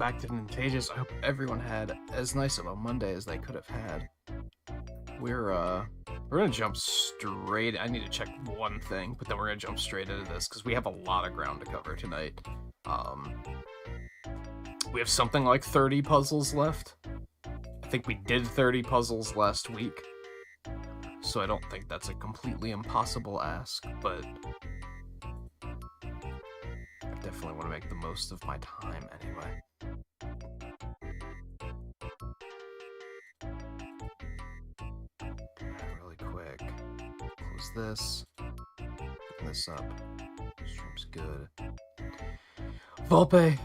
back to Nintagious. I hope everyone had as nice of a Monday as they could have had. We're gonna jump straight. I need to check one thing, but then we're gonna jump straight into this because we have a lot of ground to cover tonight. We have something like 30 puzzles left. I think we did 30 puzzles last week, so I don't think that's a completely impossible ask, but I definitely want to make the most of my time anyway. Really quick. Close this. Open this up. Stream's good. Volpe,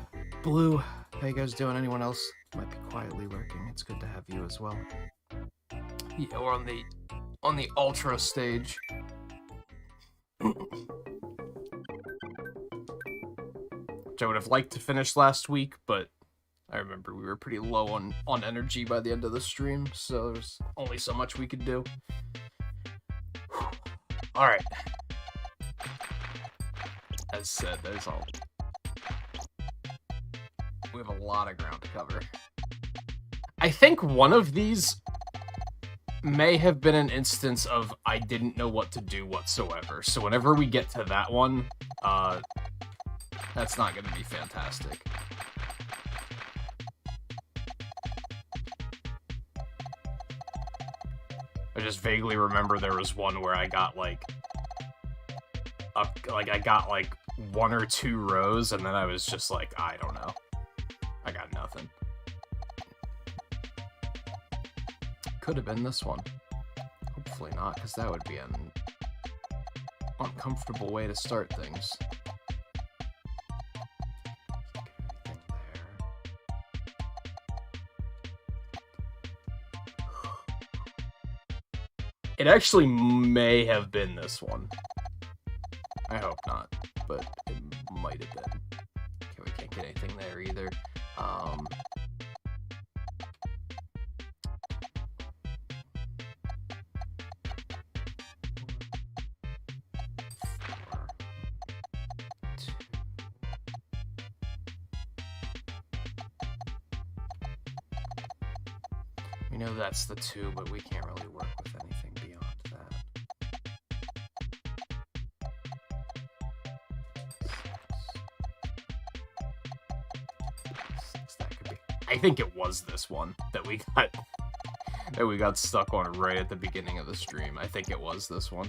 Blue, how you guys doing? Anyone else might be quietly lurking? It's good to have you as well. Yeah, we're on the ultra stage. Which I would have liked to finish last week, but I remember we were pretty low on energy by the end of the stream, so there's only so much we could do. Alright. As said, we have a lot of ground to cover. I think one of these may have been an instance of I didn't know what to do whatsoever, so whenever we get to that one, that's not going to be fantastic. I just vaguely remember there was one where I got like one or two rows, and then I was just like, I don't know. I got nothing. Could have been this one. Hopefully not, because that would be an uncomfortable way to start things. It actually may have been this one. I hope not, but it might have been. Okay, we can't get anything there either. We know that's the 2, but we can't really work with anything beyond that. That could be. I think it was this one that we got stuck on right at the beginning of the stream. I think it was this one.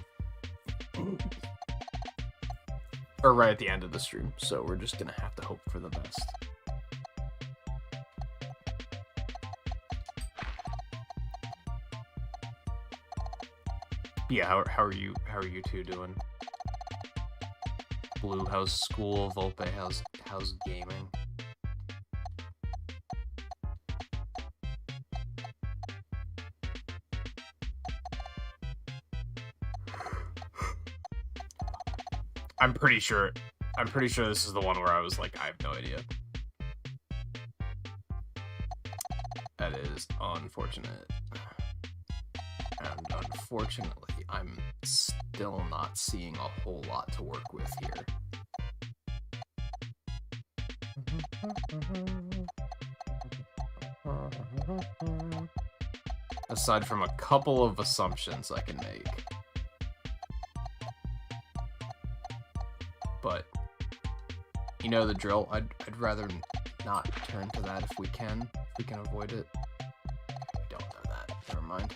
Or right at the end of the stream, so we're just gonna have to hope for the best. Yeah, how are you two doing? Blue, how's school? Volpe, how's gaming? I'm pretty sure this is the one where I was like, I have no idea. That is unfortunate. And unfortunately, I'm still not seeing a whole lot to work with here. Aside from a couple of assumptions I can make. But, you know the drill. I'd rather not turn to that if we can avoid it. I don't know that. Never mind.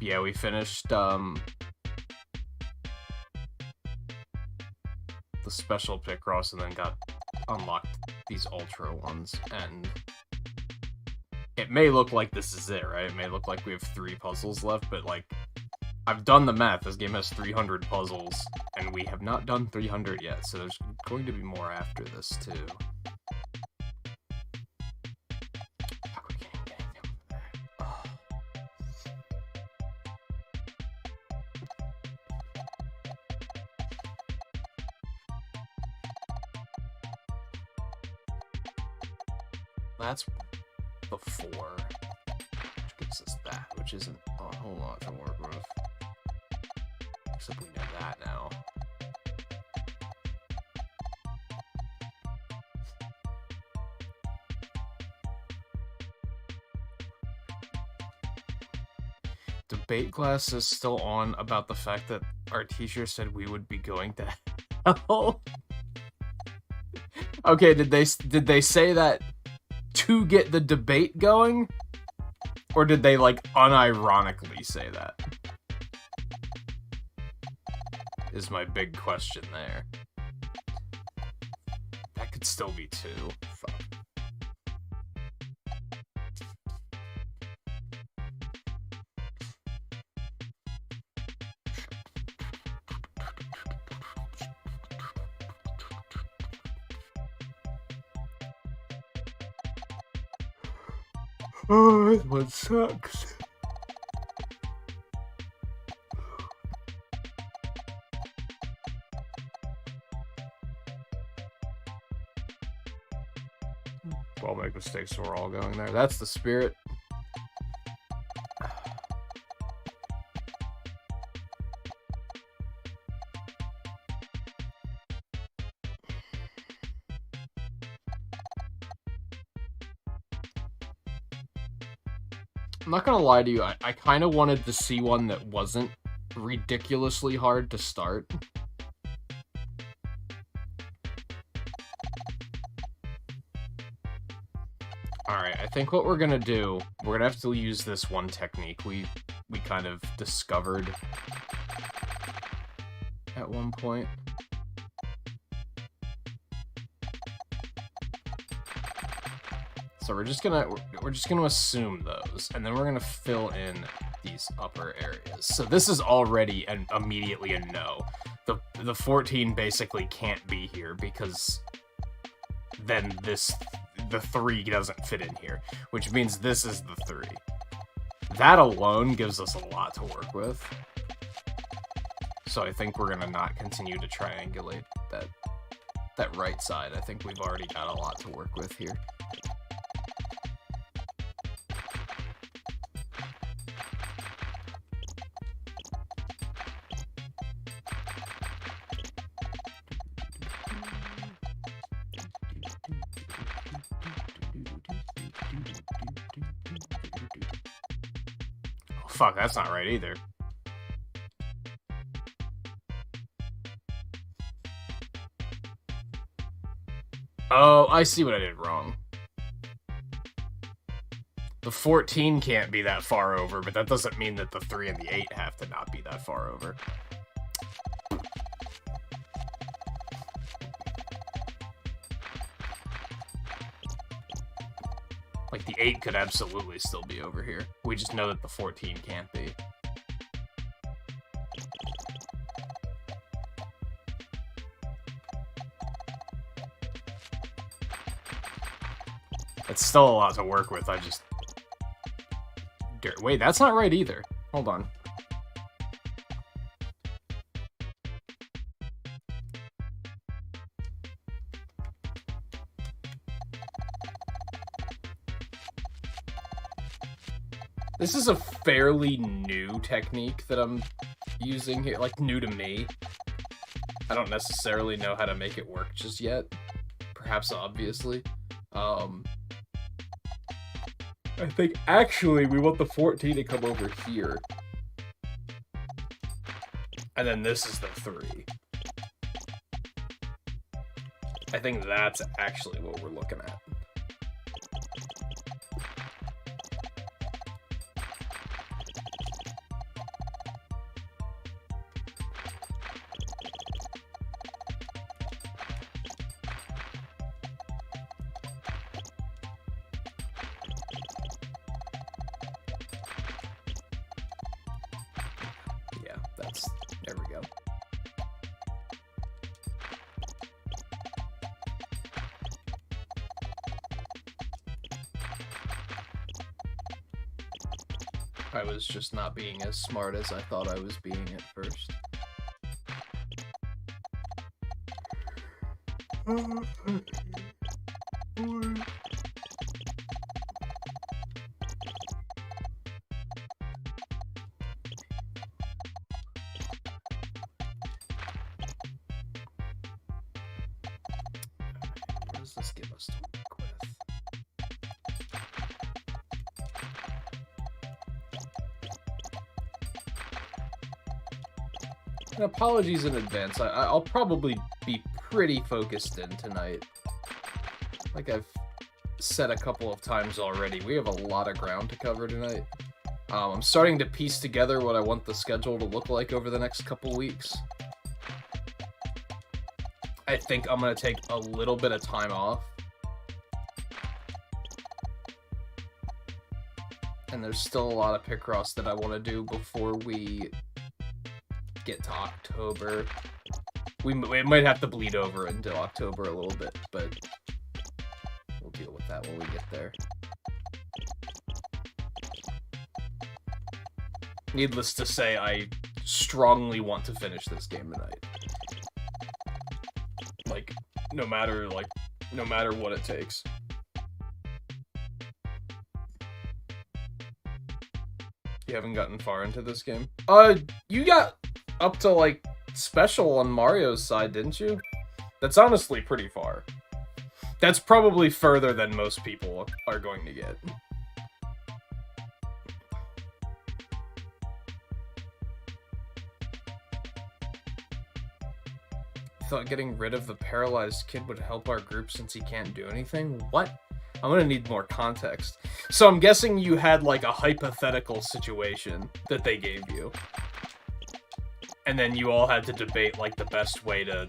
Yeah, we finished the special Picross and then got unlocked these ultra ones, and it may look like this is it, right? It may look like we have 3 puzzles left, but like, I've done the math. This game has 300 puzzles, and we have not done 300 yet, so there's going to be more after this too. that's the 4. Which gives us that, which isn't a whole lot to work with. Except we know that now. Debate class is still on about the fact that our teacher said we would be going to hell. Okay, did they say that to get the debate going? Or did they, like, unironically say that? Is my big question there. That could still be 2. Fuck. Oh, this one sucks. I'll make mistakes, so we're all going there. That's the spirit. I'm not gonna lie to you, I kind of wanted to see one that wasn't ridiculously hard to start. Alright, I think what we're gonna do, we're gonna have to use this one technique we kind of discovered at one point. So we're just gonna assume those, and then we're gonna fill in these upper areas. So this is already immediately a no. The 14 basically can't be here because then the 3 doesn't fit in here, which means this is the 3. That alone gives us a lot to work with. So I think we're gonna not continue to triangulate that right side. I think we've already got a lot to work with here. Fuck, that's not right either. Oh, I see what I did wrong. The 14 can't be that far over, but that doesn't mean that the 3 and the 8 have to not be that far over. Like, the 8 could absolutely still be over here. We just know that the 14 can't be. It's still a lot to work with, I just... Wait, that's not right either. Hold on. This is a fairly new technique that I'm using here, like, new to me. I don't necessarily know how to make it work just yet. Perhaps obviously. I think actually we want the 14 to come over here. And then this is the 3. I think that's actually what we're looking at. There we go. I was just not being as smart as I thought I was being at first. does this give us to work with? And apologies in advance. I'll probably be pretty focused in tonight. Like I've said a couple of times already, we have a lot of ground to cover tonight. I'm starting to piece together what I want the schedule to look like over the next couple weeks. I think I'm going to take a little bit of time off. And there's still a lot of Picross that I want to do before we get to October. We might have to bleed over into October a little bit, but we'll deal with that when we get there. Needless to say, I strongly want to finish this game tonight. Like, no matter what it takes. You haven't gotten far into this game? You got up to, like, special on Mario's side, didn't you? That's honestly pretty far. That's probably further than most people are going to get. Thought getting rid of the paralyzed kid would help our group since he can't do anything? What? I'm gonna need more context. So I'm guessing you had like a hypothetical situation that they gave you. And then you all had to debate like the best way to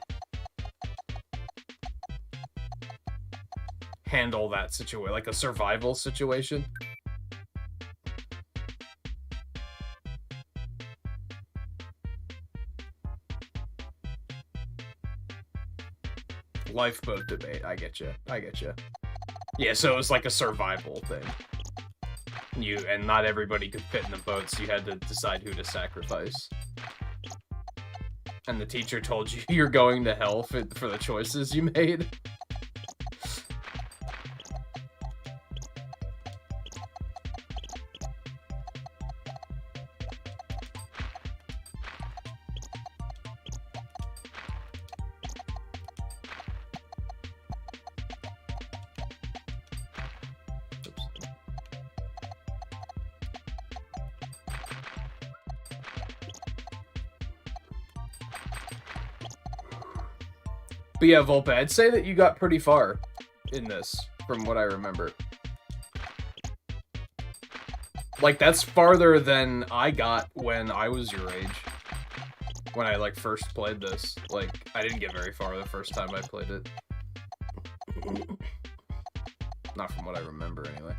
handle that situation, like a survival situation. Lifeboat debate. I get you. Yeah, so it was like a survival thing. And not everybody could fit in the boats. You had to decide who to sacrifice. And the teacher told you you're going to hell for the choices you made. But yeah, Volpe, I'd say that you got pretty far in this, from what I remember. Like, that's farther than I got when I was your age. When I, like, first played this. Like, I didn't get very far the first time I played it. Not from what I remember, anyway.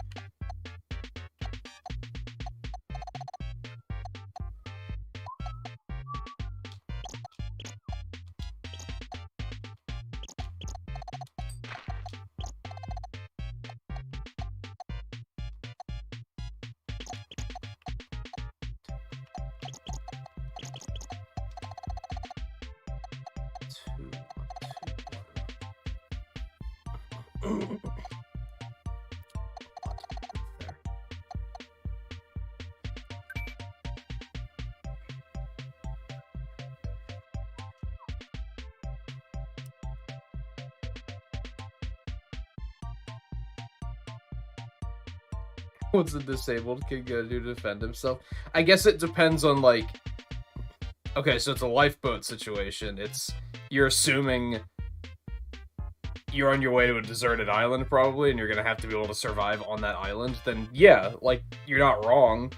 What's a disabled kid gonna do to defend himself? I guess it depends on, like... Okay, so it's a lifeboat situation. You're assuming you're on your way to a deserted island, probably, and you're gonna have to be able to survive on that island. Then, yeah, like, you're not wrong.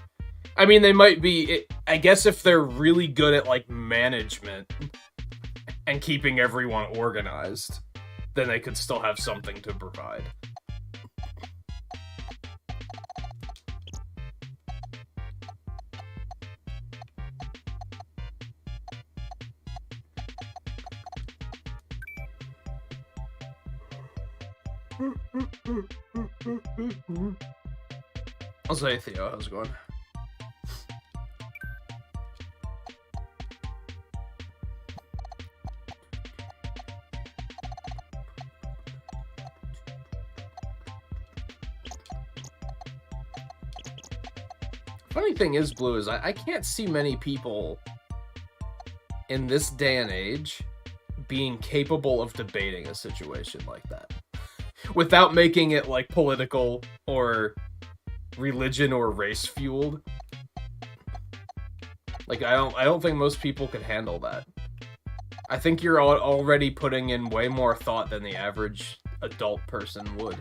I mean, they might be... I guess if they're really good at, like, management and keeping everyone organized, then they could still have something to provide. I'll say, Theo, how's it going? Funny thing is, Blue, is I can't see many people in this day and age being capable of debating a situation like that. without making it like political or religion or race fueled. Like I don't think most people could handle that. I think you're already putting in way more thought than the average adult person would.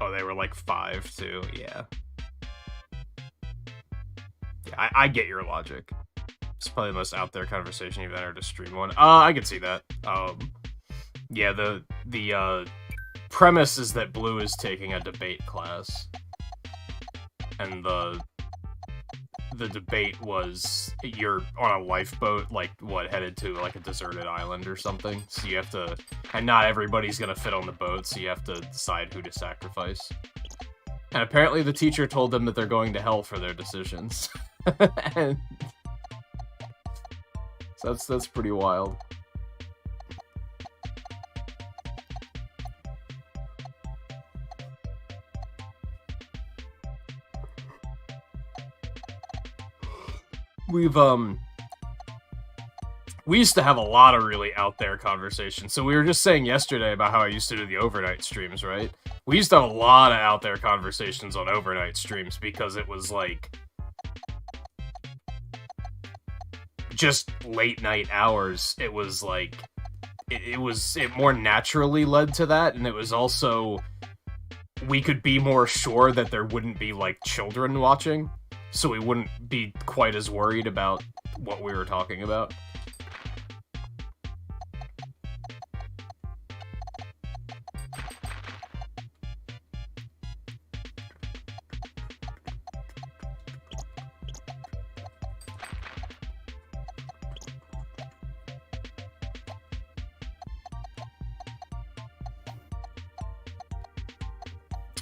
Oh, they were like 5 too. Yeah. I get your logic. It's probably the most out there conversation you've entered to stream one. I can see that. Yeah, the premise is that Blue is taking a debate class, and the debate was you're on a lifeboat, like headed to like a deserted island or something. So you have to, and not everybody's gonna fit on the boat, so you have to decide who to sacrifice. And apparently the teacher told them that they're going to hell for their decisions. And so that's pretty wild. We used to have a lot of really out there conversations. So we were just saying yesterday about how I used to do the overnight streams, right? We used to have a lot of out there conversations on overnight streams because it was like just late night hours. It was like it more naturally led to that, and it was also we could be more sure that there wouldn't be like children watching, so we wouldn't be quite as worried about what we were talking about.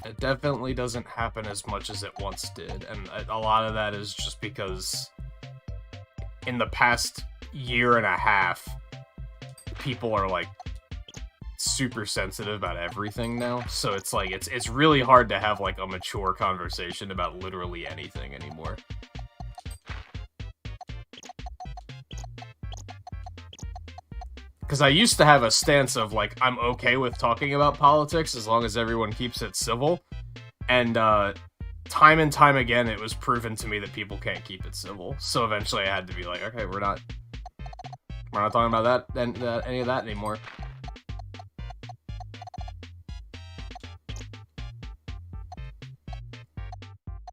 It definitely doesn't happen as much as it once did, and a lot of that is just because in the past year and a half, people are like super sensitive about everything now, so it's like it's really hard to have like a mature conversation about literally anything anymore. Because I used to have a stance of, like, I'm okay with talking about politics as long as everyone keeps it civil. And, time and time again, it was proven to me that people can't keep it civil. So eventually I had to be like, okay, we're not talking about any of that anymore.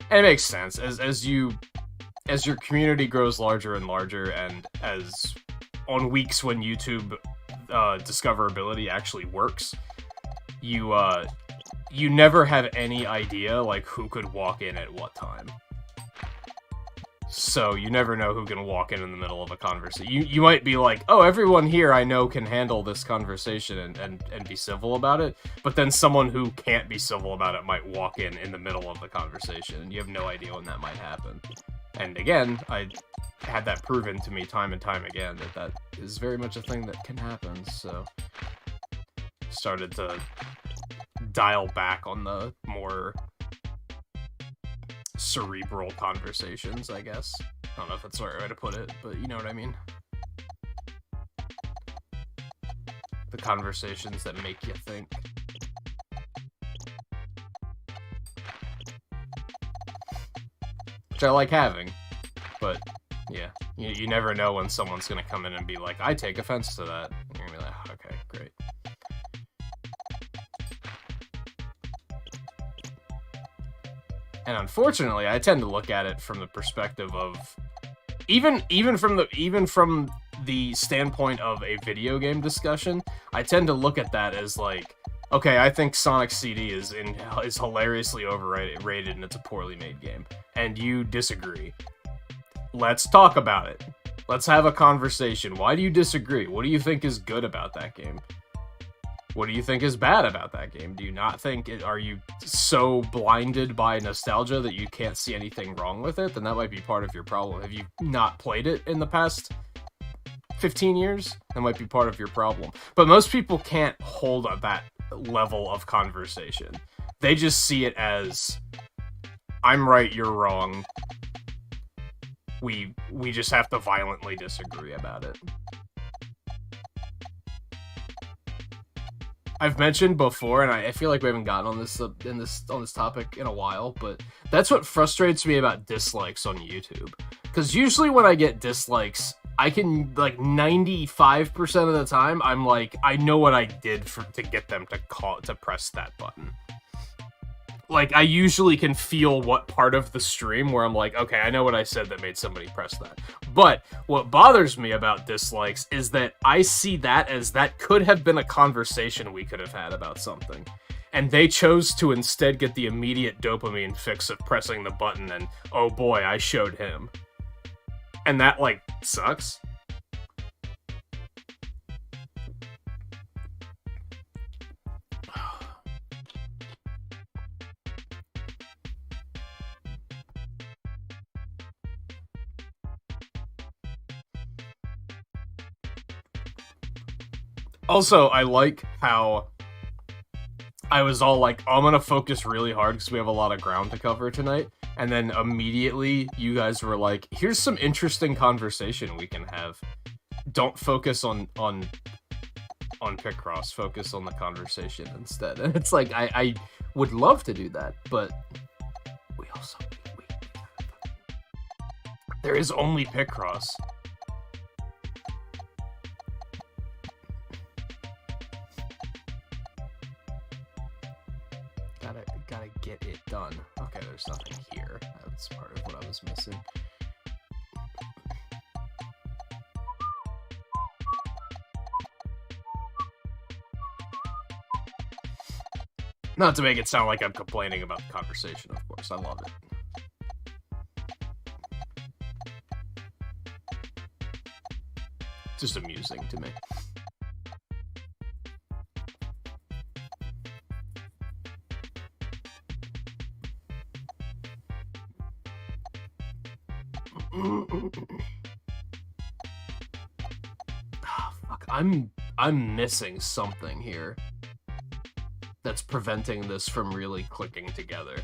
And it makes sense. As your community grows larger and larger, and as on weeks when YouTube discoverability actually works, you never have any idea like who could walk in at what time. So you never know who can walk in the middle of a conversation. You might be like, oh, everyone here I know can handle this conversation and be civil about it, but then someone who can't be civil about it might walk in the middle of the conversation, and you have no idea when that might happen. And again, I had that proven to me time and time again that is very much a thing that can happen, so started to dial back on the more cerebral conversations, I guess. I don't know if that's the right way to put it, but you know what I mean. The conversations that make you think. Which I like having, but yeah, you never know when someone's gonna come in and be like, I take offense to that. And you're gonna be like, okay, great. And unfortunately, I tend to look at it from the perspective of even from the standpoint of a video game discussion. I tend to look at that as like, okay, I think Sonic CD is hilariously overrated and it's a poorly made game, and you disagree. Let's talk about it. Let's have a conversation. Why do you disagree? What do you think is good about that game? What do you think is bad about that game? Do you not think are you so blinded by nostalgia that you can't see anything wrong with it? Then that might be part of your problem. Have you not played it in the past 15 years? That might be part of your problem. But most people can't hold up that level of conversation. They just see it as, I'm right, you're wrong. We just have to violently disagree about it. I've mentioned before, and I feel like we haven't gotten on this topic in a while, but that's what frustrates me about dislikes on YouTube. Because usually when I get dislikes, I can, like, 95% of the time, I'm like, I know what I did to get them to press that button. Like, I usually can feel what part of the stream where I'm like, okay, I know what I said that made somebody press that. But what bothers me about dislikes is that I see that as that could have been a conversation we could have had about something. And they chose to instead get the immediate dopamine fix of pressing the button and, oh boy, I showed him. And that, like, sucks. Also, I like how I was all like, oh, I'm gonna focus really hard because we have a lot of ground to cover tonight. And then immediately you guys were like, here's some interesting conversation we can have. Don't focus on Picross, focus on the conversation instead. And it's like, I would love to do that, but we also, there is only Picross. Gotta get it done. Okay, there's nothing here. That's part of what I was missing. Not to make it sound like I'm complaining about the conversation, of course. I love it. It's just amusing to me. Oh, fuck. I'm missing something here that's preventing this from really clicking together.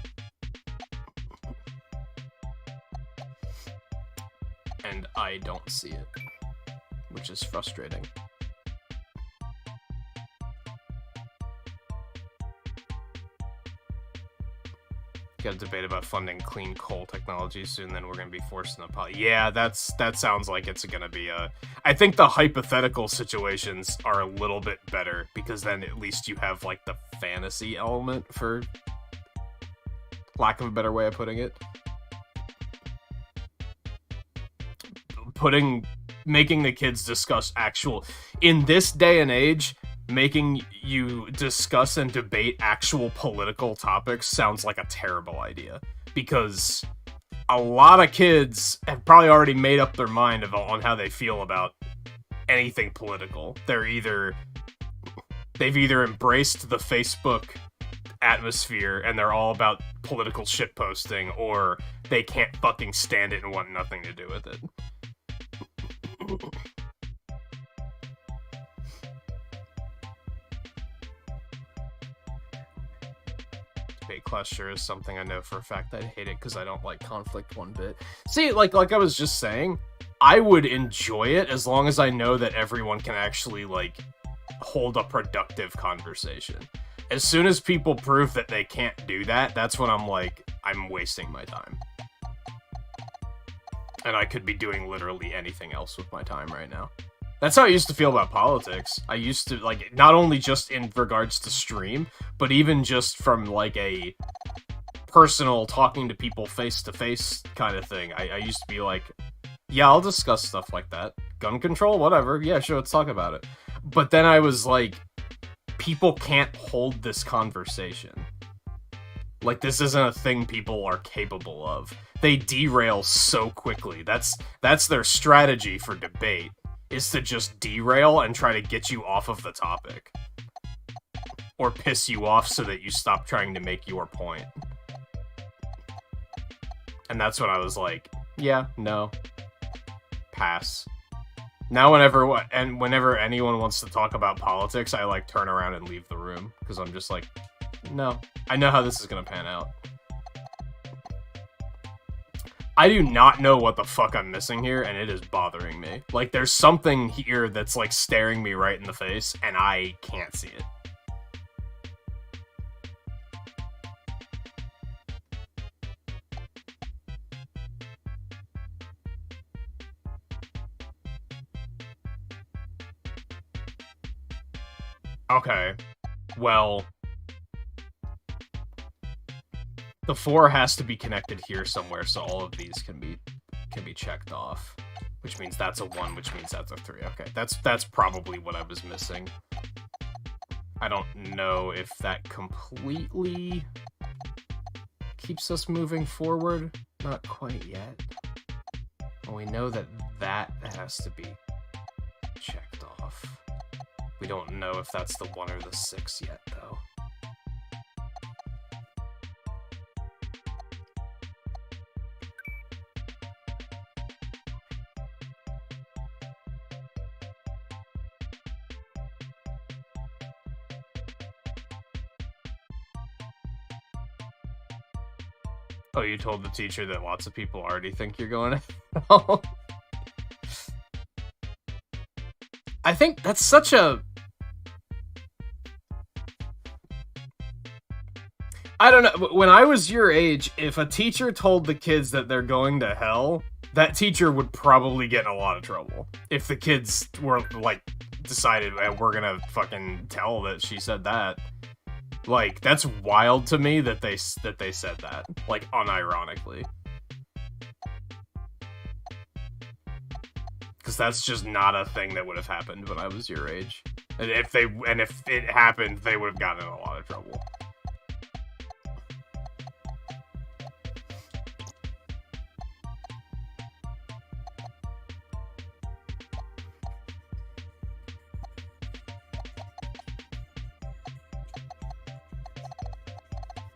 And I don't see it, which is frustrating. Got a debate about funding clean coal technology soon, then we're gonna be forced in the yeah, that sounds like it's gonna be a... I think the hypothetical situations are a little bit better, because then at least you have, like, the fantasy element, for lack of a better way of putting it. Making the kids discuss actual... In this day and age, making you discuss and debate actual political topics sounds like a terrible idea, because a lot of kids have probably already made up their mind on how they feel about anything political. They've either embraced the Facebook atmosphere and they're all about political shitposting, or they can't fucking stand it and want nothing to do with it. Class sure is something I know for a fact I'd hate it because I don't like conflict one bit. See, like I was just saying, I would enjoy it as long as I know that everyone can actually, like, hold a productive conversation. As soon as people prove that they can't do that, that's when I'm like, I'm wasting my time. And I could be doing literally anything else with my time right now. That's how I used to feel about politics. I used to, like, not only just in regards to stream, but even just from, like, a personal, talking to people face-to-face kind of thing. I used to be like, yeah, I'll discuss stuff like that. Gun control, whatever. Yeah, sure, let's talk about it. But then I was like, people can't hold this conversation. Like, this isn't a thing people are capable of. They derail so quickly. That's their strategy for debate, is to just derail and try to get you off of the topic. Or piss you off so that you stop trying to make your point. And that's when I was like, yeah, no. Pass. Now whenever anyone wants to talk about politics, I like turn around and leave the room. Because I'm just like, no. I know how this is gonna pan out. I do not know what the fuck I'm missing here, and it is bothering me. Like, there's something here that's, like, staring me right in the face, and I can't see it. Okay. Well... the 4 has to be connected here somewhere, so all of these can be checked off. Which means that's a 1, which means that's a 3. Okay, that's probably what I was missing. I don't know if that completely keeps us moving forward. Not quite yet. Well, we know that has to be checked off. We don't know if that's the 1 or the 6 yet, though. Oh, you told the teacher that lots of people already think you're going to hell? I think that's such a... I don't know, when I was your age, if a teacher told the kids that they're going to hell, that teacher would probably get in a lot of trouble. If the kids were, like, decided, we're gonna fucking tell that she said that. Like, that's wild to me that they said that, like, unironically. Because that's just not a thing that would have happened when I was your age. And if it happened, they would have gotten in a lot of trouble.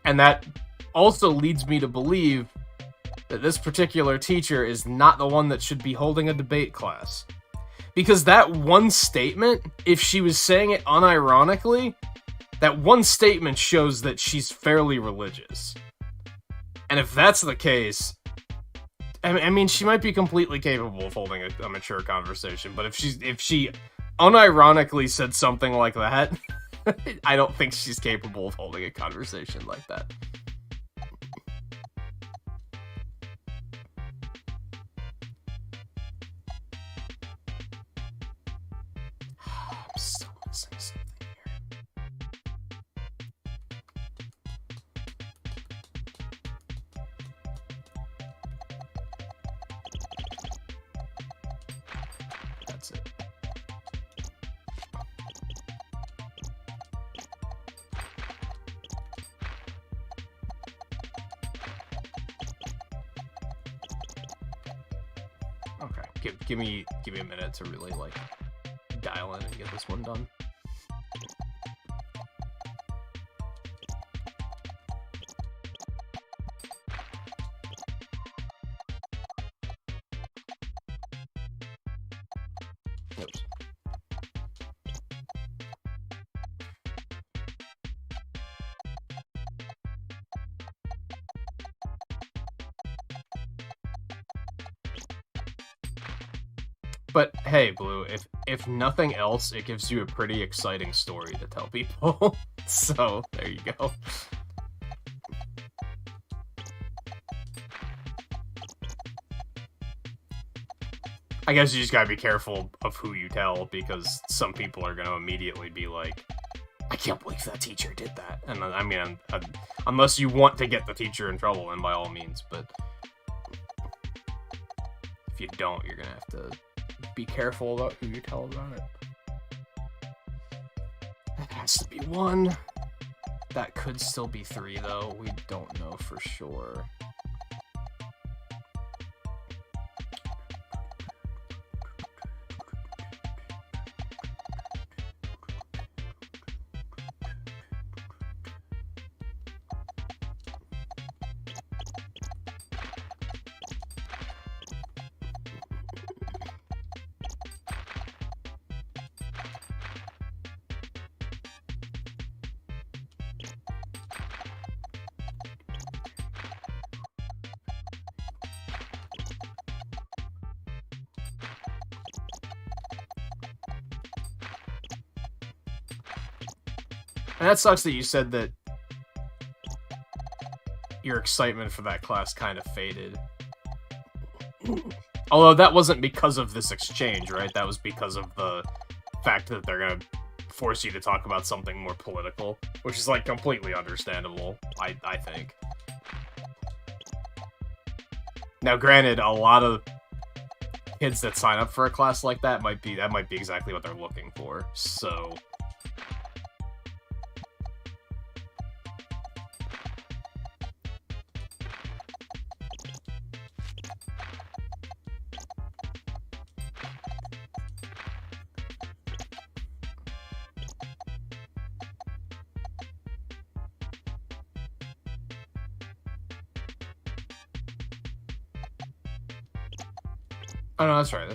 And that also leads me to believe that this particular teacher is not the one that should be holding a debate class. Because that one statement, if she was saying it unironically, that one statement shows that she's fairly religious. And if that's the case, I mean, she might be completely capable of holding a mature conversation, but if she unironically said something like that, I don't think she's capable of holding a conversation like that. I'm still missing something here. That's it. Give me a minute to really, like, dial in and get this one done. Oops. But hey, Blue, if nothing else, it gives you a pretty exciting story to tell people. So, there you go. I guess you just gotta be careful of who you tell, because some people are gonna immediately be like, I can't believe that teacher did that. And I mean, unless you want to get the teacher in trouble, then by all means, but if you don't, you're gonna have to be careful about who you tell about it. That has to be 1. That could still be 3, though. We don't know for sure. And that sucks that you said that your excitement for that class kind of faded. Although that wasn't because of this exchange, right? That was because of the fact that they're gonna force you to talk about something more political, which is, like, completely understandable, I think. Now, granted, a lot of kids that sign up for a class like that might be exactly what they're looking for, so... Oh, no, that's right.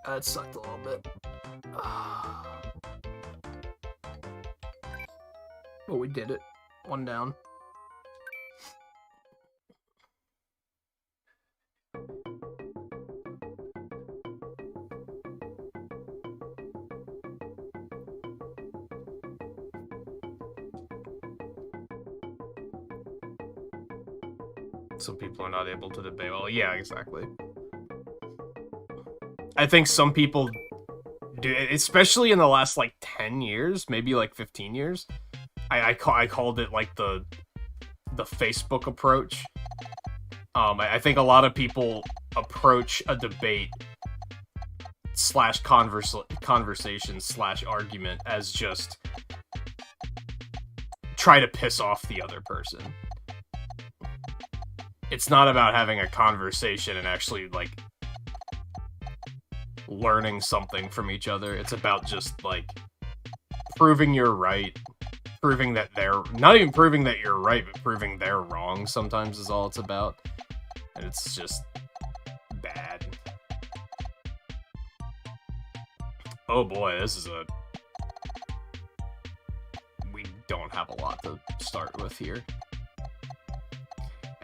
That sucked a little bit. But we did it. 1 down. Some people are not able to debate. Well, yeah, exactly. I think some people do, especially in the last, like, 10 years, maybe, like, 15 years. I called it, like, the Facebook approach. I think a lot of people approach a debate / conversation / argument as just try to piss off the other person. It's not about having a conversation and actually, like, learning something from each other. It's about just, like, proving you're right, proving that they're... Not even proving that you're right, but proving they're wrong sometimes is all it's about. And it's just bad. Oh boy, this is a... We don't have a lot to start with here.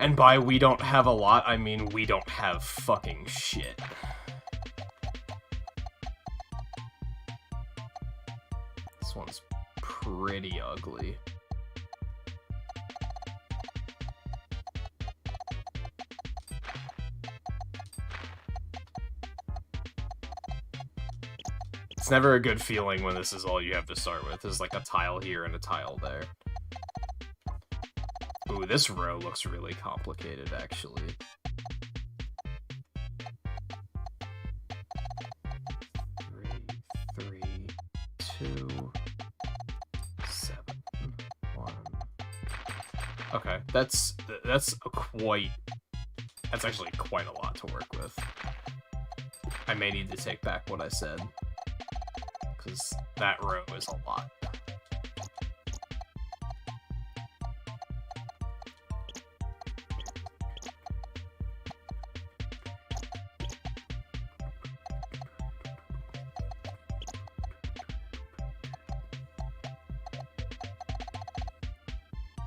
And by we don't have a lot, I mean we don't have fucking shit. This one's pretty ugly. It's never a good feeling when this is all you have to start with. There's like a tile here and a tile there. Ooh, this row looks really complicated, actually. Three, 2, 7, 1. Okay, that's actually quite a lot to work with. I may need to take back what I said, because that row is a lot.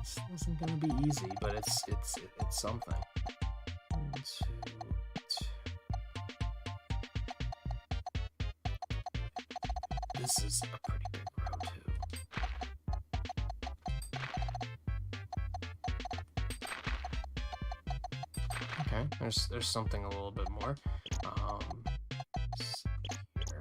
This isn't gonna be easy, but it's something. 1, 2, 2. This is a pretty big row too. Okay, there's something a little bit more. Let's see here.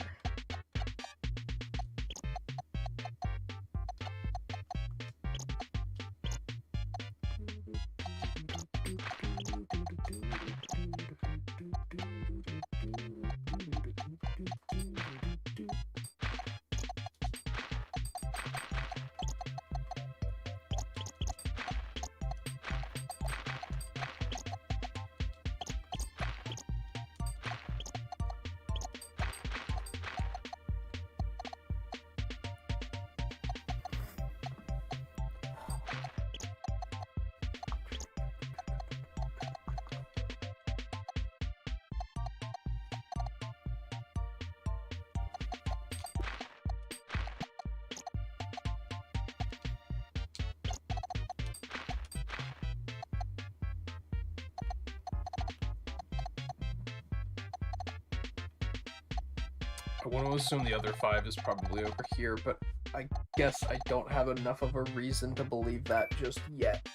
I want to assume the other 5 is probably over here, but I guess I don't have enough of a reason to believe that just yet.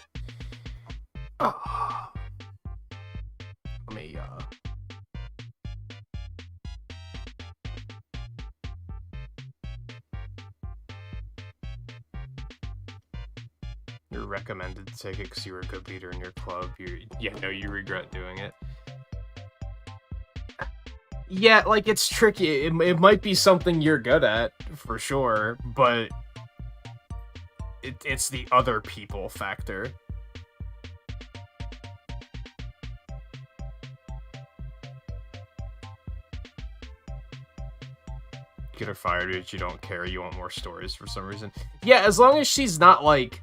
Let me, You're recommended to take it because you were a good leader in your club. You regret doing it. Yeah, like, it's tricky. It might be something you're good at, for sure, but it's the other people factor. Get her fired, but you don't care. You want more stories for some reason. Yeah, as long as she's not, like,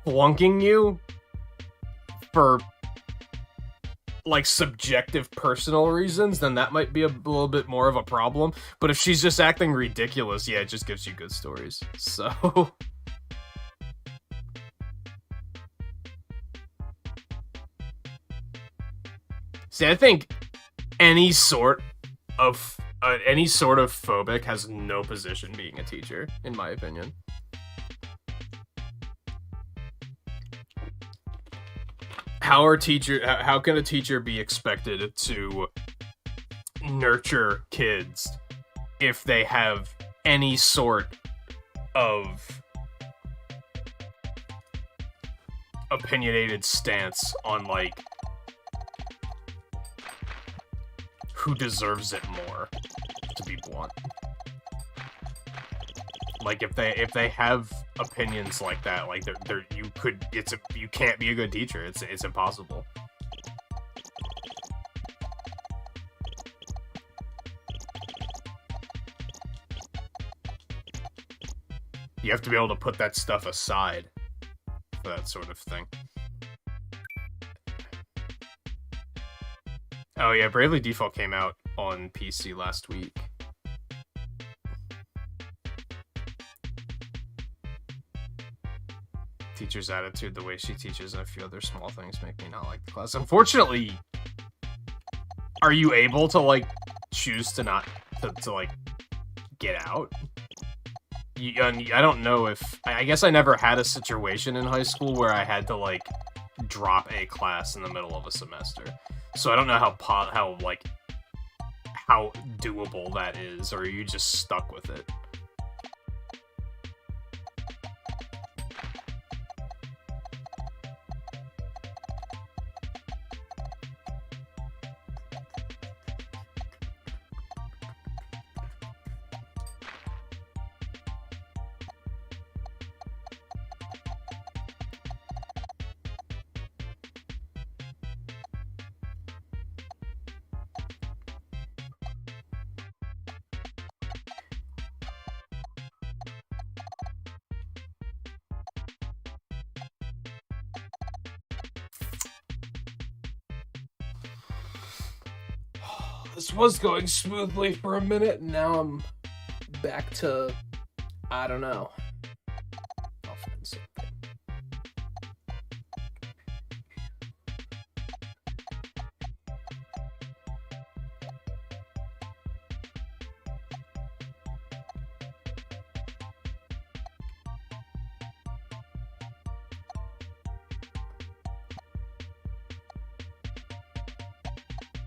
flunking you for, like, subjective personal reasons, then that might be a little bit more of a problem. But if she's just acting ridiculous, yeah, it just gives you good stories. So... See, I think any sort of phobic has no position being a teacher, in my opinion. How can a teacher be expected to nurture kids if they have any sort of opinionated stance on, like, who deserves it more, to be blunt? Like, if they have opinions like that, like, you can't be a good teacher. It's impossible. You have to be able to put that stuff aside for that sort of thing. Oh yeah, Bravely Default came out on PC last week. Teacher's attitude, the way she teaches, and a few other small things make me not like the class. Unfortunately, are you able to, like, choose to not, to like, get out? I don't know if... I guess I never had a situation in high school where I had to, like, drop a class in the middle of a semester. So I don't know how doable that is, or are you just stuck with it? This was going smoothly for a minute, and now I'm back to, I don't know. I'll find something.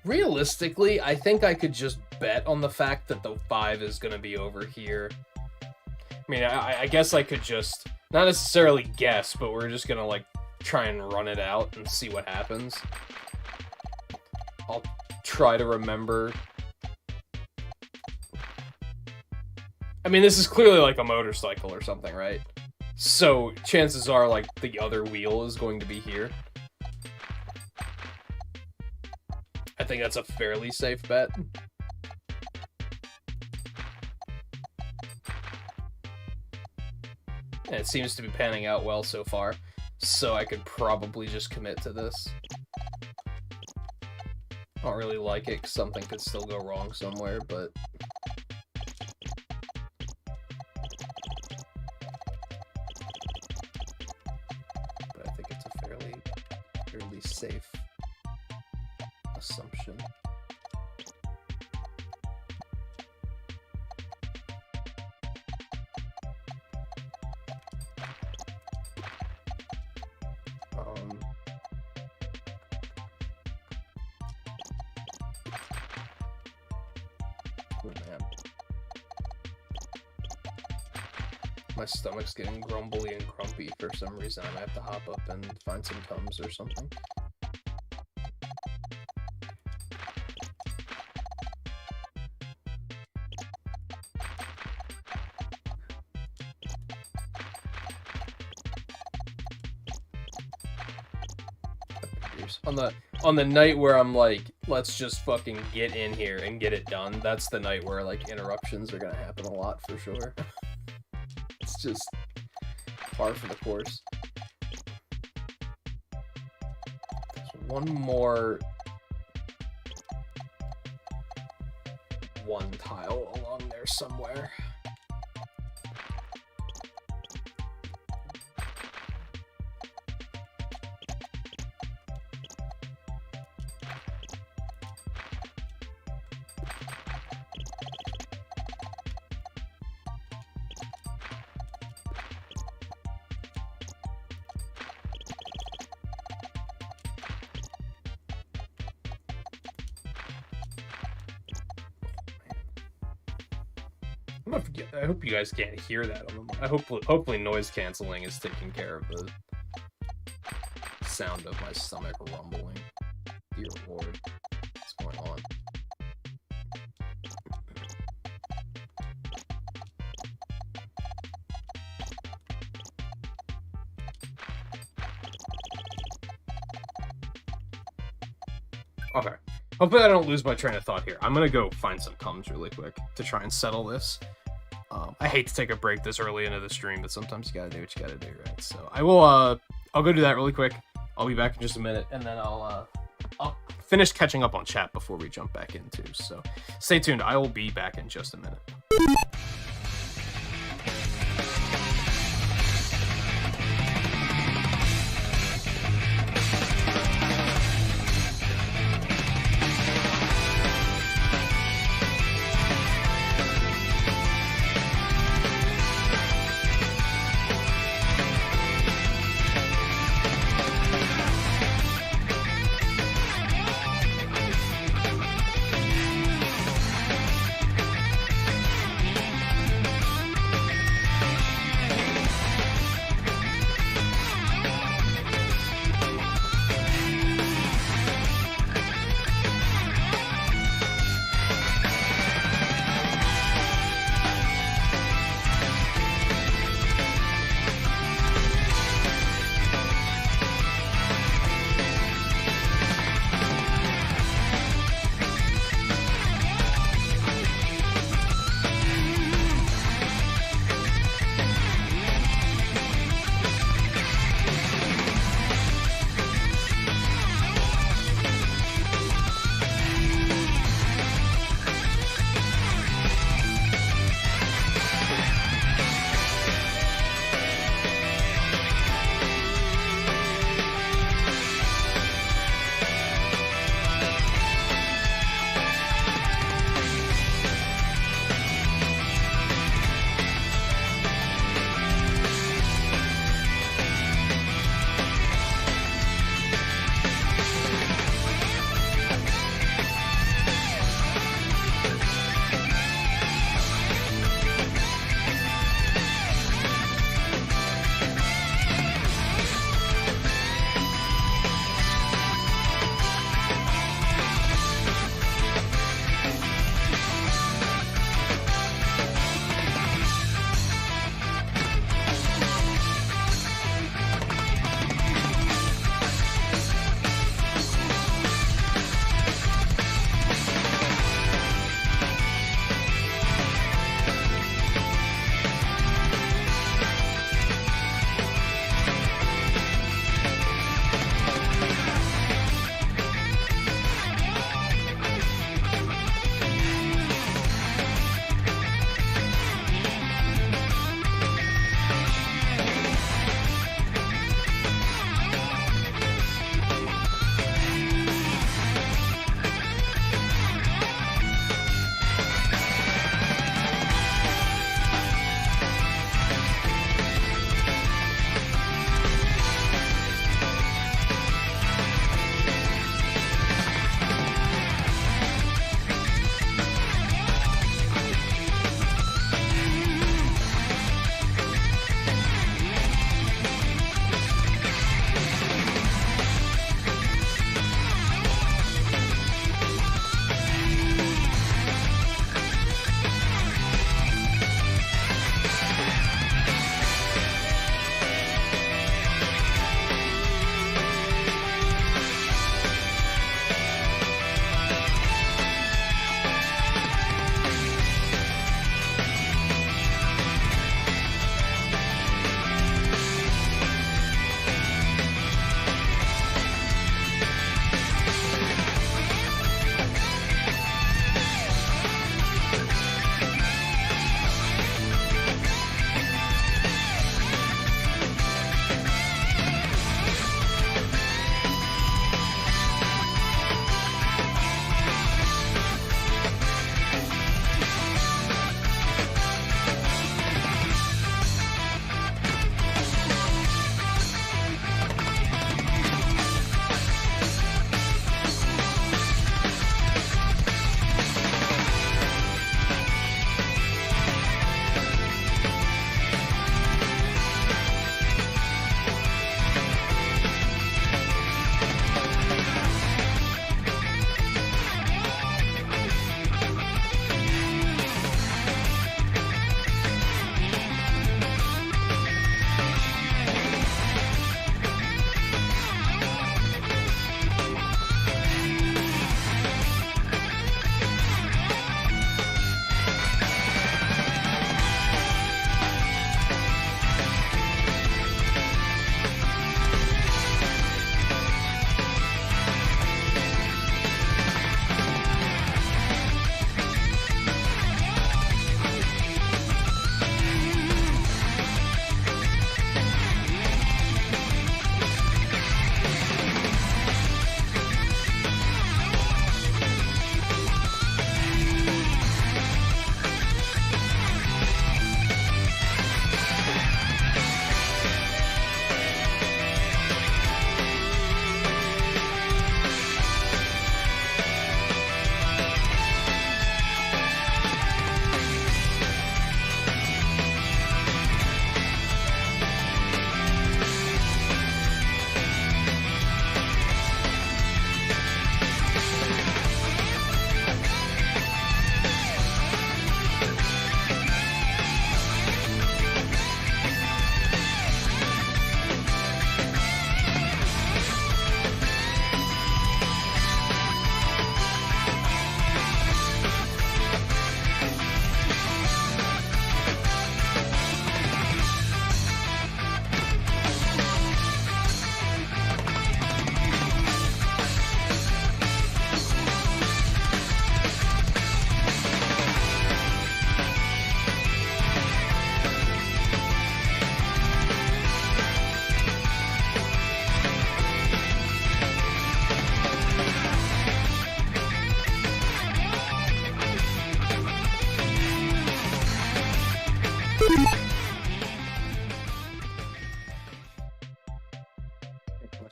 Realistically, I think I could just bet on the fact that the 5 is going to be over here. I mean, I guess I could just, not necessarily guess, but we're just going to, like, try and run it out and see what happens. I'll try to remember. I mean, this is clearly like a motorcycle or something, right? So, chances are, like, the other wheel is going to be here. I think that's a fairly safe bet. And it seems to be panning out well so far, so I could probably just commit to this. I don't really like it, 'cause something could still go wrong somewhere, but... I think it's a fairly safe assumption. Oh man. My stomach's getting grumbly and grumpy for some reason. I have to hop up and find some Tums or something. On the night where I'm like, let's just fucking get in here and get it done, that's the night where, like, interruptions are gonna happen a lot for sure. It's just par for the course. There's one more tile along there somewhere. I hope you guys can't hear that. Hopefully noise canceling is taking care of the sound of my stomach rumbling. Dear Lord, what's going on? Okay. Hopefully I don't lose my train of thought here. I'm gonna go find some Tums really quick to try and settle this. I hate to take a break this early into the stream, but sometimes you gotta do what you gotta do, right? So I will, I'll go do that really quick. I'll be back in just a minute, and then I'll finish catching up on chat before we jump back in too. So stay tuned. I will be back in just a minute.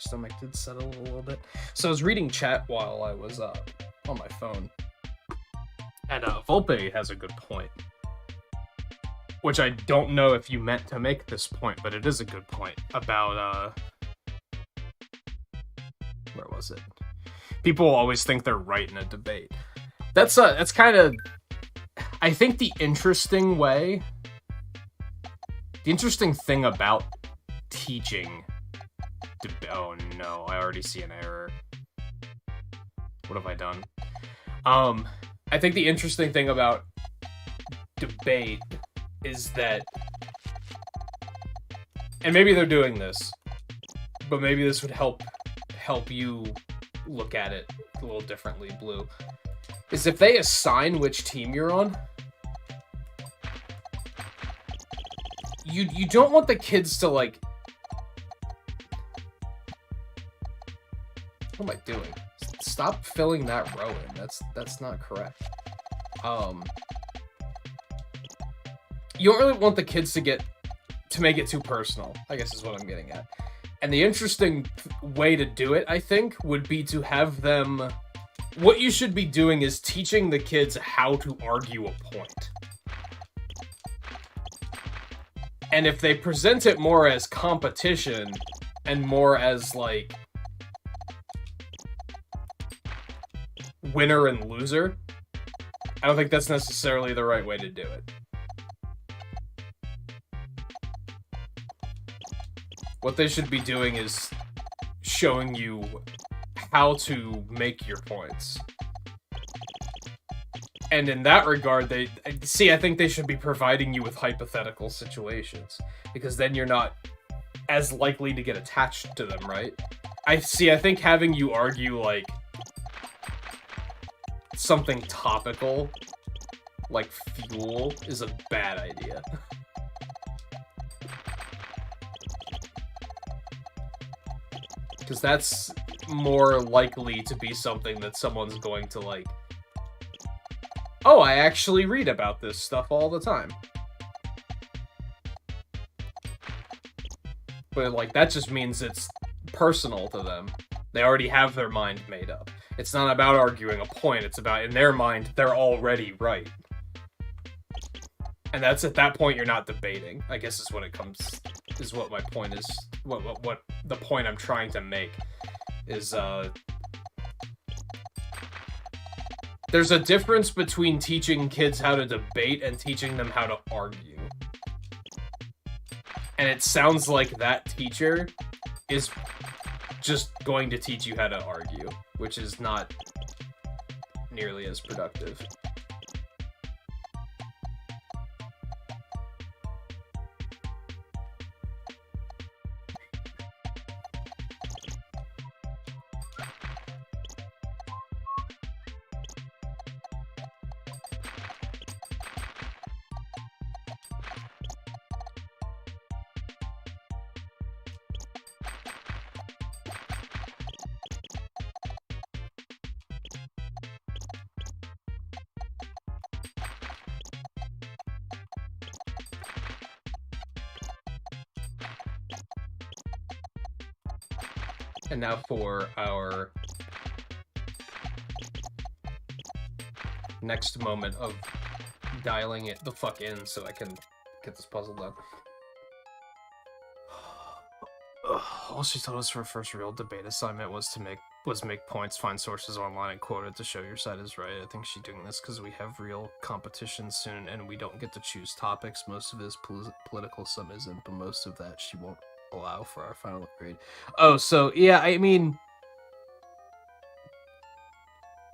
stomach did settle a little bit. So I was reading chat while I was on my phone. And Volpe has a good point. Which I don't know if you meant to make this point, but it is a good point about, where was it? People always think they're right in a debate. That's kind of, I think the interesting thing about teaching, oh no, I already see an error. What have I done? I think the interesting thing about debate is that, and maybe they're doing this, but maybe this would help you look at it a little differently, Blue, is if they assign which team you're on, you don't want the kids to, like, what am I doing? Stop filling that row in. That's not correct. You don't really want the kids to make it too personal, I guess is what I'm getting at. And the interesting way to do it, I think, would be to have them... What you should be doing is teaching the kids how to argue a point. And if they present it more as competition and more as, like, winner and loser, I don't think that's necessarily the right way to do it. What they should be doing is showing you how to make your points. And in that regard, I think they should be providing you with hypothetical situations, because then you're not as likely to get attached to them, right? I think having you argue, like, something topical, like fuel, is a bad idea. Because that's more likely to be something that someone's going to, like, oh, I actually read about this stuff all the time. But, like, that just means it's personal to them. They already have their mind made up. It's not about arguing a point, it's about, in their mind, they're already right. And that's, at that point, you're not debating, I guess is what my point is. What the point I'm trying to make is, there's a difference between teaching kids how to debate and teaching them how to argue. And it sounds like that teacher is just going to teach you how to argue, which is not nearly as productive. And now for our next moment of dialing it the fuck in so I can get this puzzle done. All she told us for her first real debate assignment was to make points, find sources online, and quote it to show your side is right. I think she's doing this because we have real competition soon, and we don't get to choose topics. Most of it is political, some isn't, but most of that she won't allow for our final grade. Oh, so yeah, I mean,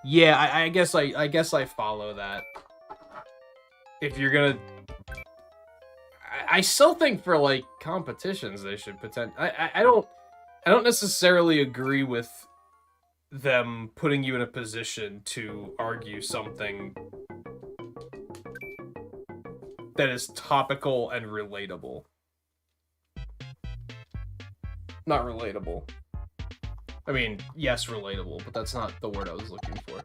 yeah, I guess I follow that. If you're gonna, I still think for, like, competitions they should I don't necessarily agree with them putting you in a position to argue something that is topical and relatable. Not relatable. I mean, yes, relatable, but that's not the word I was looking for.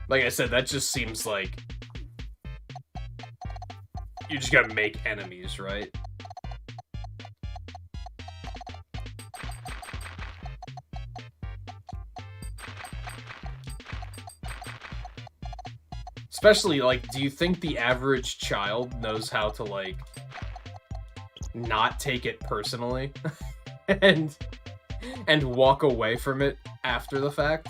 Like I said, that just seems like you just gotta make enemies, right? Especially, like, do you think the average child knows how to, like, not take it personally and walk away from it after the fact?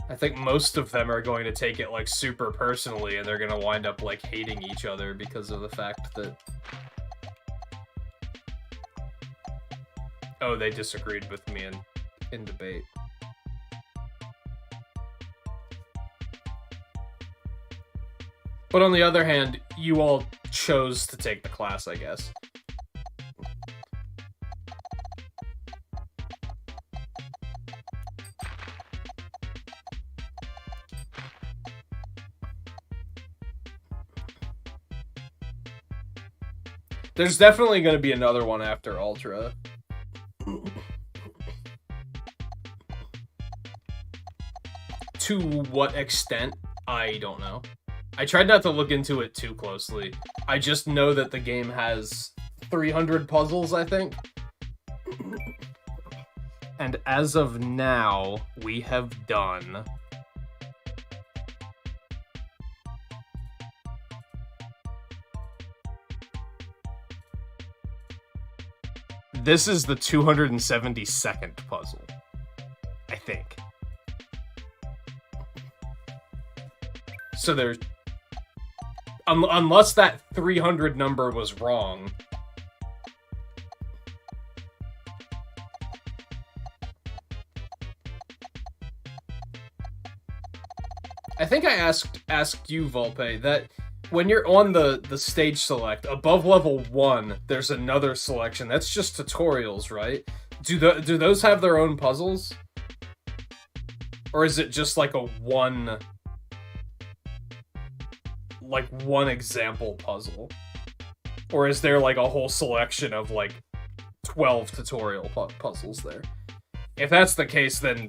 I think most of them are going to take it, like, super personally, and they're gonna wind up, like, hating each other because of the fact that... Oh, they disagreed with me in debate. But on the other hand, you all chose to take the class, I guess. There's definitely going to be another one after Ultra. To what extent, I don't know. I tried not to look into it too closely. I just know that the game has 300 puzzles, I think. And as of now, we have done... This is the 272nd puzzle, I think. So there's... Unless that 300 number was wrong. I think I asked you, Volpe, that when you're on the stage select, above level 1, there's another selection. That's just tutorials, right? Do those have their own puzzles? Or is it just like a one example puzzle? Or is there like a whole selection of like 12 tutorial puzzles there? If that's the case, then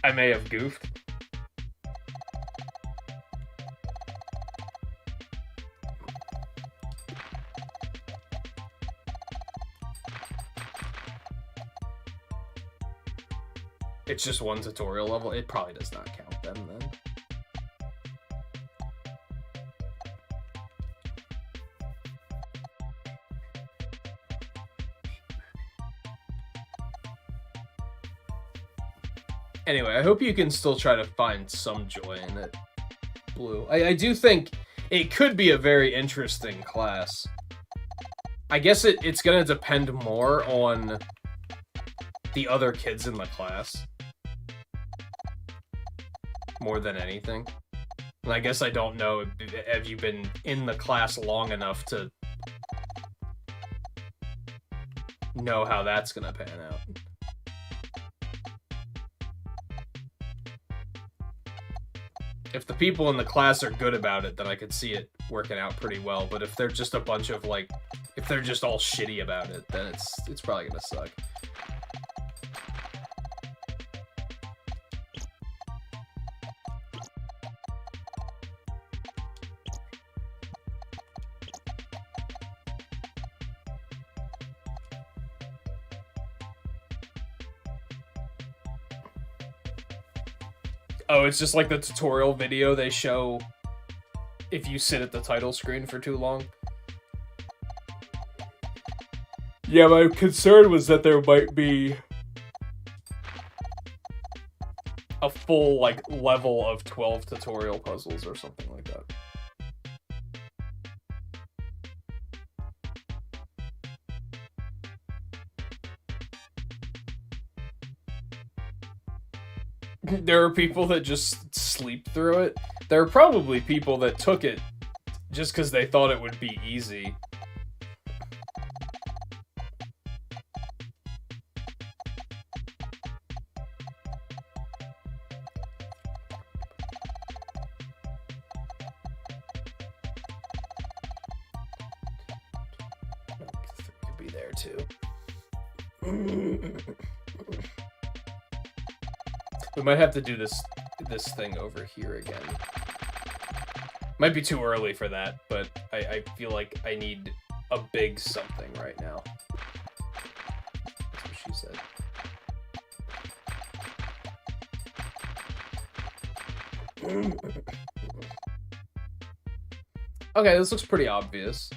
I may have goofed. It's just one tutorial level. It probably does not count them then. Anyway, I hope you can still try to find some joy in it, Blue. I do think it could be a very interesting class. I guess it's gonna depend more on the other kids in the class. More than anything. And I guess I don't know, have you been in the class long enough to know how that's gonna pan out? If the people in the class are good about it, then I could see it working out pretty well. But if they're just a bunch of, like, if they're just all shitty about it, then it's probably gonna suck. Oh, it's just like the tutorial video they show if you sit at the title screen for too long. Yeah, my concern was that there might be a full, like, level of 12 tutorial puzzles or something like that. There are people that just sleep through it. There are probably people that took it just because they thought it would be easy. Could be there too. We might have to do this thing over here again. Might be too early for that, but I feel like I need a big something right now. That's what she said. Okay, this looks pretty obvious.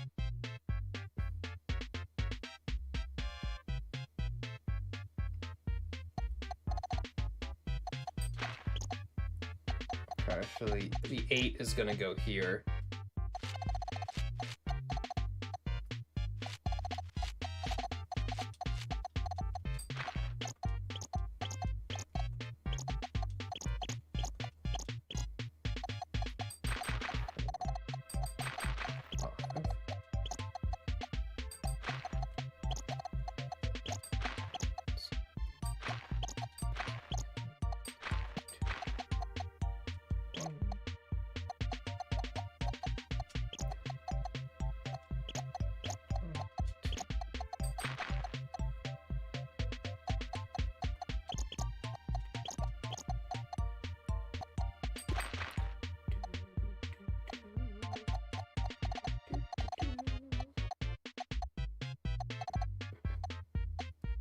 Okay, so the 8 is gonna go here.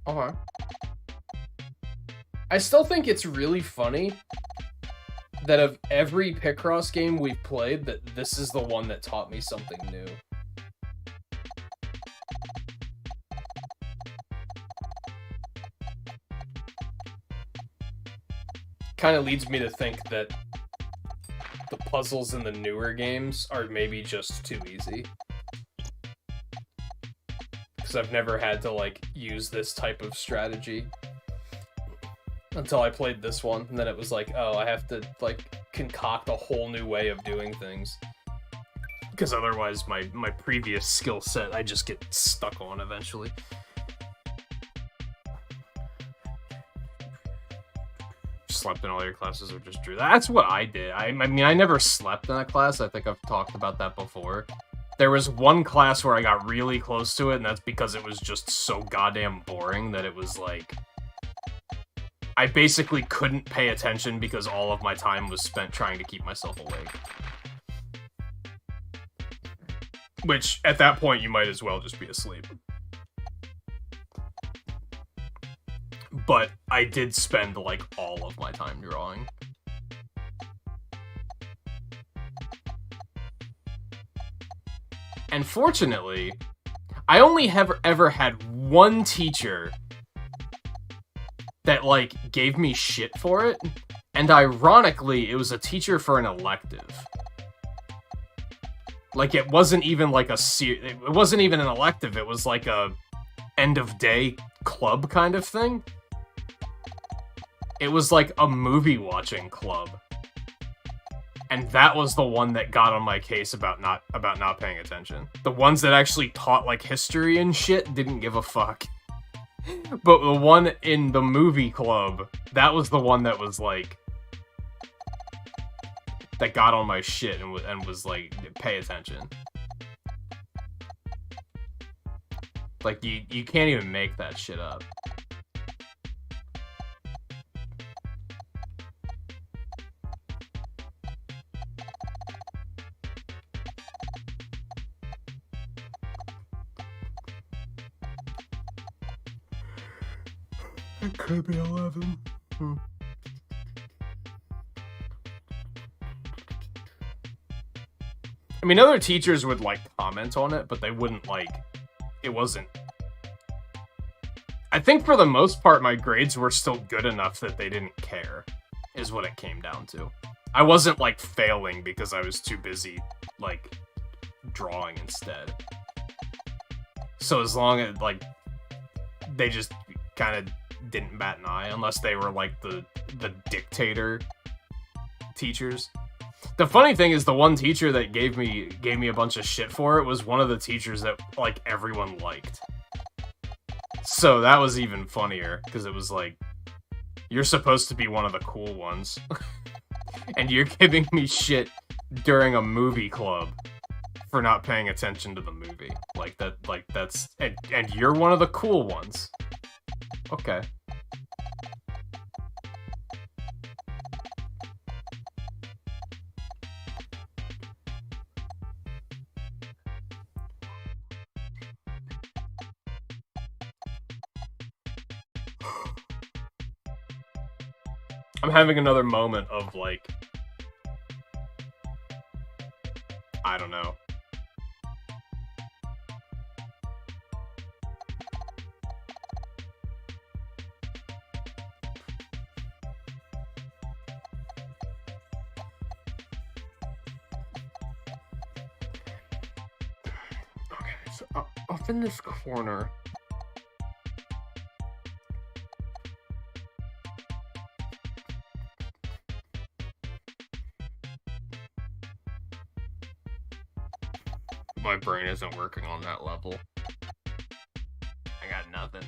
Okay. I still think it's really funny that of every Picross game we've played, that this is the one that taught me something new. Kind of leads me to think that the puzzles in the newer games are maybe just too easy. Because I've never had to, like, use this type of strategy until I played this one, and then it was like, oh, I have to, like, concoct a whole new way of doing things. Because otherwise my previous skill set, I just get stuck on eventually. Slept in all your classes or just drew? That's what I did. I mean, I never slept in a class. I think I've talked about that before. There was one class where I got really close to it, and that's because it was just so goddamn boring that it was like... I basically couldn't pay attention because all of my time was spent trying to keep myself awake. Which, at that point, you might as well just be asleep. But I did spend, like, all of my time drawing. And fortunately, I only have ever had one teacher that, like, gave me shit for it. And ironically, it was a teacher for an elective. Like, it wasn't even, like, it wasn't even an elective. It was, like, a end-of-day club kind of thing. It was, like, a movie-watching club. And that was the one that got on my case about not paying attention. The ones that actually taught, like, history and shit didn't give a fuck. But the one in the movie club, that was the one that was, like... that got on my shit and was like, pay attention. Like, you can't even make that shit up. It could be 11. I mean, other teachers would, like, comment on it, but they wouldn't, like... It wasn't... I think for the most part, my grades were still good enough that they didn't care, is what it came down to. I wasn't, like, failing because I was too busy, like, drawing instead. So as long as, like, they just kind of didn't bat an eye, unless they were, like, the dictator teachers. The funny thing is, the one teacher that gave me a bunch of shit for it was one of the teachers that, like, everyone liked. So that was even funnier, because it was like, you're supposed to be one of the cool ones. And you're giving me shit during a movie club for not paying attention to the movie. That's... And you're one of the cool ones. Okay. I'm having another moment of, like, I don't know. Okay, so up in this corner... My brain isn't working on that level. I got nothing.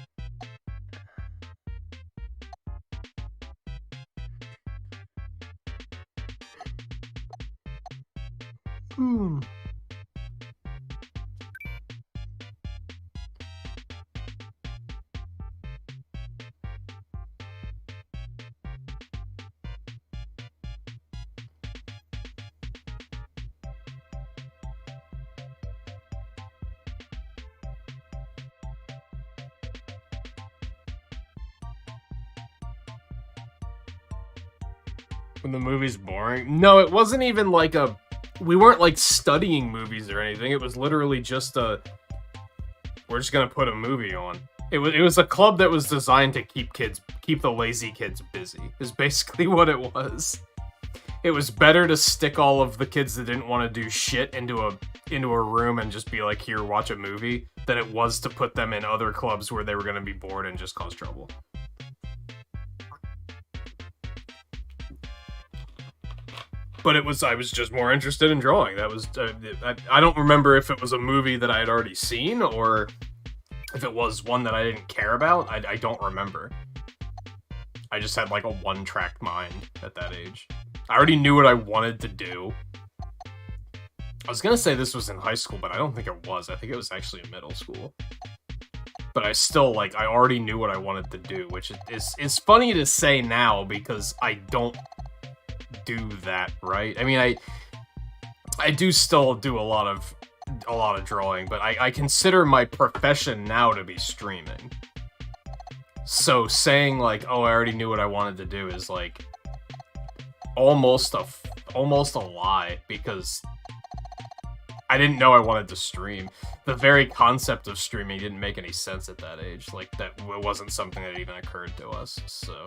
When the movie's boring? No, it wasn't even like a... We weren't like studying movies or anything. It was literally just a... We're just gonna put a movie on. It was a club that was designed to keep the lazy kids busy. Is basically what it was. It was better to stick all of the kids that didn't want to do shit into a room and just be like, here, watch a movie, than it was to put them in other clubs where they were gonna be bored and just cause trouble. But I was just more interested in drawing. That was, I don't remember if it was a movie that I had already seen, or if it was one that I didn't care about. I don't remember. I just had like a one-track mind at that age. I already knew what I wanted to do. I was gonna say this was in high school, but I don't think it was. I think it was actually in middle school. But I still, like, I already knew what I wanted to do, which is funny to say now because I don't do that, right? I mean, I do still do a lot of drawing, but I consider my profession now to be streaming. So saying like, oh, I already knew what I wanted to do is like almost a lie, because I didn't know I wanted to stream. The very concept of streaming didn't make any sense at that age. Like, that wasn't something that even occurred to us, so...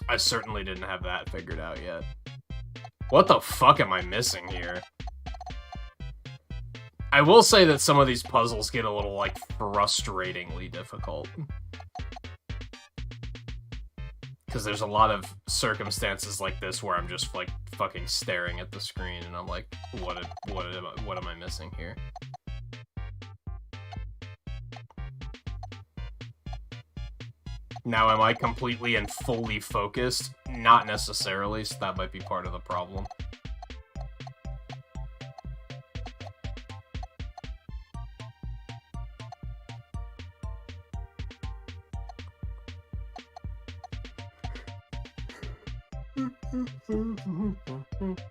I certainly didn't have that figured out yet. What the fuck am I missing here? I will say that some of these puzzles get a little, like, frustratingly difficult. Because there's a lot of circumstances like this where I'm just, like, fucking staring at the screen and I'm like, what am I missing here? Now, am I completely and fully focused? Not necessarily, so that might be part of the problem.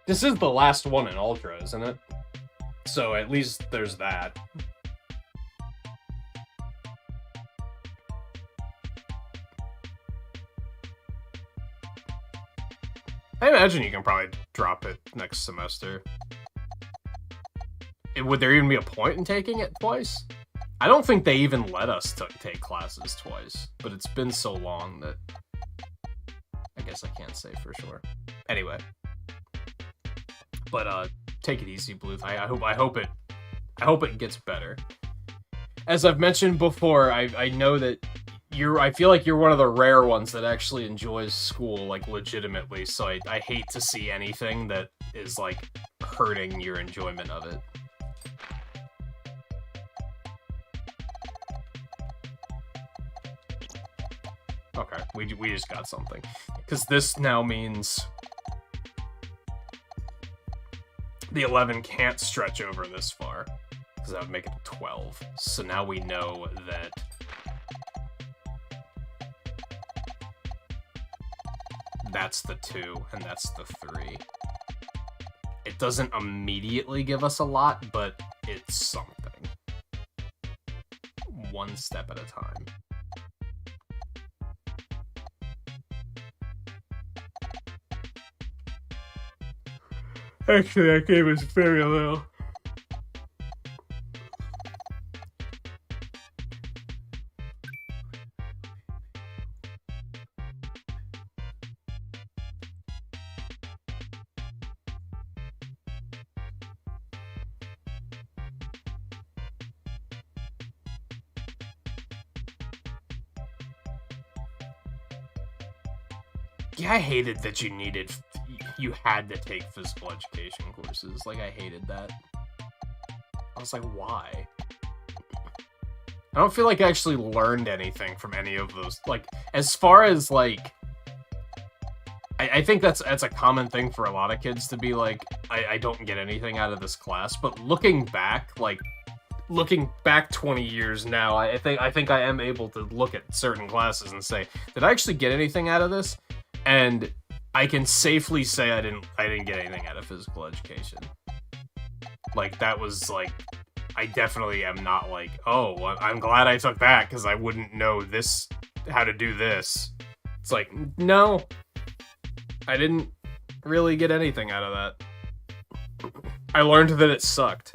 This is the last one in Ultra, isn't it? So at least there's that. I imagine you can probably drop it next semester. Would there even be a point in taking it twice? I don't think they even let us take classes twice, but it's been so long that I guess I can't say for sure. Anyway, but take it easy, Bluth. I hope it gets better. As I've mentioned before, I know that I feel like you're one of the rare ones that actually enjoys school, like, legitimately, so I hate to see anything that is, like, hurting your enjoyment of it. Okay, we just got something. Because this now means the 11 can't stretch over this far, because that would make it 12. So now we know that that's the 2, and that's the 3. It doesn't immediately give us a lot, but it's something. One step at a time. Actually, that game is very little. Yeah, I hated that you had to take physical education courses. Like, I hated that. I was like, why? I don't feel like I actually learned anything from any of those. Like, as far as, like... I think that's a common thing for a lot of kids to be like, I don't get anything out of this class. But looking back, like, looking back 20 years now, I think I am able to look at certain classes and say, did I actually get anything out of this? And I can safely say I didn't get anything out of physical education. Like, that was, like, I definitely am not like, oh, well, I'm glad I took that, because I wouldn't know this, how to do this. It's like, no, I didn't really get anything out of that. I learned that it sucked.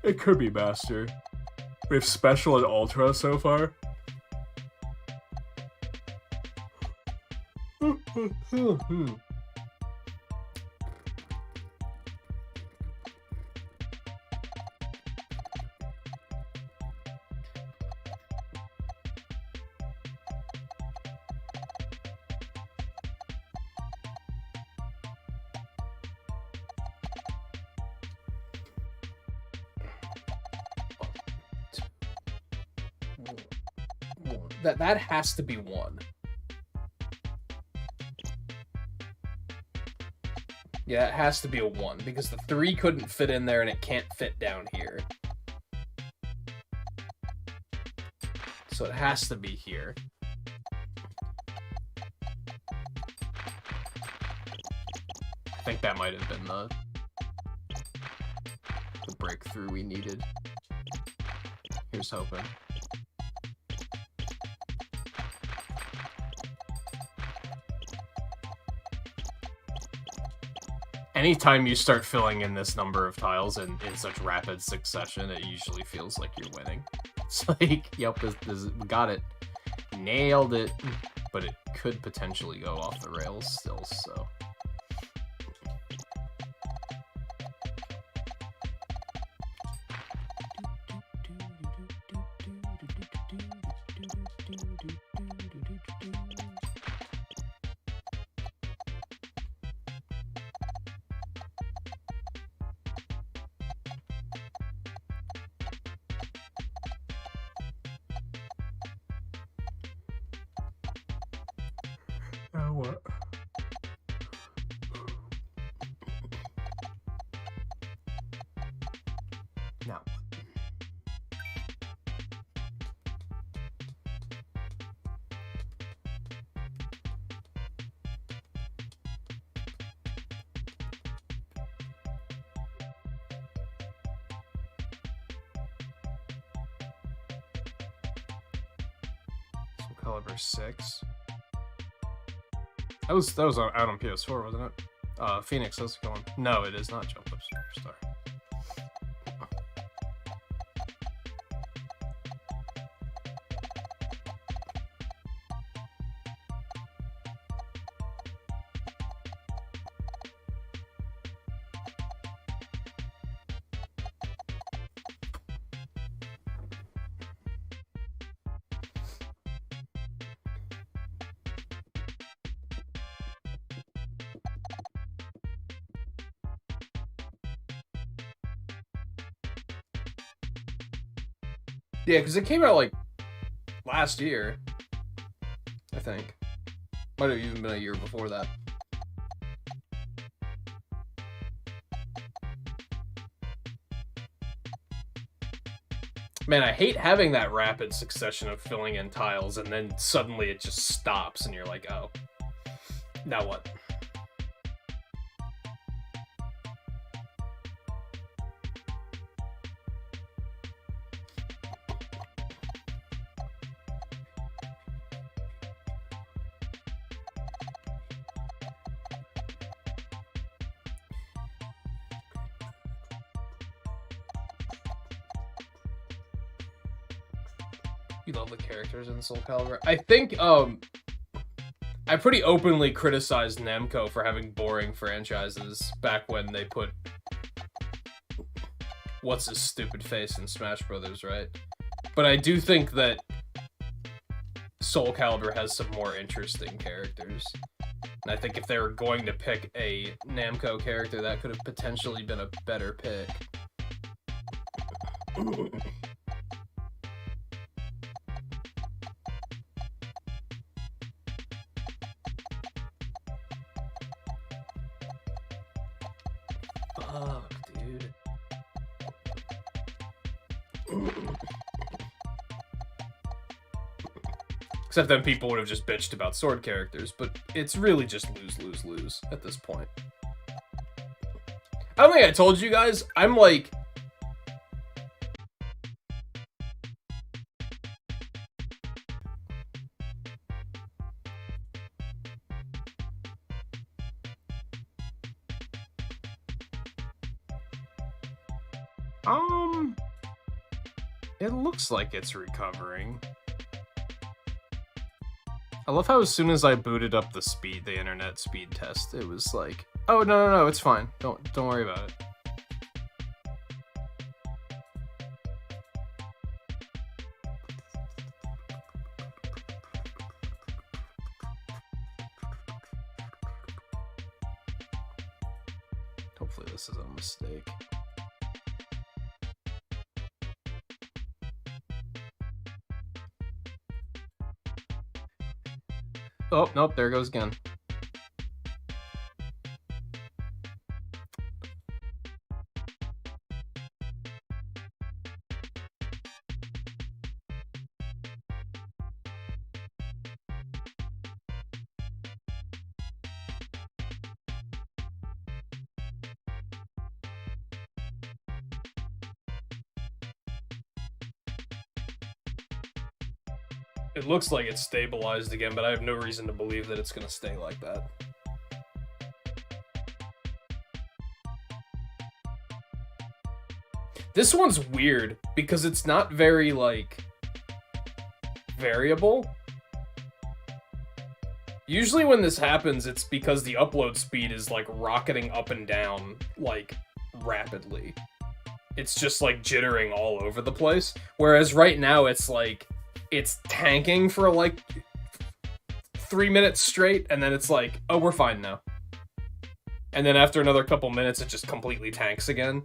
It could be Master. We have Special and Ultra so far. That has to be 1. Yeah, it has to be a 1, because the 3 couldn't fit in there and it can't fit down here. So it has to be here. I think that might have been the breakthrough we needed. Here's hoping. Anytime you start filling in this number of tiles in such rapid succession, it usually feels like you're winning. It's like, yep, we got it. Nailed it. But it could potentially go off the rails still, so... Now what? Now what? So caliber 6. That was out on PS4, wasn't it? Phoenix, how's it going? No, it is not Jump Up Superstar. Yeah, because it came out, like, last year, I think. Might have even been a year before that. Man, I hate having that rapid succession of filling in tiles, and then suddenly it just stops, and you're like, oh, now what? You love the characters in Soul Calibur. I think, I pretty openly criticized Namco for having boring franchises back when they put what's his stupid face in Smash Brothers, right? But I do think that Soul Calibur has some more interesting characters. And I think if they were going to pick a Namco character, that could have potentially been a better pick. Fuck, dude. Except then people would have just bitched about sword characters, but it's really just lose, lose, lose at this point. I don't think I told you guys, I'm like... It looks like it's recovering. I love how as soon as I booted up the internet speed test, it was like, oh, no, it's fine. Don't worry about it. Hopefully this is a mistake. Oh, nope, there it goes again. It looks like it's stabilized again, but I have no reason to believe that it's going to stay like that. This one's weird, because it's not very, like, variable. Usually when this happens, it's because the upload speed is, like, rocketing up and down, like, rapidly. It's just, like, jittering all over the place. Whereas right now, it's, like... It's tanking for like 3 minutes straight, and then it's like, oh, we're fine now. And then after another couple minutes, it just completely tanks again.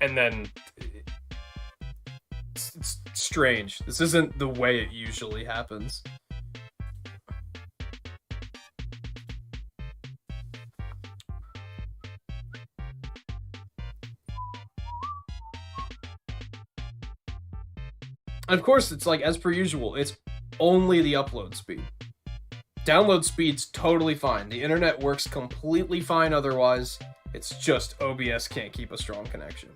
And then it's strange. This isn't the way it usually happens. Of course, it's like, as per usual, it's only the upload speed. Download speed's totally fine. The internet works completely fine otherwise. It's just OBS can't keep a strong connection.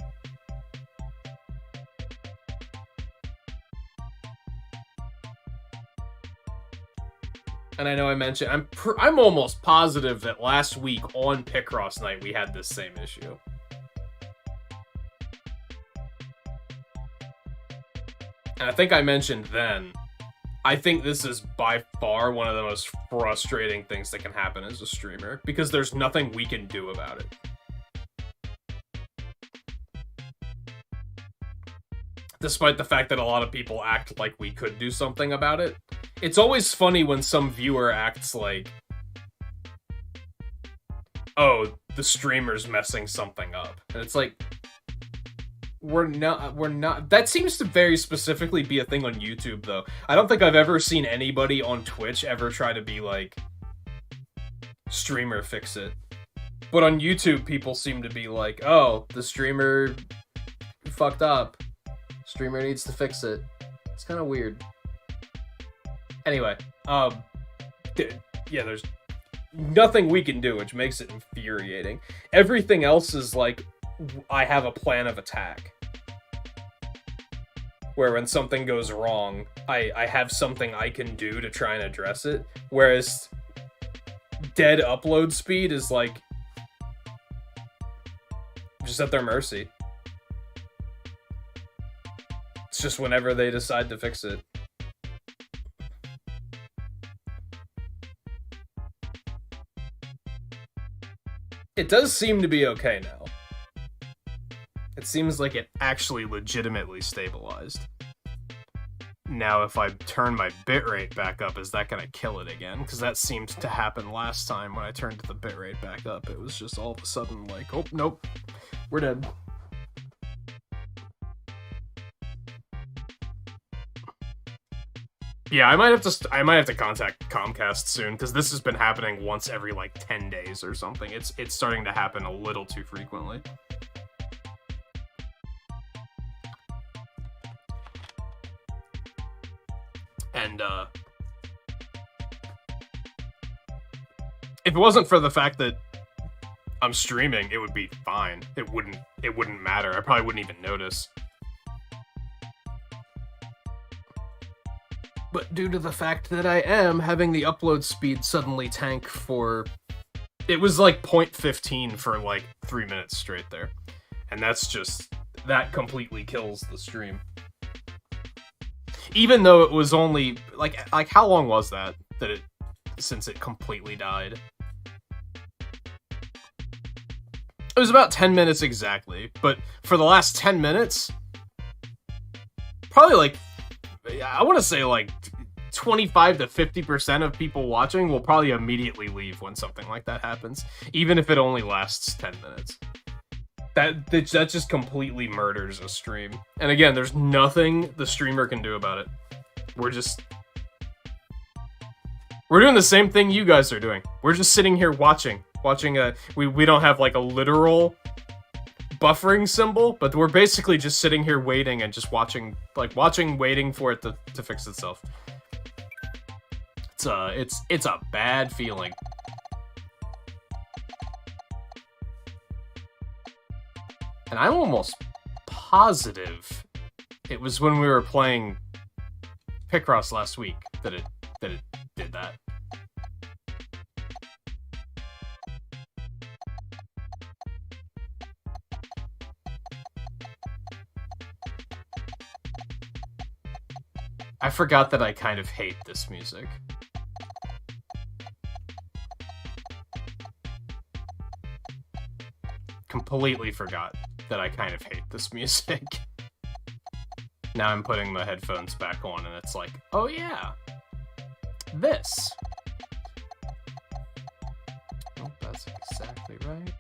And I know I mentioned, I'm almost positive that last week on Picross night we had this same issue. And I think I mentioned then, I think this is by far one of the most frustrating things that can happen as a streamer, because there's nothing we can do about it. Despite the fact that a lot of people act like we could do something about it. It's always funny when some viewer acts like, oh, the streamer's messing something up. And it's like, we're not. That seems to very specifically be a thing on YouTube, though. I don't think I've ever seen anybody on Twitch ever try to be like, streamer, fix it. But on YouTube, people seem to be like, oh, the streamer fucked up. Streamer needs to fix it. It's kind of weird. Anyway, yeah, there's nothing we can do, which makes it infuriating. Everything else is like, I have a plan of attack. Where when something goes wrong, I have something I can do to try and address it. Whereas dead upload speed is like, just at their mercy. It's just whenever they decide to fix it. It does seem to be okay now. It seems like it actually legitimately stabilized. Now, if I turn my bitrate back up, is that gonna kill it again? Because that seemed to happen last time when I turned the bitrate back up. It was just all of a sudden like, oh, nope, we're dead. Yeah, I might have to contact Comcast soon, because this has been happening once every like 10 days or something. It's starting to happen a little too frequently. And if it wasn't for the fact that I'm streaming, it would be fine. It wouldn't matter. I probably wouldn't even notice. But due to the fact that I am having the upload speed suddenly tank for... It was like 0.15 for like 3 minutes straight there. And that's just... That completely kills the stream. Even though it was only... Like how long was that since it completely died? It was about 10 minutes exactly. But for the last 10 minutes... Probably like... I want to say like 25 to 50% of people watching will probably immediately leave when something like that happens, even if it only lasts 10 minutes. That just completely murders a stream. And again, there's nothing the streamer can do about it. We're doing the same thing you guys are doing. We're just sitting here watching we don't have like a literal buffering symbol, but we're basically just sitting here waiting and just waiting for it to fix itself. It's a bad feeling. And I'm almost positive it was when we were playing Picross last week that it did that. I forgot that I kind of hate this music. Completely forgot that I kind of hate this music. Now I'm putting the headphones back on and it's like, oh yeah, this. Oh, that's exactly right.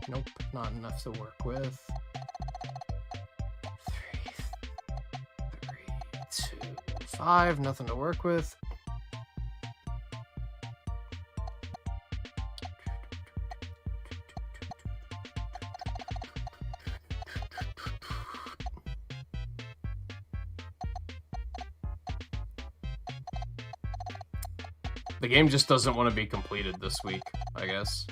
Nope, not enough to work with. 3, 2, 5, nothing to work with. The game just doesn't want to be completed this week, I guess.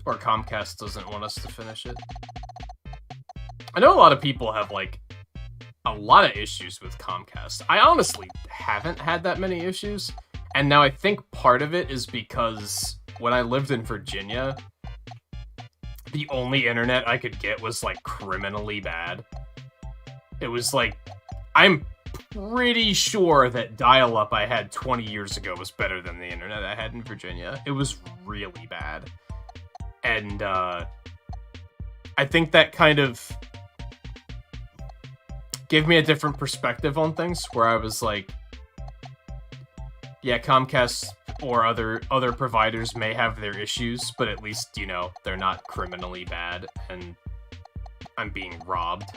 Or Comcast doesn't want us to finish it. I know a lot of people have, like, a lot of issues with Comcast. I honestly haven't had that many issues. And now I think part of it is because when I lived in Virginia, the only internet I could get was, like, criminally bad. It was, like... I'm pretty sure that dial-up I had 20 years ago was better than the internet I had in Virginia. It was really bad. And, I think that kind of gave me a different perspective on things, where I was like, yeah, Comcast or other providers may have their issues, but at least, you know, they're not criminally bad, and I'm being robbed.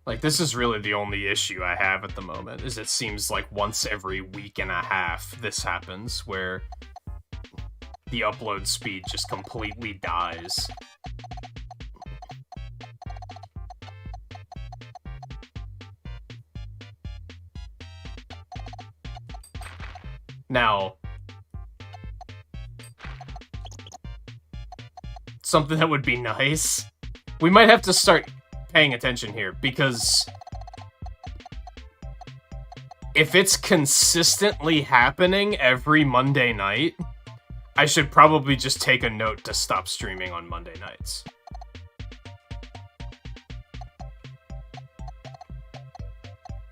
Like, this is really the only issue I have at the moment, is it seems like once every week and a half this happens, where the upload speed just completely dies. Now, something that would be nice, we might have to start paying attention here, because if it's consistently happening every Monday night, I should probably just take a note to stop streaming on Monday nights.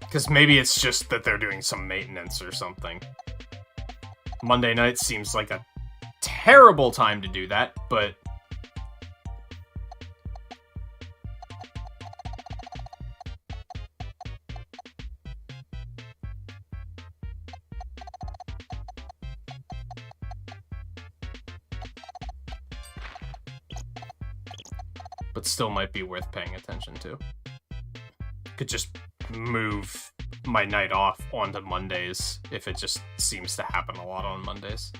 Because maybe it's just that they're doing some maintenance or something. Monday night seems like a terrible time to do that, but... but still might be worth paying attention to. Could just move my night off onto Mondays if it just seems to happen a lot on Mondays.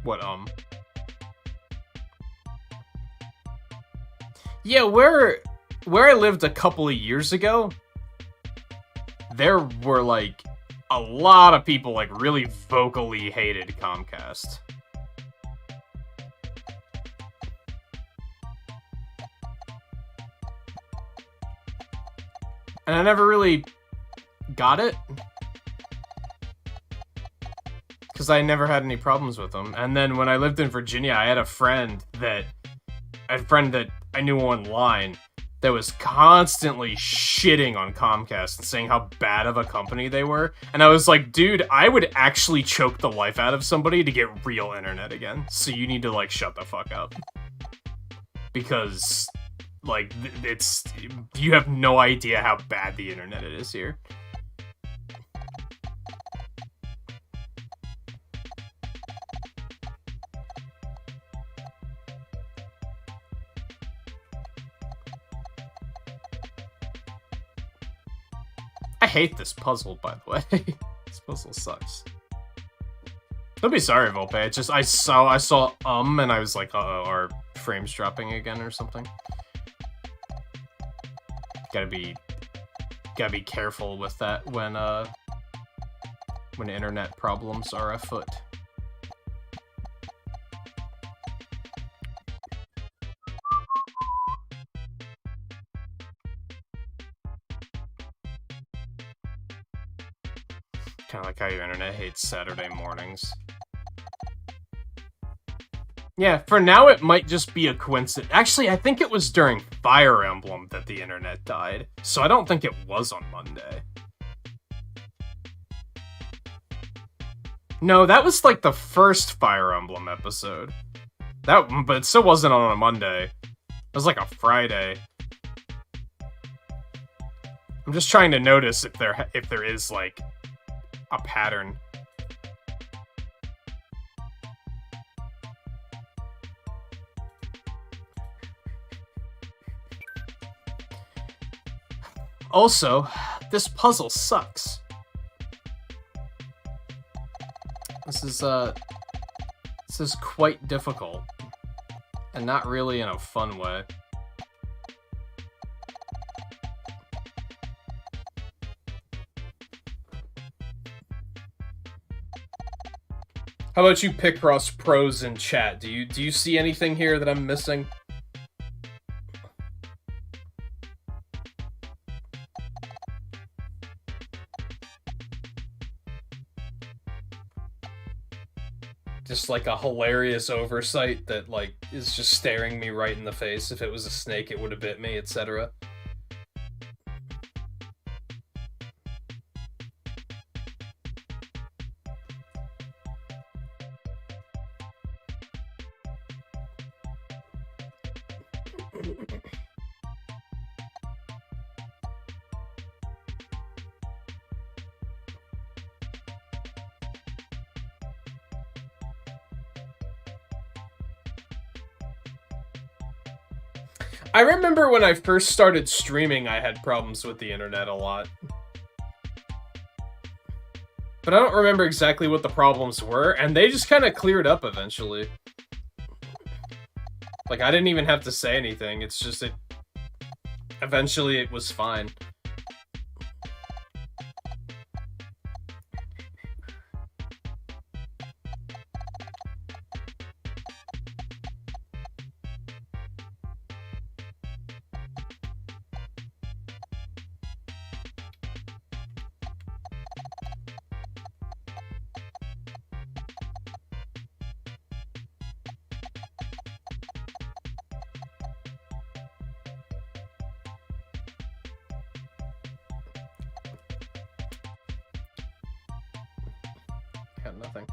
What, Yeah, where I lived a couple of years ago, there were, like, a lot of people, like, really vocally hated Comcast. And I never really got it. Because I never had any problems with them. And then when I lived in Virginia, I had a friend that I knew online that was constantly shitting on Comcast and saying how bad of a company they were. And I was like, dude, I would actually choke the life out of somebody to get real internet again. So you need to, like, shut the fuck up. Because, like, you have no idea how bad the internet is here. I hate this puzzle, by the way. This puzzle sucks. Don't be sorry, Volpe. It's just I saw and I was like, uh-oh, our frames dropping again or something. Gotta be careful with that when internet problems are afoot. Kind of like how your internet hates Saturday mornings. Yeah, for now it might just be a coincidence. Actually, I think it was during Fire Emblem that the internet died, so I don't think it was on Monday. No, that was like the first Fire Emblem episode. But it still wasn't on a Monday. It was like a Friday. I'm just trying to notice if there is, like, a pattern. Also, this puzzle sucks. This is quite difficult, and not really in a fun way. How about you, Picross pros in chat? Do you see anything here that I'm missing? Just like a hilarious oversight that, like, is just staring me right in the face. If it was a snake, it would have bit me, etc. I remember when I first started streaming, I had problems with the internet a lot. But I don't remember exactly what the problems were, and they just kind of cleared up eventually. Like, I didn't even have to say anything, it's just eventually it was fine. got nothing.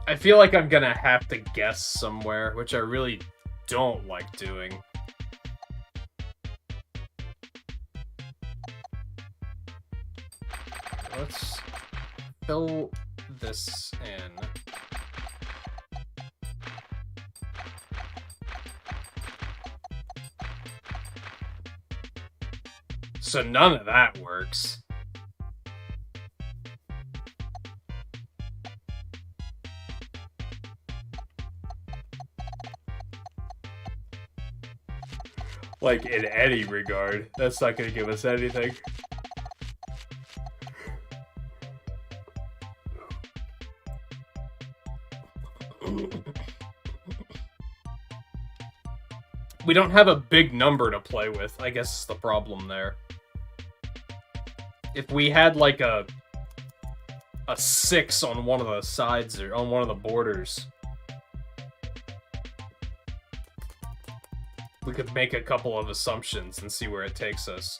I feel like I'm gonna have to guess somewhere, which I really don't like doing. Let's fill this in. So none of that works. Like, in any regard. That's not gonna give us anything. We don't have a big number to play with, I guess is the problem there. If we had, like, a 6 on one of the sides, or on one of the borders, we could make a couple of assumptions and see where it takes us.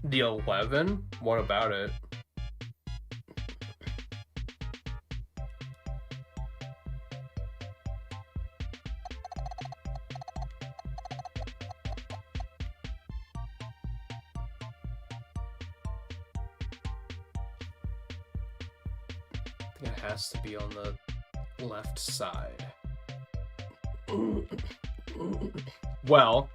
The 11? What about it? I think it has to be on the left side. Well...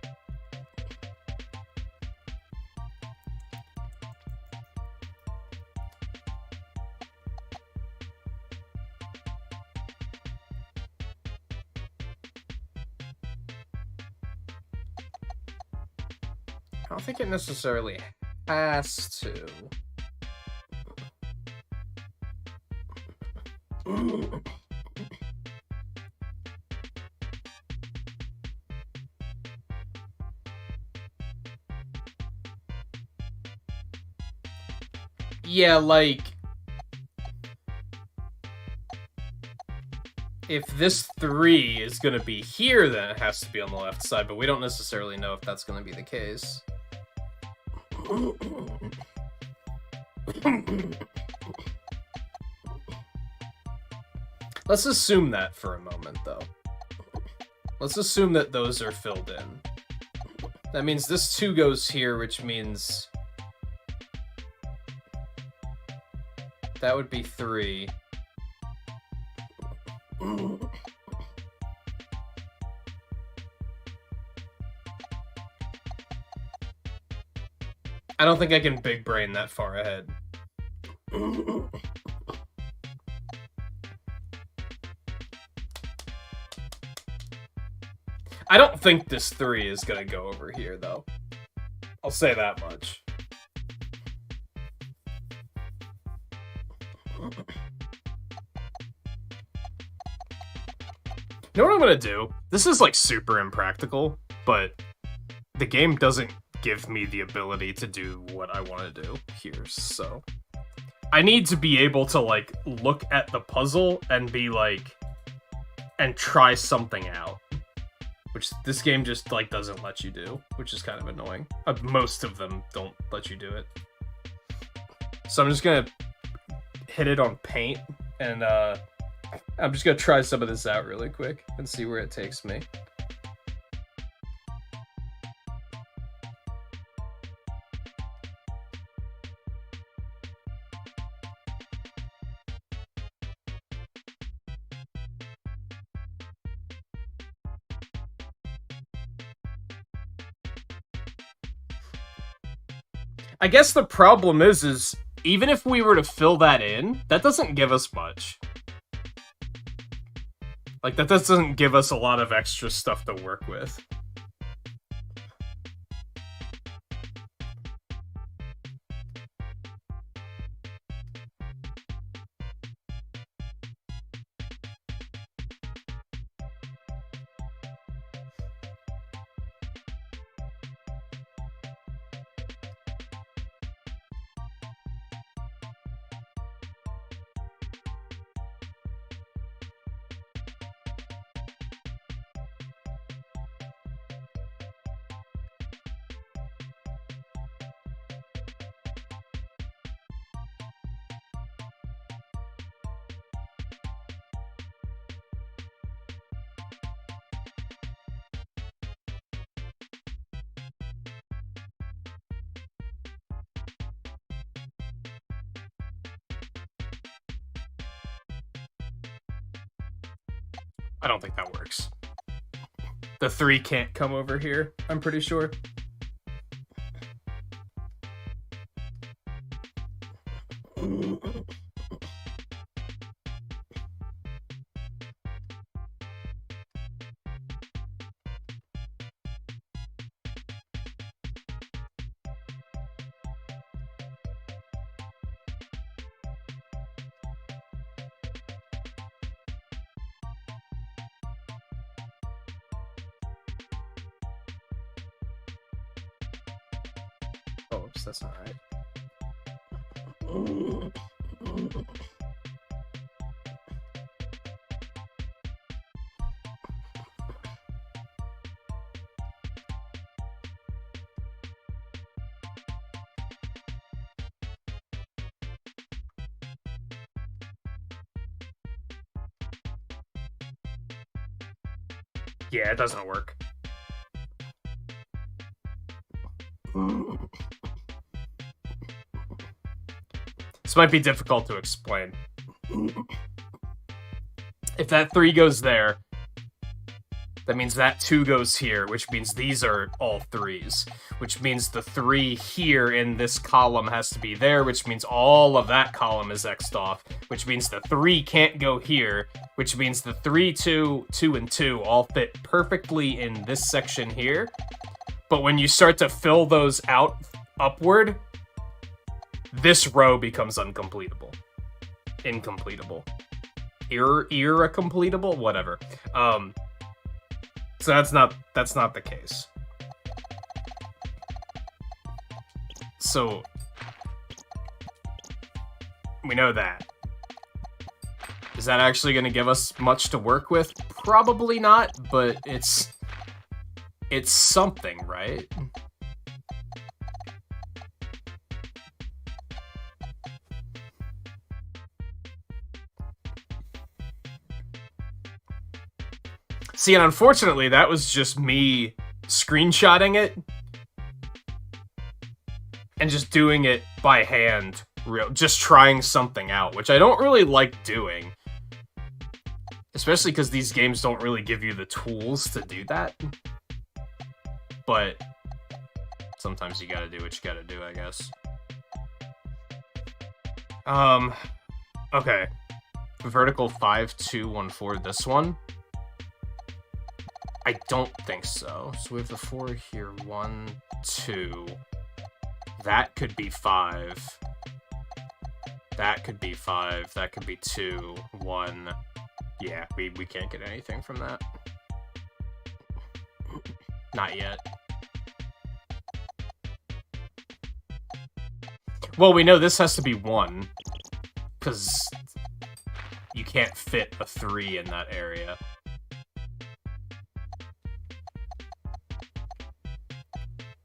I don't think it necessarily has to. Yeah, like... if this 3 is gonna be here, then it has to be on the left side, but we don't necessarily know if that's gonna be the case. Let's assume that for a moment, though. Let's assume that those are filled in. That means this 2 goes here, which means... that would be 3. I don't think I can big brain that far ahead. I don't think this 3 is gonna go over here, though. I'll say that much. You know what I'm gonna do? This is, like, super impractical, but the game doesn't give me the ability to do what I want to do here, so... I need to be able to, like, look at the puzzle and be, like... and try something out. Which this game just, like, doesn't let you do, which is kind of annoying. Most of them don't let you do it. So I'm just gonna hit it on paint, and, I'm just gonna try some of this out really quick and see where it takes me. I guess the problem is even if we were to fill that in, that doesn't give us much. Like, that doesn't give us a lot of extra stuff to work with. I don't think that works. The 3 can't come over here, I'm pretty sure. Oh, oops, that's not right. Yeah, it doesn't work. This might be difficult to explain. If that 3 goes there, that means that 2 goes here, which means these are all 3s, which means the 3 here in this column has to be there, which means all of that column is X'd off, which means the 3 can't go here, which means the 3, 2, 2, and 2 all fit perfectly in this section here. But when you start to fill those out upward, this row becomes uncompletable. Incompletable. Irrecompletable? Whatever. So that's not the case. So we know that. Is that actually going to give us much to work with? Probably not, but it's something, right? See, and unfortunately, that was just me screenshotting it and just doing it by hand, just trying something out, which I don't really like doing. Especially because these games don't really give you the tools to do that. But sometimes you gotta do what you gotta do, I guess. Okay. Vertical 5, 2, 1, 4, this one. I don't think so. So we have the 4 here. 1, 2. That could be 5. That could be 5. That could be 2. 1. Yeah, we can't get anything from that. Not yet. Well, we know this has to be 1. Because you can't fit a 3 in that area.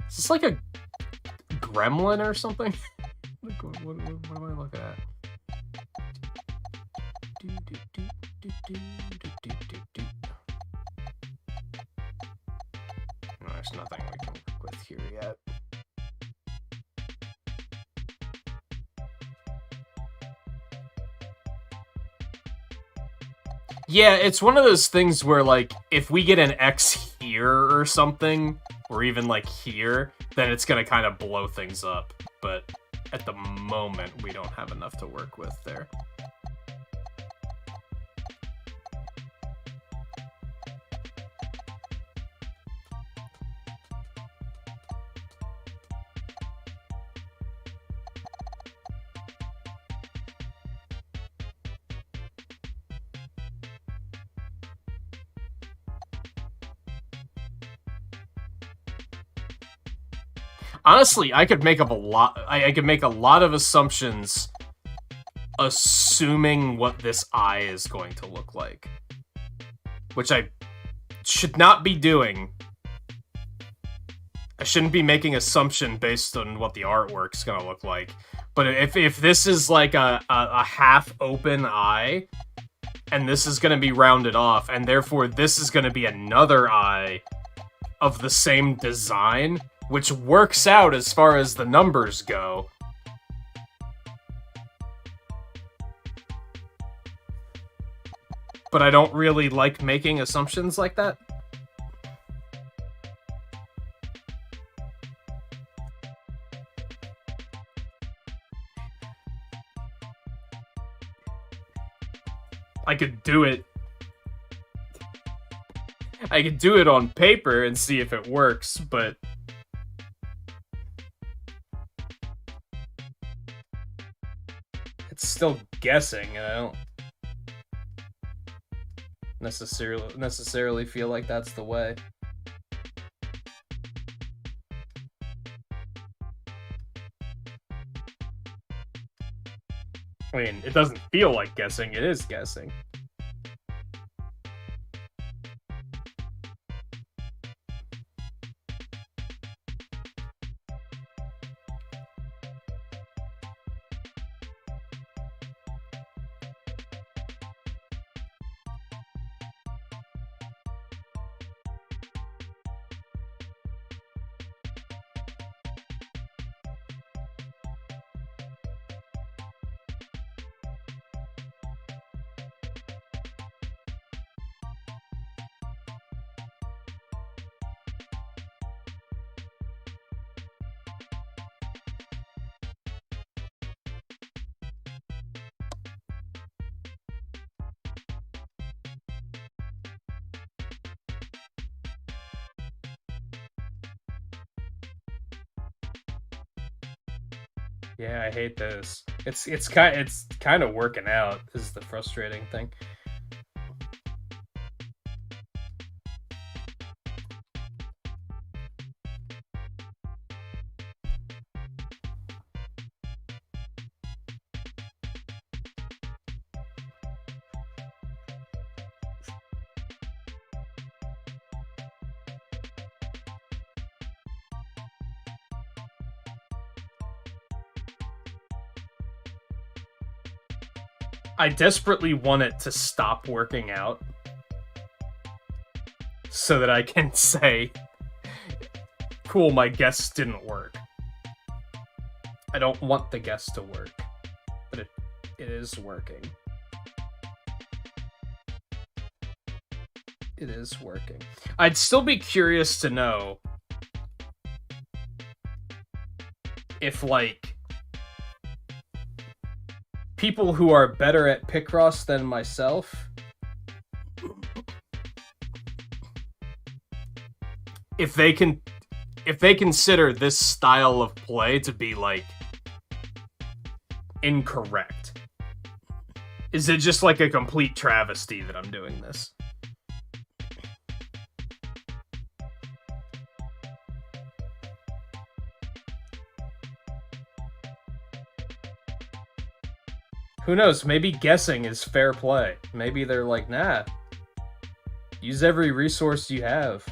Is this like a gremlin or something? Like, what am I looking at? No, there's nothing we can work with here yet. Yeah, it's one of those things where, like, if we get an X here or something, or even, like, here, then it's gonna kind of blow things up. But at the moment, we don't have enough to work with there. Honestly, I could make up a lot. I could make a lot of assumptions, assuming what this eye is going to look like, which I should not be doing. I shouldn't be making assumption based on what the artwork's gonna look like. But if this is like a half open eye, and this is gonna be rounded off, and therefore this is gonna be another eye of the same design, which works out as far as the numbers go. But I don't really like making assumptions like that. I could do it. I could do it on paper and see if it works, but it's still guessing, and I don't necessarily feel like that's the way. I mean, it doesn't feel like guessing, it is guessing. Yeah, I hate this. It's kind of working out, is the frustrating thing. I desperately want it to stop working out so that I can say, cool, my guess didn't work. I don't want the guess to work, but it is working. It is working. I'd still be curious to know if, like, people who are better at Picross than myself, if they consider this style of play to be, like, incorrect. Is it just like a complete travesty that I'm doing this? Who knows? Maybe guessing is fair play. Maybe they're like, nah, use every resource you have.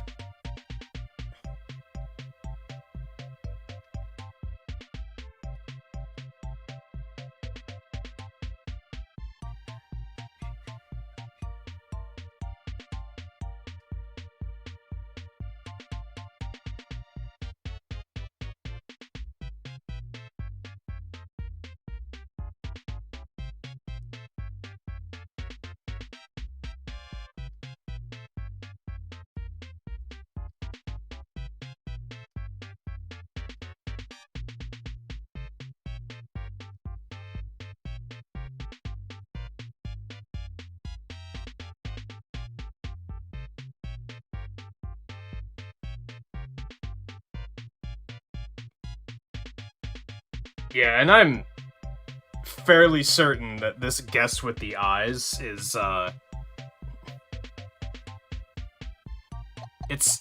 Yeah, and I'm fairly certain that this guess with the eyes is,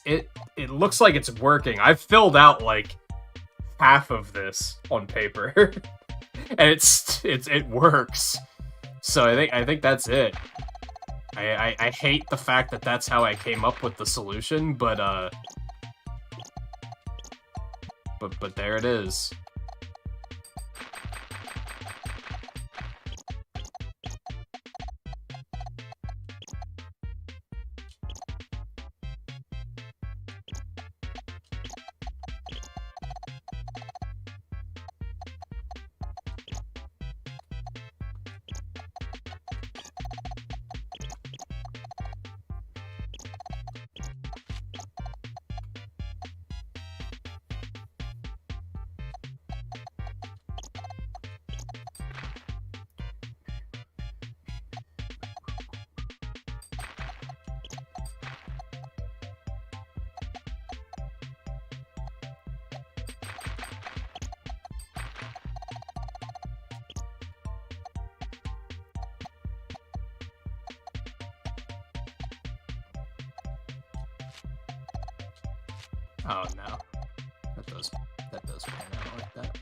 it looks like it's working. I've filled out, like, half of this on paper, and it works. So I think that's it. I hate the fact that that's how I came up with the solution, but there it is. Oh no, that does pan out like that.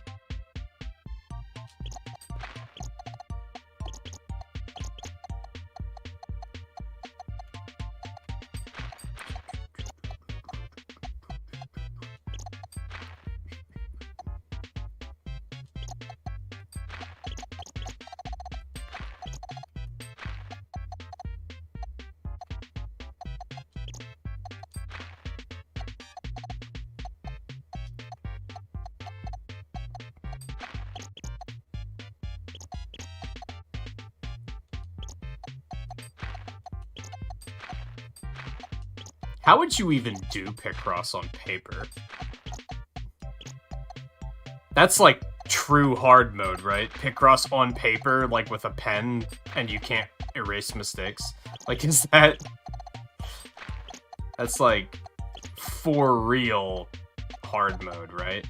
How would you even do Picross on paper? That's like true hard mode, right? Picross on paper, like with a pen, and you can't erase mistakes. Like, is that... That's like for real hard mode, right?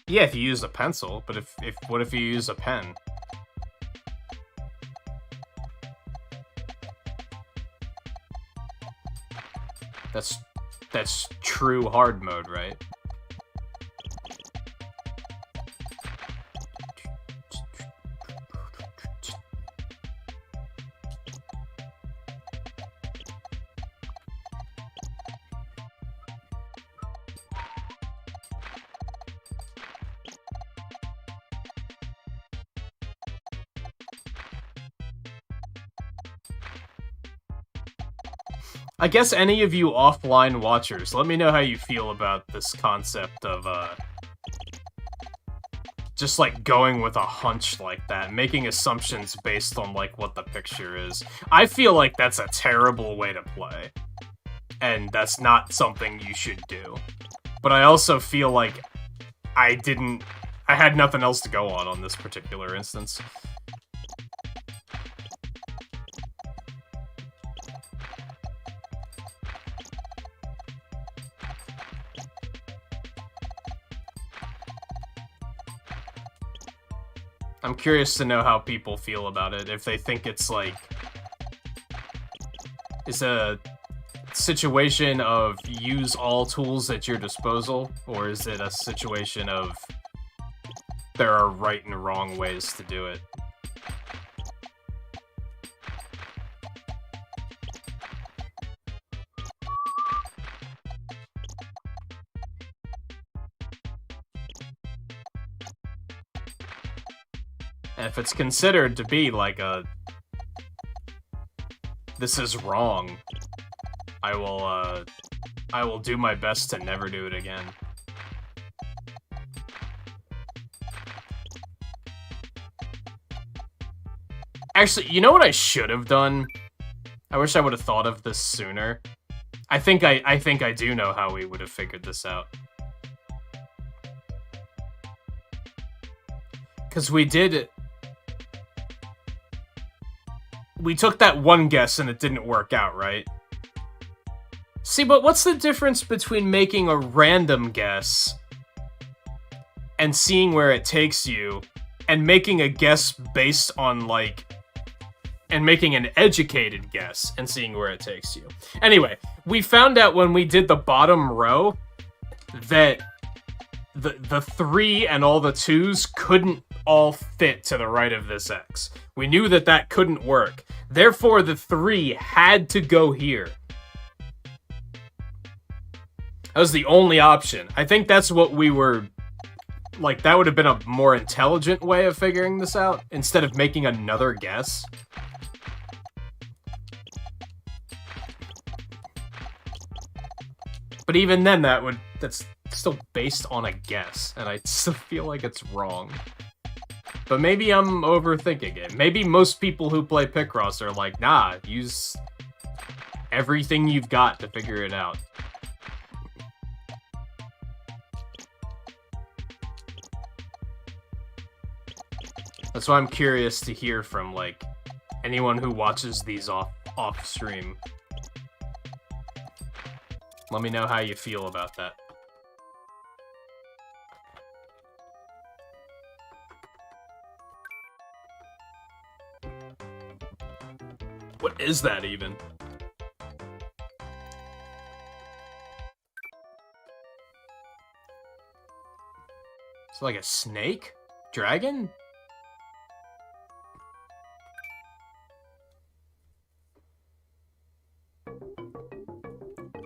Yeah, if you use a pencil, but if what if you use a pen? That's true hard mode, right? I guess any of you offline watchers, let me know how you feel about this concept of, just, like, going with a hunch like that, making assumptions based on, like, what the picture is. I feel like that's a terrible way to play, and that's not something you should do. But I also feel like I had nothing else to go on this particular instance. I'm curious to know how people feel about it, if they think it's like... It's a situation of use all tools at your disposal, or is it a situation of there are right and wrong ways to do it? And if it's considered to be like a... this is wrong, I will do my best to never do it again. Actually, you know what I should have done? I wish I would have thought of this sooner. I think I do know how we would have figured this out. Because we took that one guess and it didn't work out, right? See, but what's the difference between making a random guess and seeing where it takes you, and making a guess based on, like... and making an educated guess and seeing where it takes you. Anyway, we found out when we did the bottom row that the 3 and all the 2s couldn't all fit to the right of this X. We knew that that couldn't work. Therefore, the 3 had to go here. That was the only option. I think that's what we were... like, that would have been a more intelligent way of figuring this out, instead of making another guess. But even then, that's still based on a guess, and I still feel like it's wrong. But maybe I'm overthinking it. Maybe most people who play Picross are like, nah, use everything you've got to figure it out. That's why I'm curious to hear from, like, anyone who watches these off stream. Let me know how you feel about that. What is that even? It's like a snake? Dragon?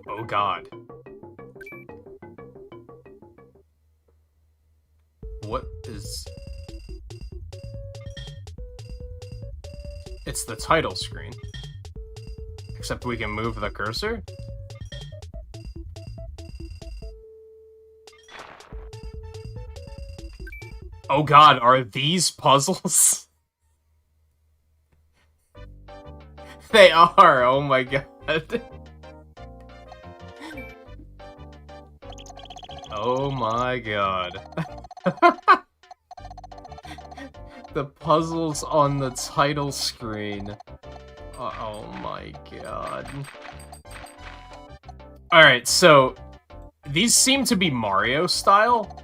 Oh god. What is... It's the title screen. Except we can move the cursor? Oh god, are these puzzles? They are, oh my god. Oh my god. The puzzles on the title screen. Oh my god. Alright, so these seem to be Mario style.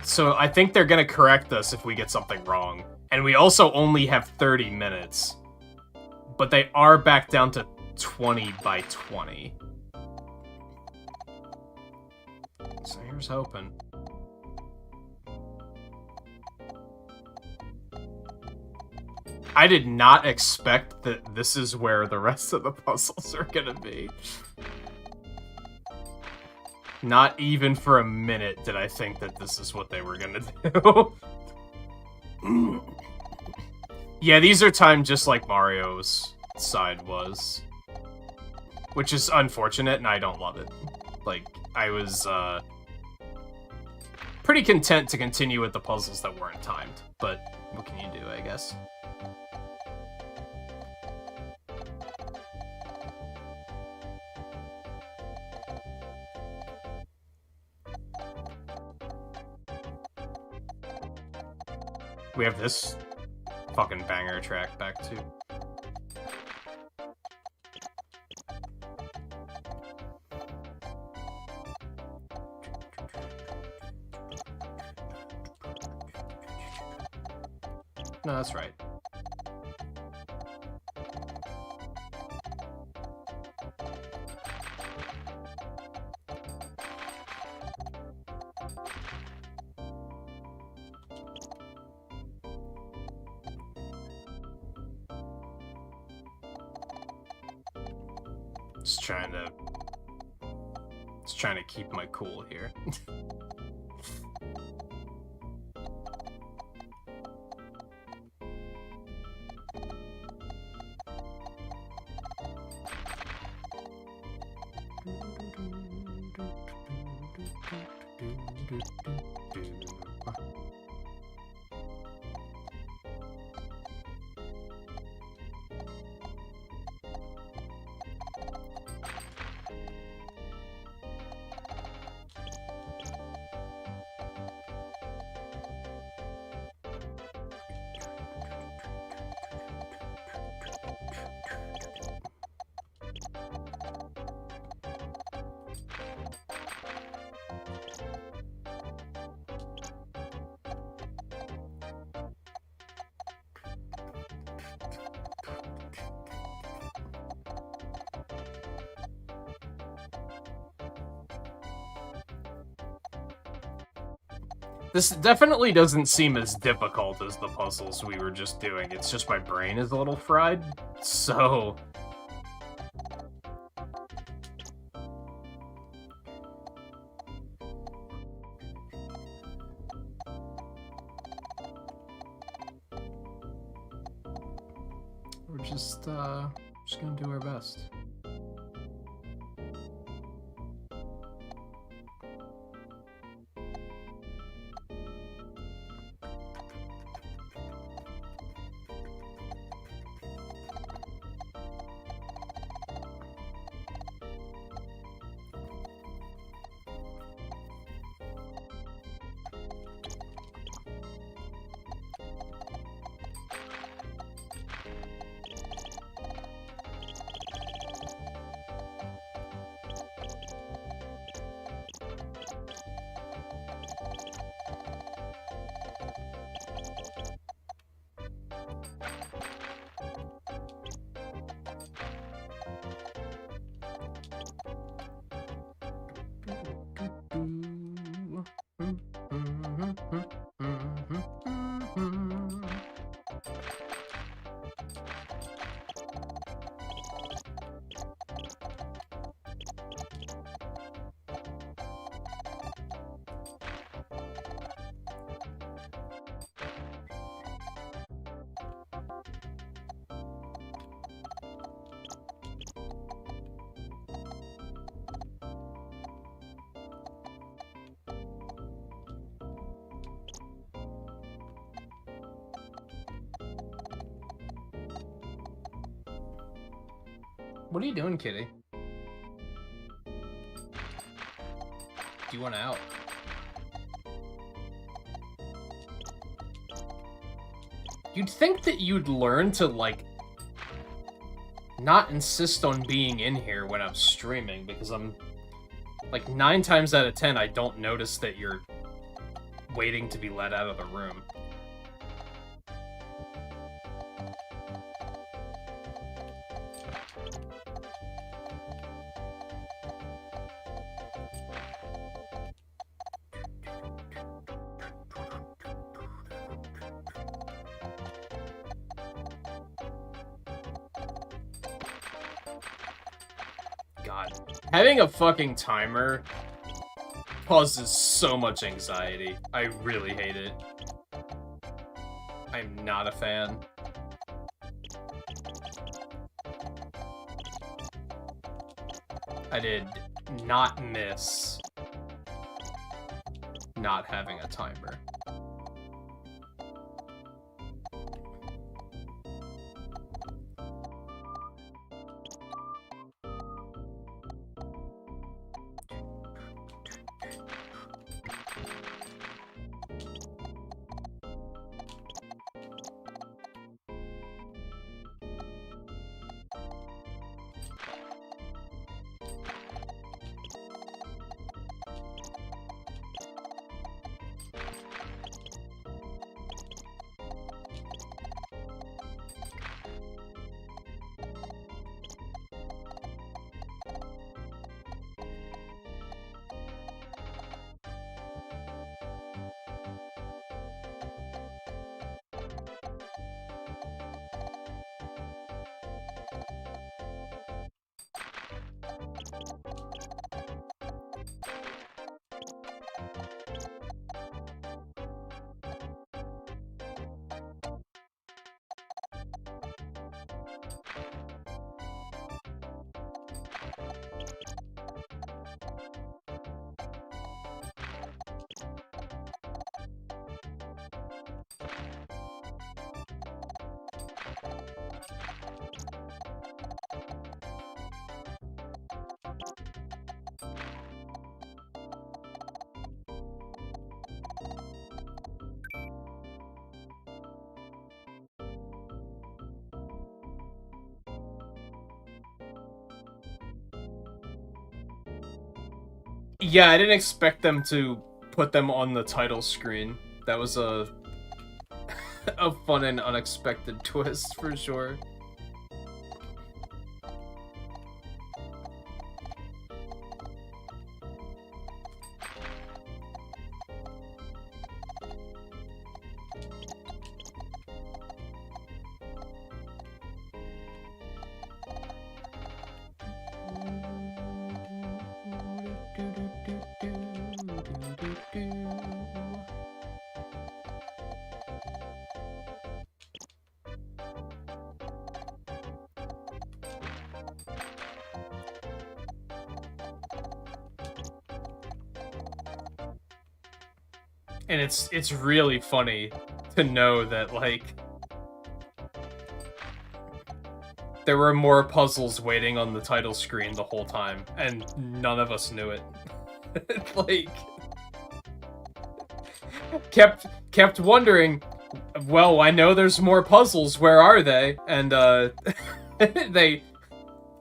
So I think they're gonna correct us if we get something wrong. And we also only have 30 minutes. But they are back down to 20 by 20. So here's hoping. I did not expect that this is where the rest of the puzzles are gonna be. Not even for a minute did I think that this is what they were gonna do. Yeah, these are timed just like Mario's side was. Which is unfortunate, and I don't love it. Like, I was, pretty content to continue with the puzzles that weren't timed. But what can you do, I guess? We have this fucking banger track back too. No, that's right. Just trying to keep my cool here. This definitely doesn't seem as difficult as the puzzles we were just doing. It's just my brain is a little fried, so... We're just gonna do our best. What are you doing, kitty? Do you want out? You'd think that you'd learn to, like, not insist on being in here when I'm streaming, because I'm, like, 9 times out of 10, I don't notice that you're waiting to be let out of the room. God. Having a fucking timer causes so much anxiety. I really hate it. I'm not a fan. I did not miss not having a timer. Yeah, I didn't expect them to put them on the title screen. That was a a fun and unexpected twist for sure. And it's really funny to know that, like, there were more puzzles waiting on the title screen the whole time, and none of us knew it. Like, kept wondering, well, I know there's more puzzles, where are they? And, they,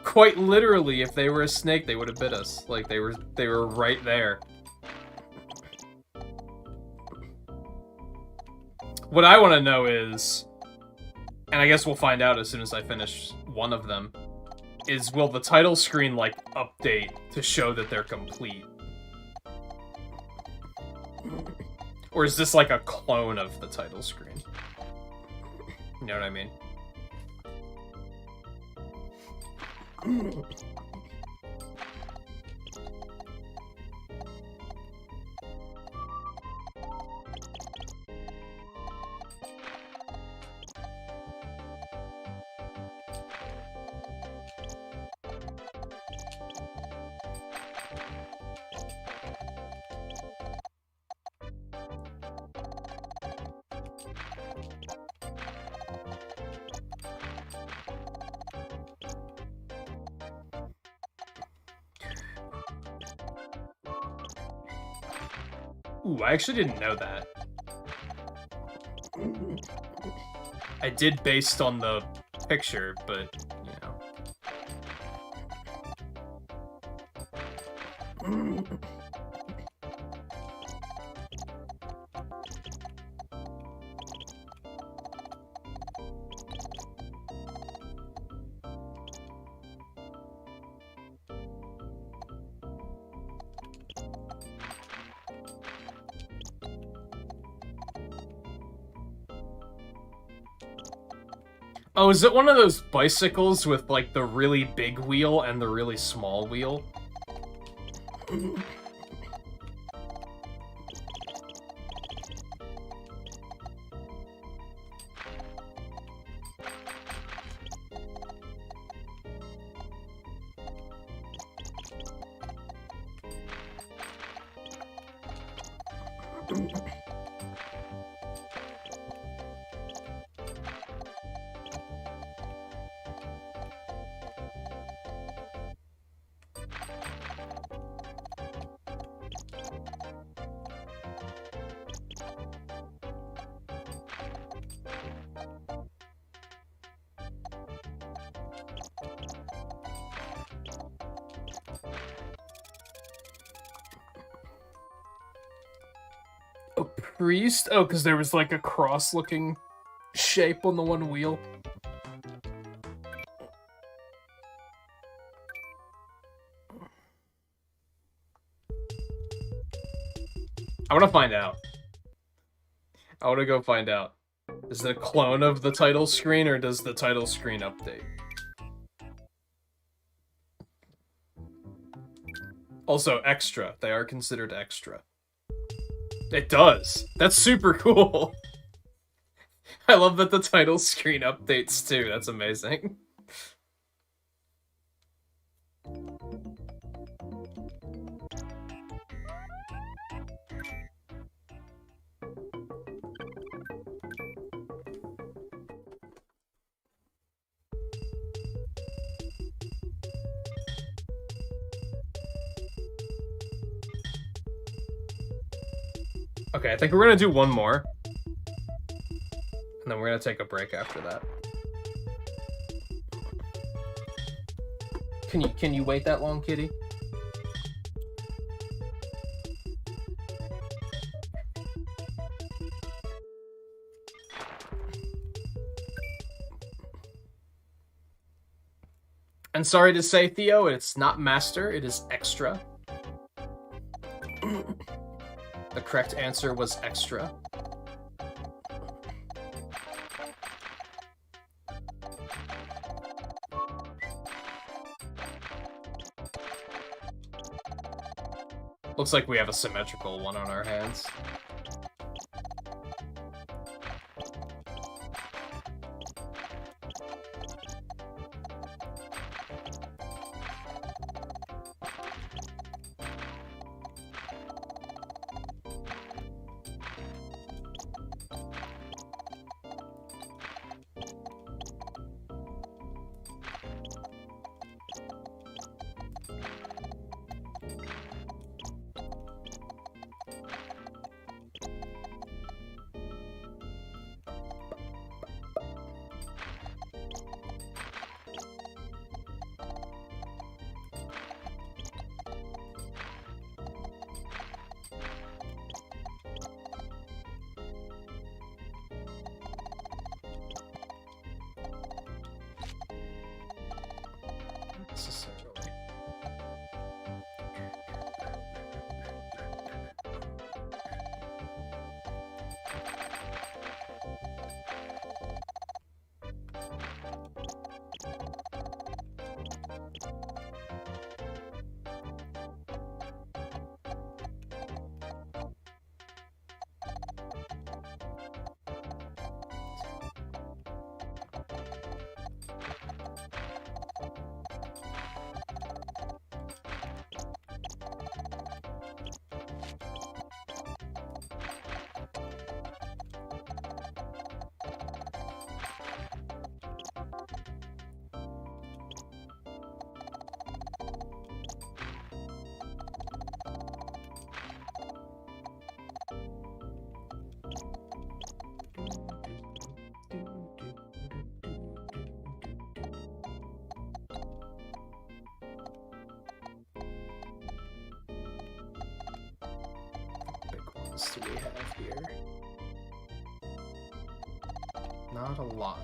quite literally, if they were a snake, they would have bit us. Like, they were right there. What I want to know is, and I guess we'll find out as soon as I finish one of them, is will the title screen, like, update to show that they're complete? Or is this like a clone of the title screen? You know what I mean? Ooh, I actually didn't know that. I did based on the picture, but, you know. Oh, is it one of those bicycles with, like, the really big wheel and the really small wheel? A priest? Oh, because there was, like, a cross-looking shape on the one wheel. I want to find out. I want to go find out. Is it a clone of the title screen, or does the title screen update? Also, extra. They are considered extra. It does. That's super cool. I love that the title screen updates too. That's amazing. Okay, I think we're gonna do one more. And then we're gonna take a break after that. Can you wait that long, kitty? And sorry to say, Theo, it's not master, it is extra. The correct answer was extra. Looks like we have a symmetrical one on our hands. Do we have here? Not a lot.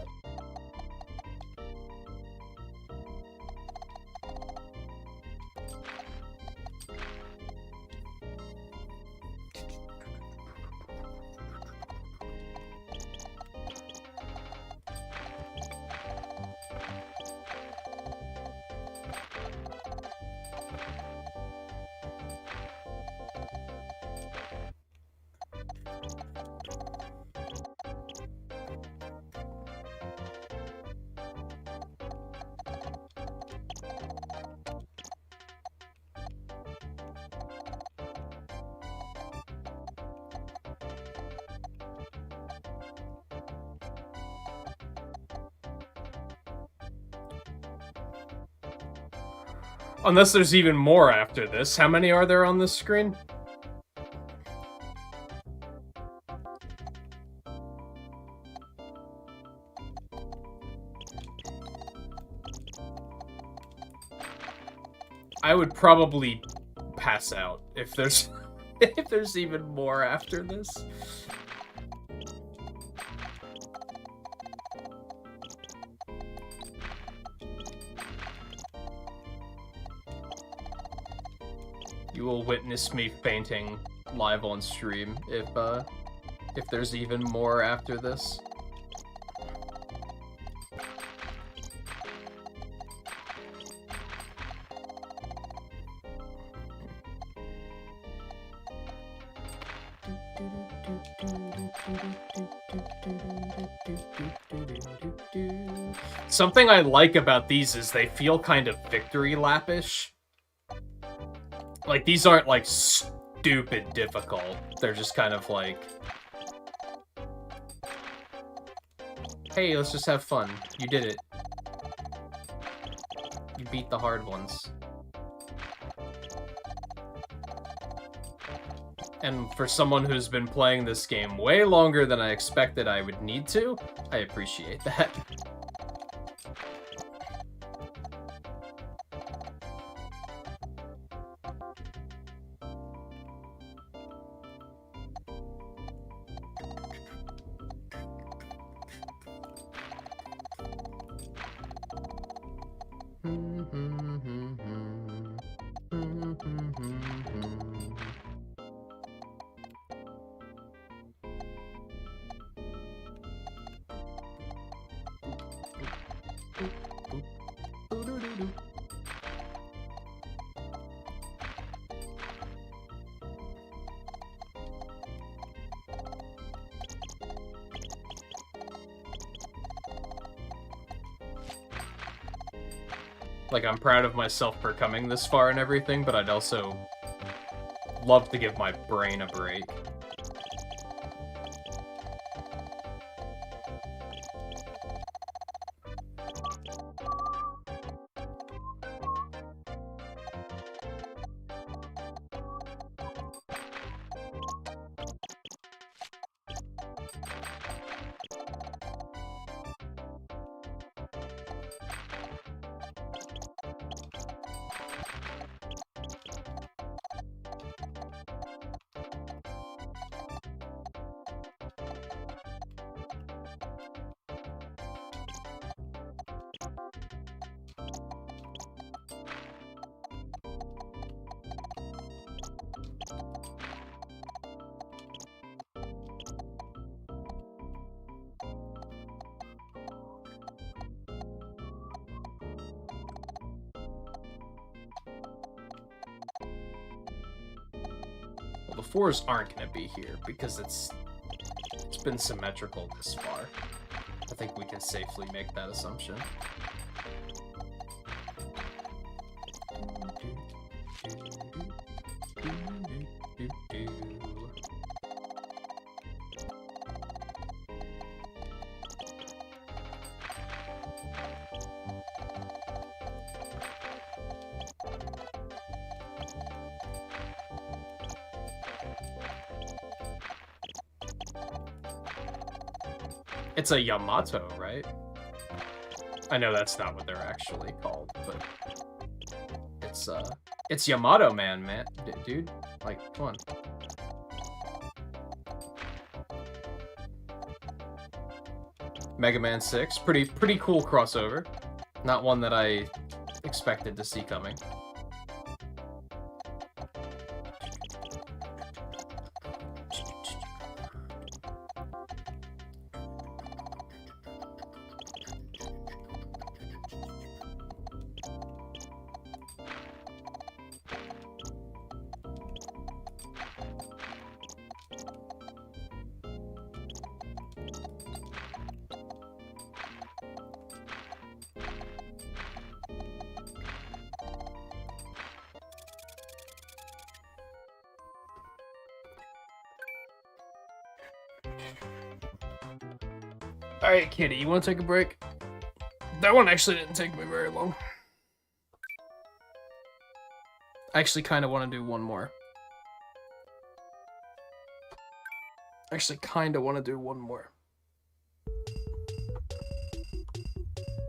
Unless there's even more after this. How many are there on this screen? I would probably pass out if there's if there's even more after this. You will witness me fainting live on stream if there's even more after this. Something I like about these is they feel kind of victory lap-ish. Like, these aren't, like, stupid difficult. They're just kind of like, hey, let's just have fun. You did it. You beat the hard ones. And for someone who's been playing this game way longer than I expected I would need to, I appreciate that. Like, I'm proud of myself for coming this far and everything, but I'd also love to give my brain a break. Well, the 4s aren't going to be here because it's been symmetrical this far. I think we can safely make that assumption. It's a Yamato, right? I know that's not what they're actually called, but it's Yamato man, dude. Like, come on. Mega Man 6, pretty cool crossover. Not one that I expected to see coming. Alright, kitty, you want to take a break? That one actually didn't take me very long. I actually kind of want to do one more.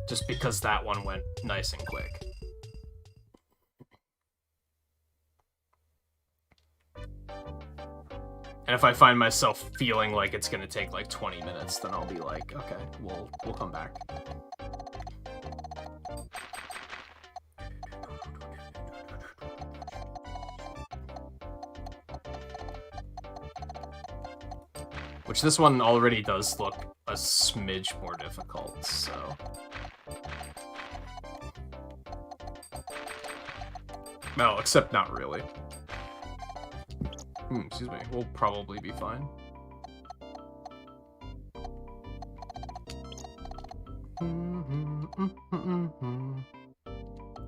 Just because that one went nice and quick. And if I find myself feeling like it's gonna take like 20 minutes, then I'll be like, okay, we'll come back. Which this one already does look a smidge more difficult, so... No, except not really. Excuse me, we'll probably be fine.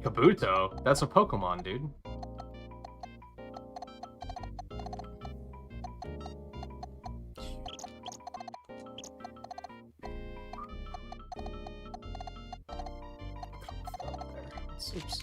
Kabuto? That's a Pokemon, dude. Oops.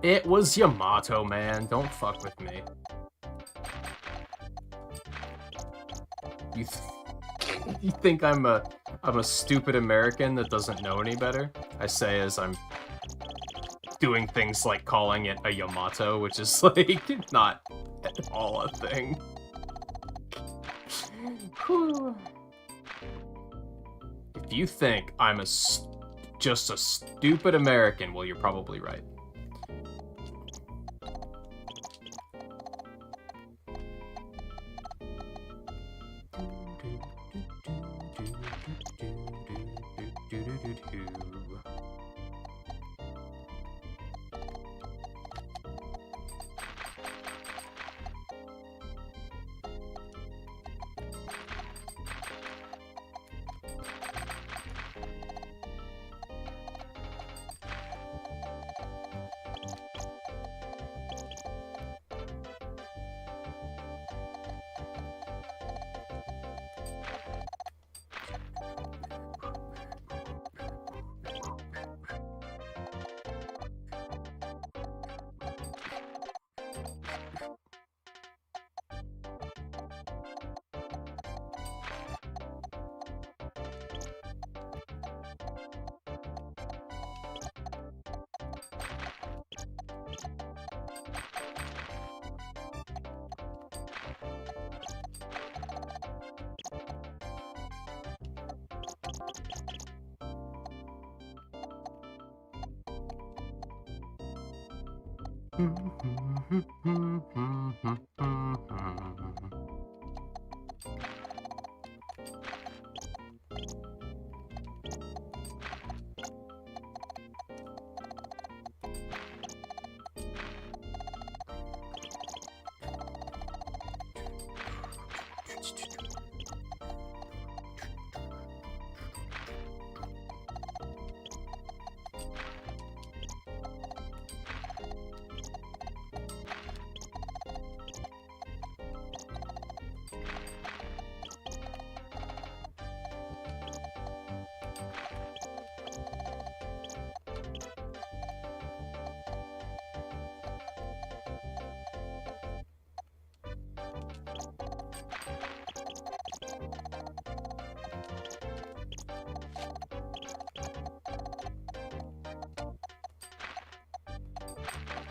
It was Yamato, man. Don't fuck with me. You think I'm a stupid American that doesn't know any better? I say as I'm doing things like calling it a Yamato, which is, like, not at all a thing. If you think I'm just a stupid American, well, you're probably right.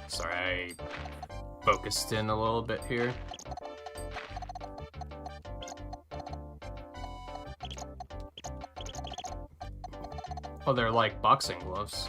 Sorry, I focused in a little bit here. Oh, they're like boxing gloves.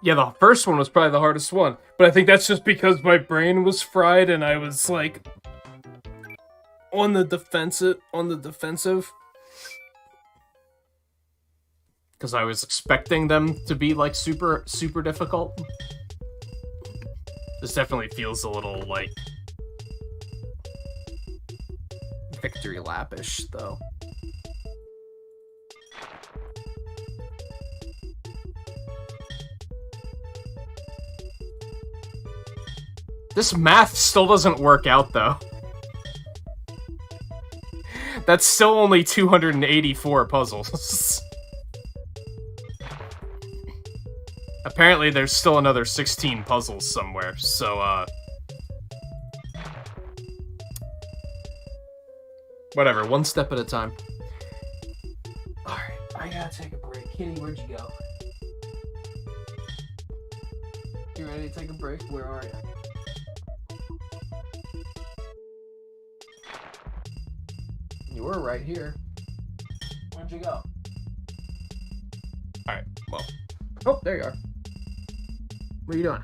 Yeah, the first one was probably the hardest one, but I think that's just because my brain was fried and I was like on the defensive. Because I was expecting them to be like super difficult. This definitely feels a little like victory lap-ish, though. This math still doesn't work out, though. That's still only 284 puzzles. Apparently, there's still another 16 puzzles somewhere, so, whatever, one step at a time. Alright, I gotta take a break. Kitty, where'd you go? You ready to take a break? Where are you? You were right here. Where'd you go? Alright, well. Oh, there you are. What are you doing?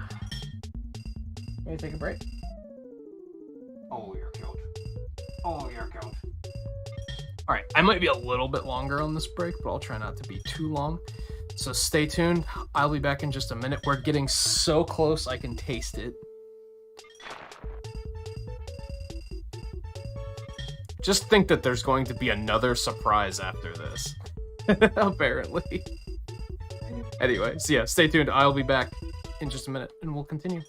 You ready to take a break? Oh, you're killed. Oh, your account. Alright, I might be a little bit longer on this break, but I'll try not to be too long. So stay tuned. I'll be back in just a minute. We're getting so close I can taste it. Just think that there's going to be another surprise after this. Apparently. Anyway, so yeah, stay tuned. I'll be back in just a minute, and we'll continue.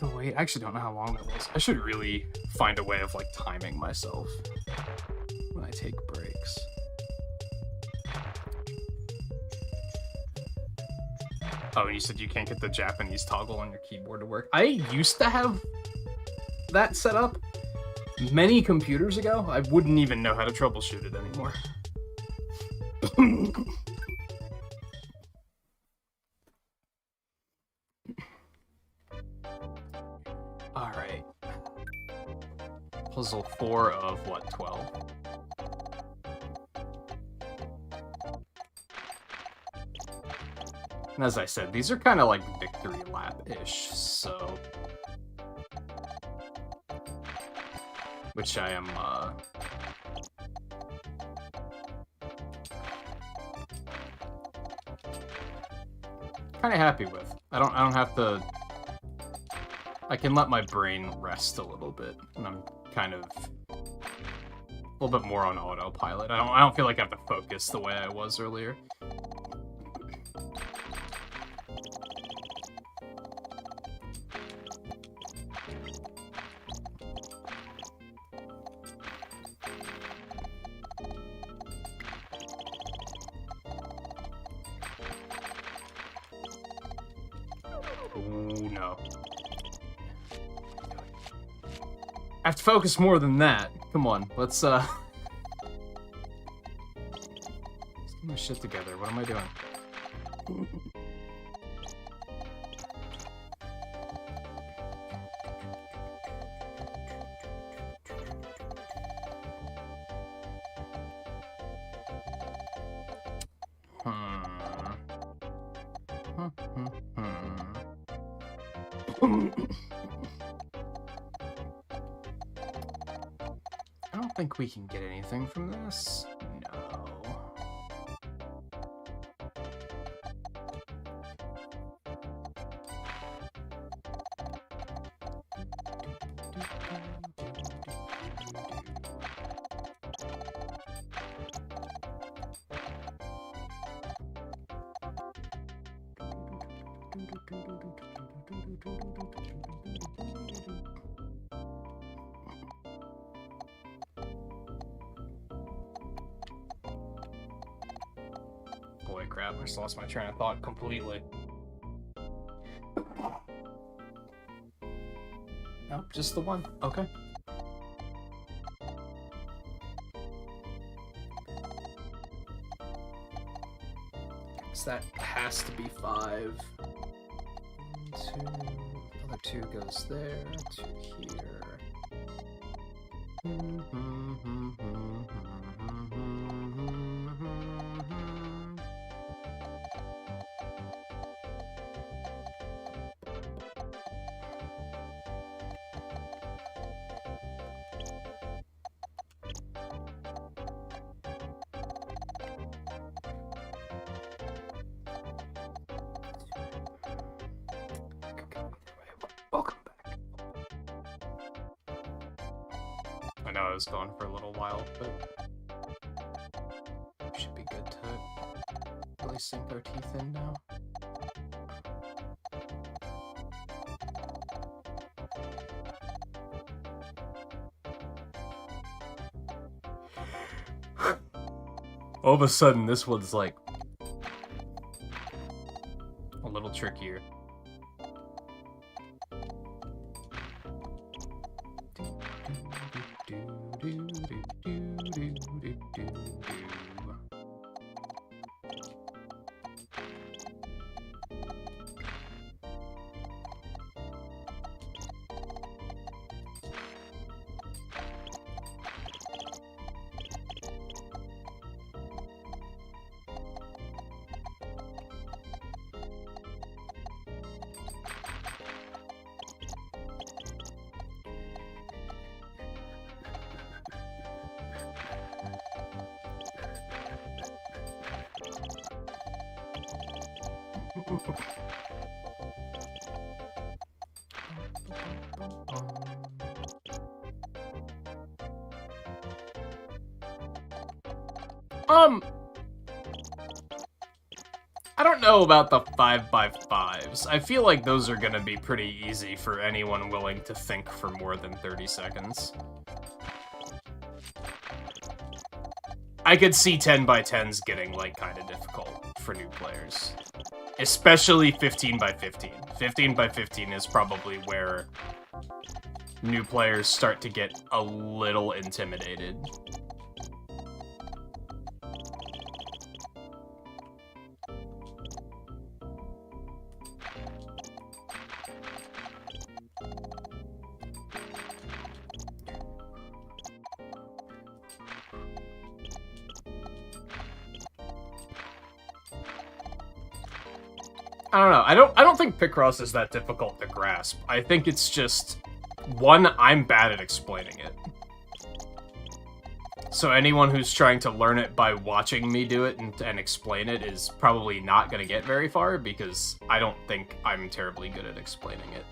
the wait. I actually don't know how long that was. I should really find a way of like timing myself when I take breaks. Oh, and you said you can't get the Japanese toggle on your keyboard to work. I used to have that set up many computers ago. I wouldn't even know how to troubleshoot it anymore. Alright. Puzzle 4 of what, 12? And as I said, these are kind of like victory lap-ish, so... Which I am, kind of happy with. I don't have to... I can let my brain rest a little bit, and I'm kind of a little bit more on autopilot. I don't feel like I have to focus the way I was earlier. Ooh, no. I have to focus more than that. Come on, let's get my shit together. What am I doing? I don't think we can get anything from this. No. Holy crap, I just lost my train of thought completely. Nope, just the one. Okay. So that has to be 5. 1, 2. Other 2 goes there to here. Welcome back. I know I was gone for a little while, but we should be good to really sink our teeth in now. All of a sudden, this one's like a little trickier. don't know about the 5x5s. I feel like those are gonna be pretty easy for anyone willing to think for more than 30 seconds. I could see 10x10s getting, like, kind of difficult for new players. Especially 15x15. 15x15 is probably where new players start to get a little intimidated. I don't know. I don't think Picross is that difficult to grasp. I think it's just, one, I'm bad at explaining it. So anyone who's trying to learn it by watching me do it and explain it is probably not going to get very far, because I don't think I'm terribly good at explaining it.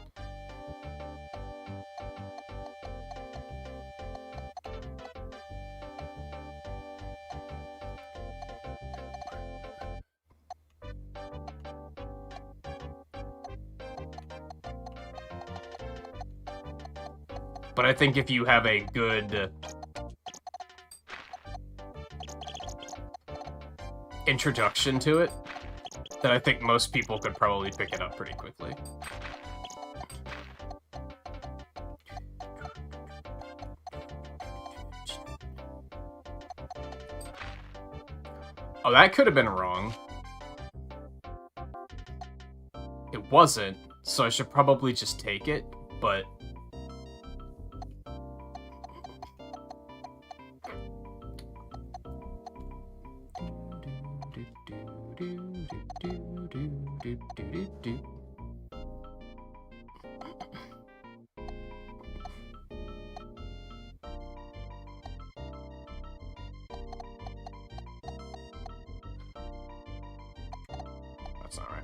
But I think if you have a good introduction to it, then I think most people could probably pick it up pretty quickly. Oh, that could have been wrong. It wasn't, so I should probably just take it, but... That's not right.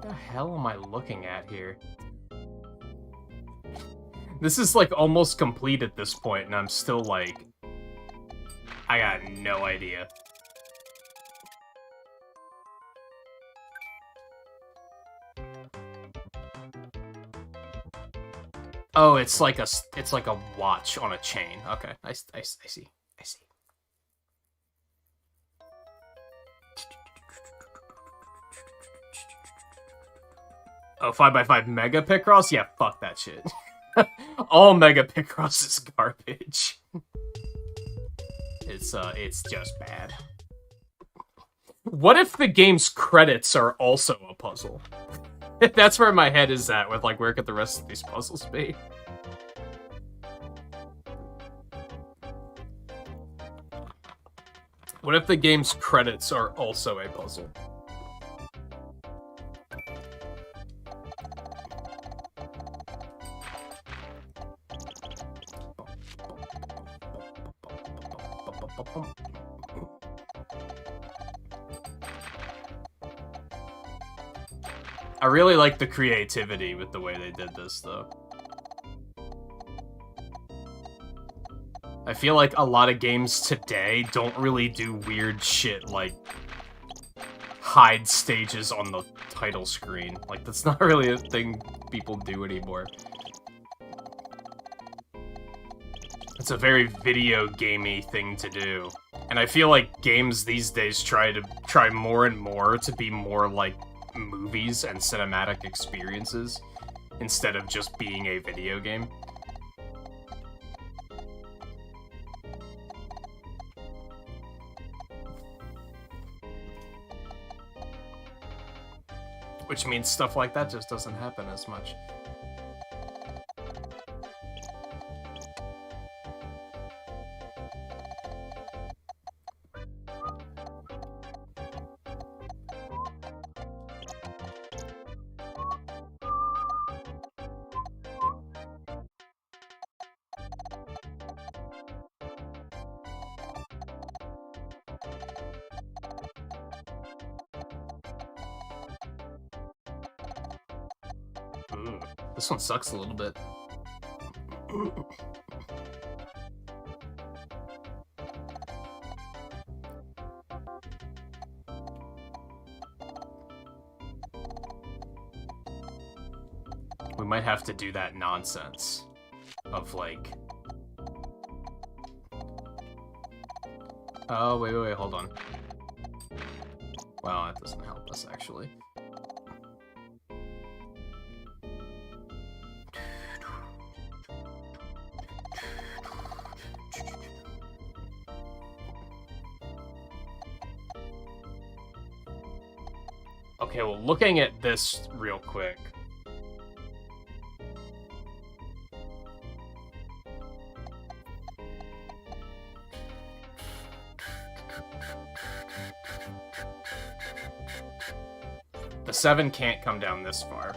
What the hell am I looking at here? This is like almost complete at this point, and I'm still like... I got no idea. Oh, it's like a watch on a chain. Okay, I see. Oh, 5x5 Mega Picross? Yeah, fuck that shit. All Mega Picross is garbage. It's just bad. What if the game's credits are also a puzzle? That's where my head is at with, like, where could the rest of these puzzles be? What if the game's credits are also a puzzle? I really like the creativity with the way they did this, though. I feel like a lot of games today don't really do weird shit like hide stages on the title screen. Like, that's not really a thing people do anymore. It's a very video gamey thing to do. And I feel like games these days try more and more to be more like movies and cinematic experiences instead of just being a video game. Which means stuff like that just doesn't happen as much. This one sucks a little bit. We might have to do that nonsense of like... Oh, wait, hold on. Well, that doesn't help us, actually. Okay, well, looking at this real quick. The 7 can't come down this far.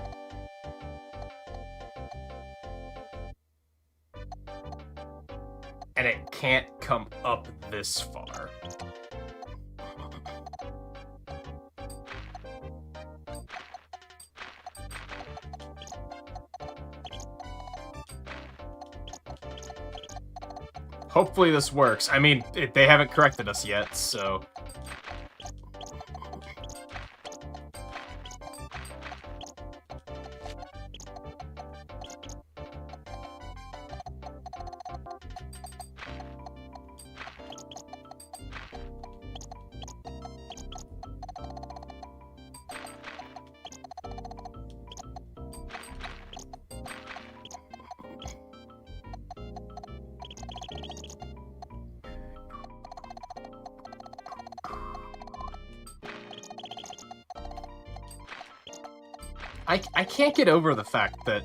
And it can't come up this far. Hopefully this works. I mean, they haven't corrected us yet, so... I can't get over the fact that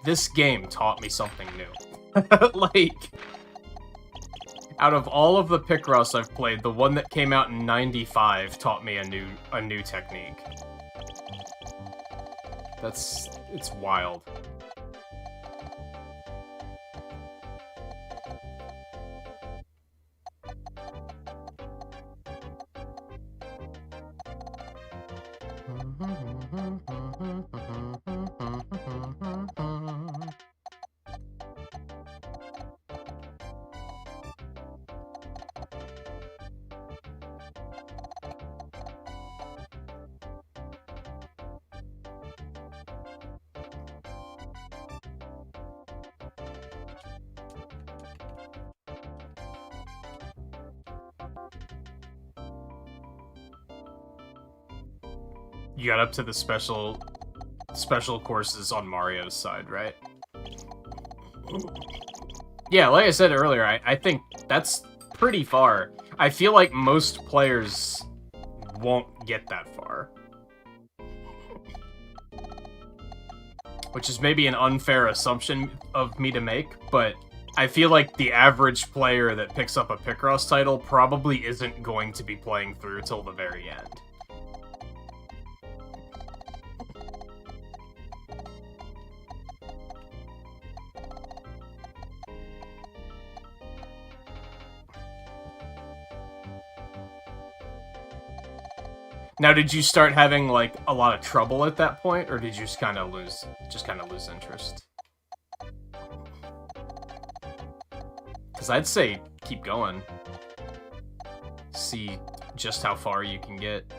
this game taught me something new. Like, out of all of the Picross I've played, the one that came out in '95 taught me a new technique. It's wild. You got up to the special courses on Mario's side, right? Yeah, like I said earlier, I think that's pretty far. I feel like most players won't get that far. Which is maybe an unfair assumption of me to make, but I feel like the average player that picks up a Picross title probably isn't going to be playing through till the very end. Now, did you start having, like, a lot of trouble at that point, or did you just kind of lose interest? Because I'd say keep going. See just how far you can get.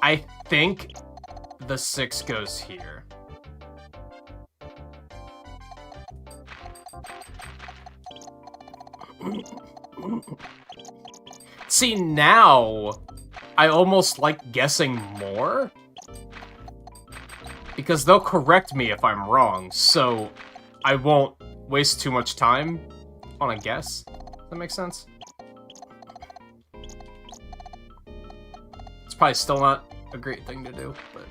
I think the 6 goes here. See, now I almost like guessing more. Because they'll correct me if I'm wrong, so I won't waste too much time on a guess. Does that make sense? It's probably still not a great thing to do, but...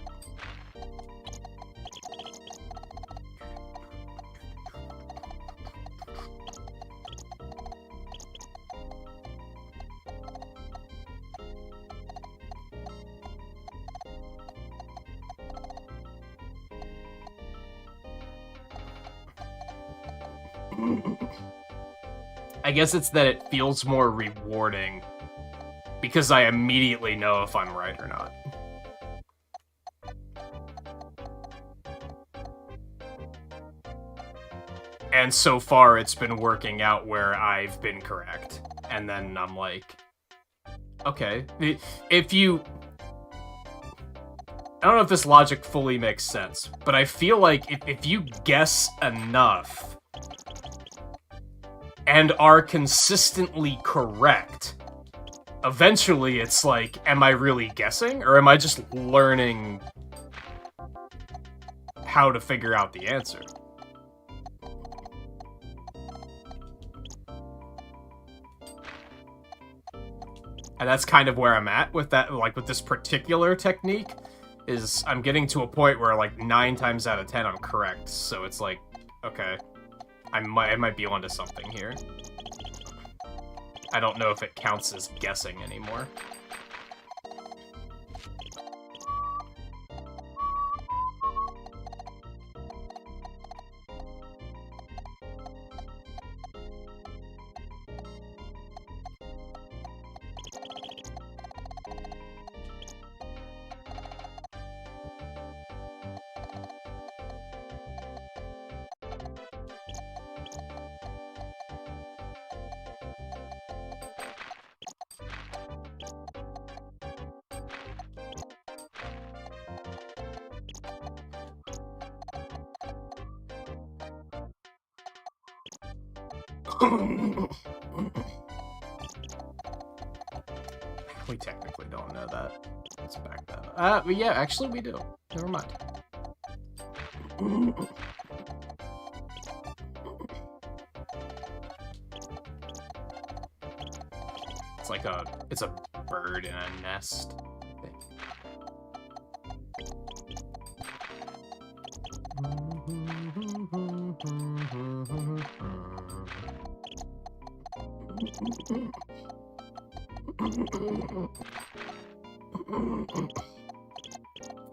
I guess it's that it feels more rewarding because I immediately know if I'm right or not. And so far it's been working out where I've been correct. And then I'm like, okay, if you... I don't know if this logic fully makes sense, but I feel like if you guess enough and are consistently correct, eventually it's like, am I really guessing, or am I just learning how to figure out the answer? And that's kind of where I'm at with that, like, with this particular technique, is I'm getting to a point where, like, 9 times out of 10 I'm correct, so it's like, okay, I might be onto something here. I don't know if it counts as guessing anymore. We technically don't know that. Let's back that up. But yeah, actually we do. Never mind. It's like it's a bird in a nest.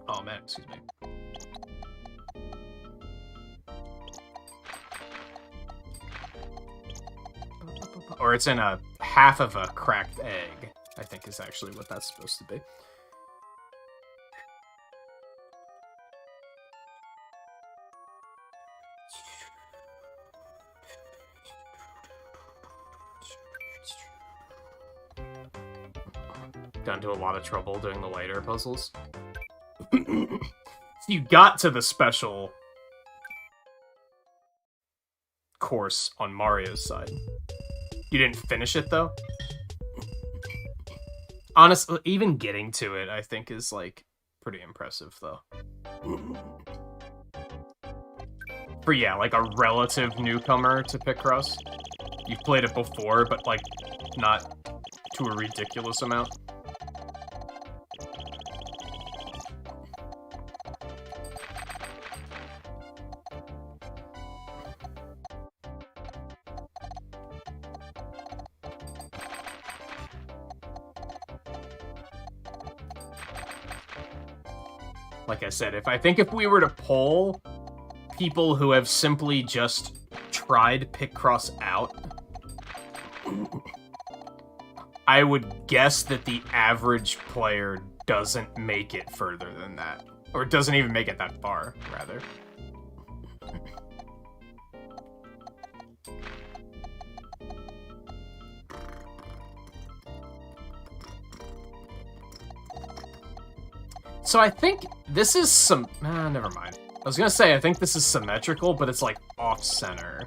Oh man, excuse me. Or it's in a half of a cracked egg, I think is actually what that's supposed to be. Got into a lot of trouble doing the lighter puzzles. You got to the special course on Mario's side. You didn't finish it, though? Honestly, even getting to it, I think, is, like, pretty impressive, though. For, yeah, like, a relative newcomer to Picross. You've played it before, but, like, not to a ridiculous amount. Like I said, I think if we were to poll people who have simply just tried Picross out, I would guess that the average player doesn't make it further than that. Or doesn't even make it that far, rather. So I think this is some... never mind. I was gonna say, I think this is symmetrical, but it's, like, off-center.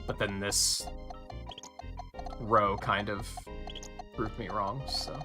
But then this row kind of proved me wrong, so...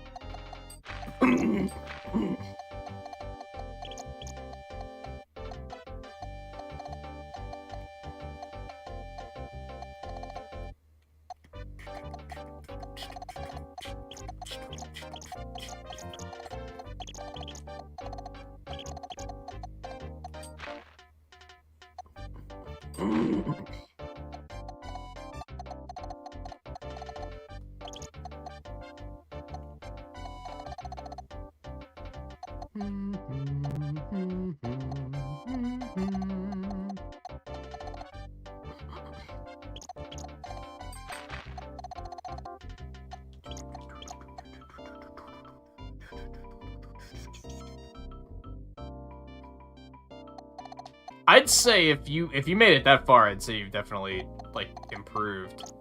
I'd say if you made it that far, I'd say you've definitely, like, improved.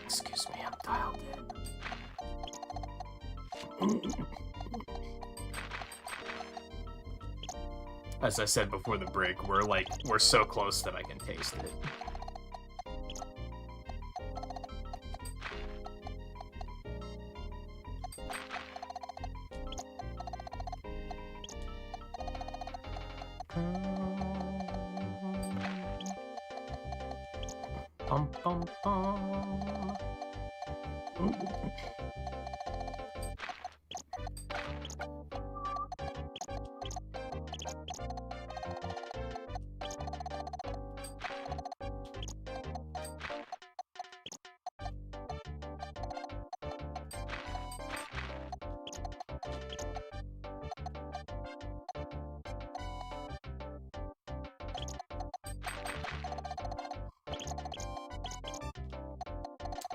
Excuse me, I'm dialed in. As I said before the break, we're so close that I can taste it. Bum, bum, bum.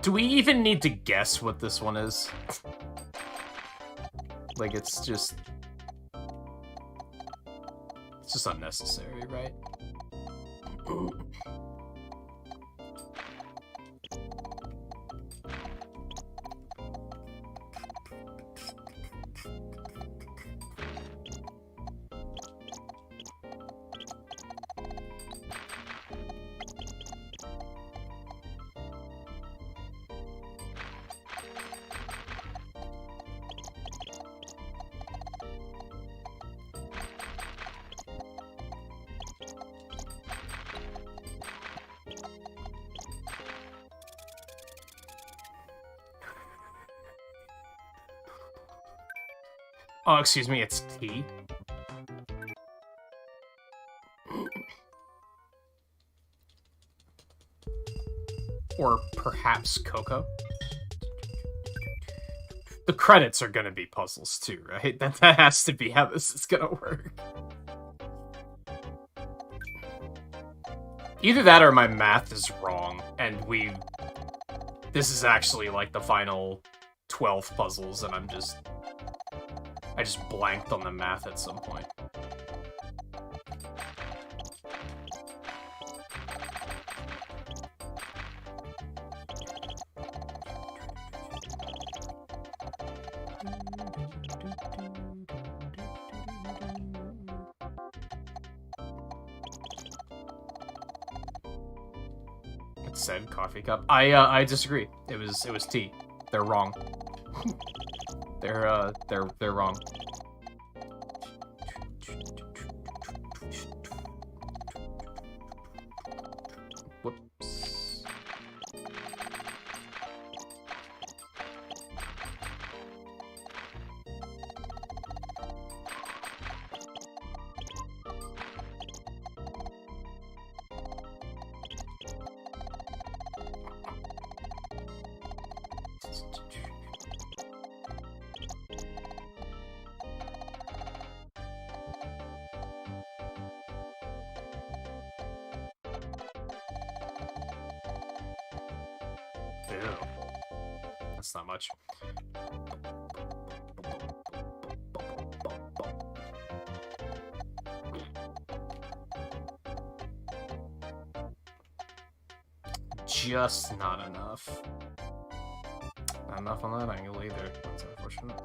Do we even need to guess what this one is? Like, it's just unnecessary, right? Oh, excuse me, it's tea. Or perhaps cocoa. The credits are gonna be puzzles too, right? That has to be how this is gonna work. Either that or my math is wrong, and this is actually like the final 12 puzzles, and I just blanked on the math at some point. It said coffee cup. I disagree. It was tea. They're wrong. They're wrong. Whoops. Ew. That's not much. Just not enough. Not enough on that angle either. That's unfortunate.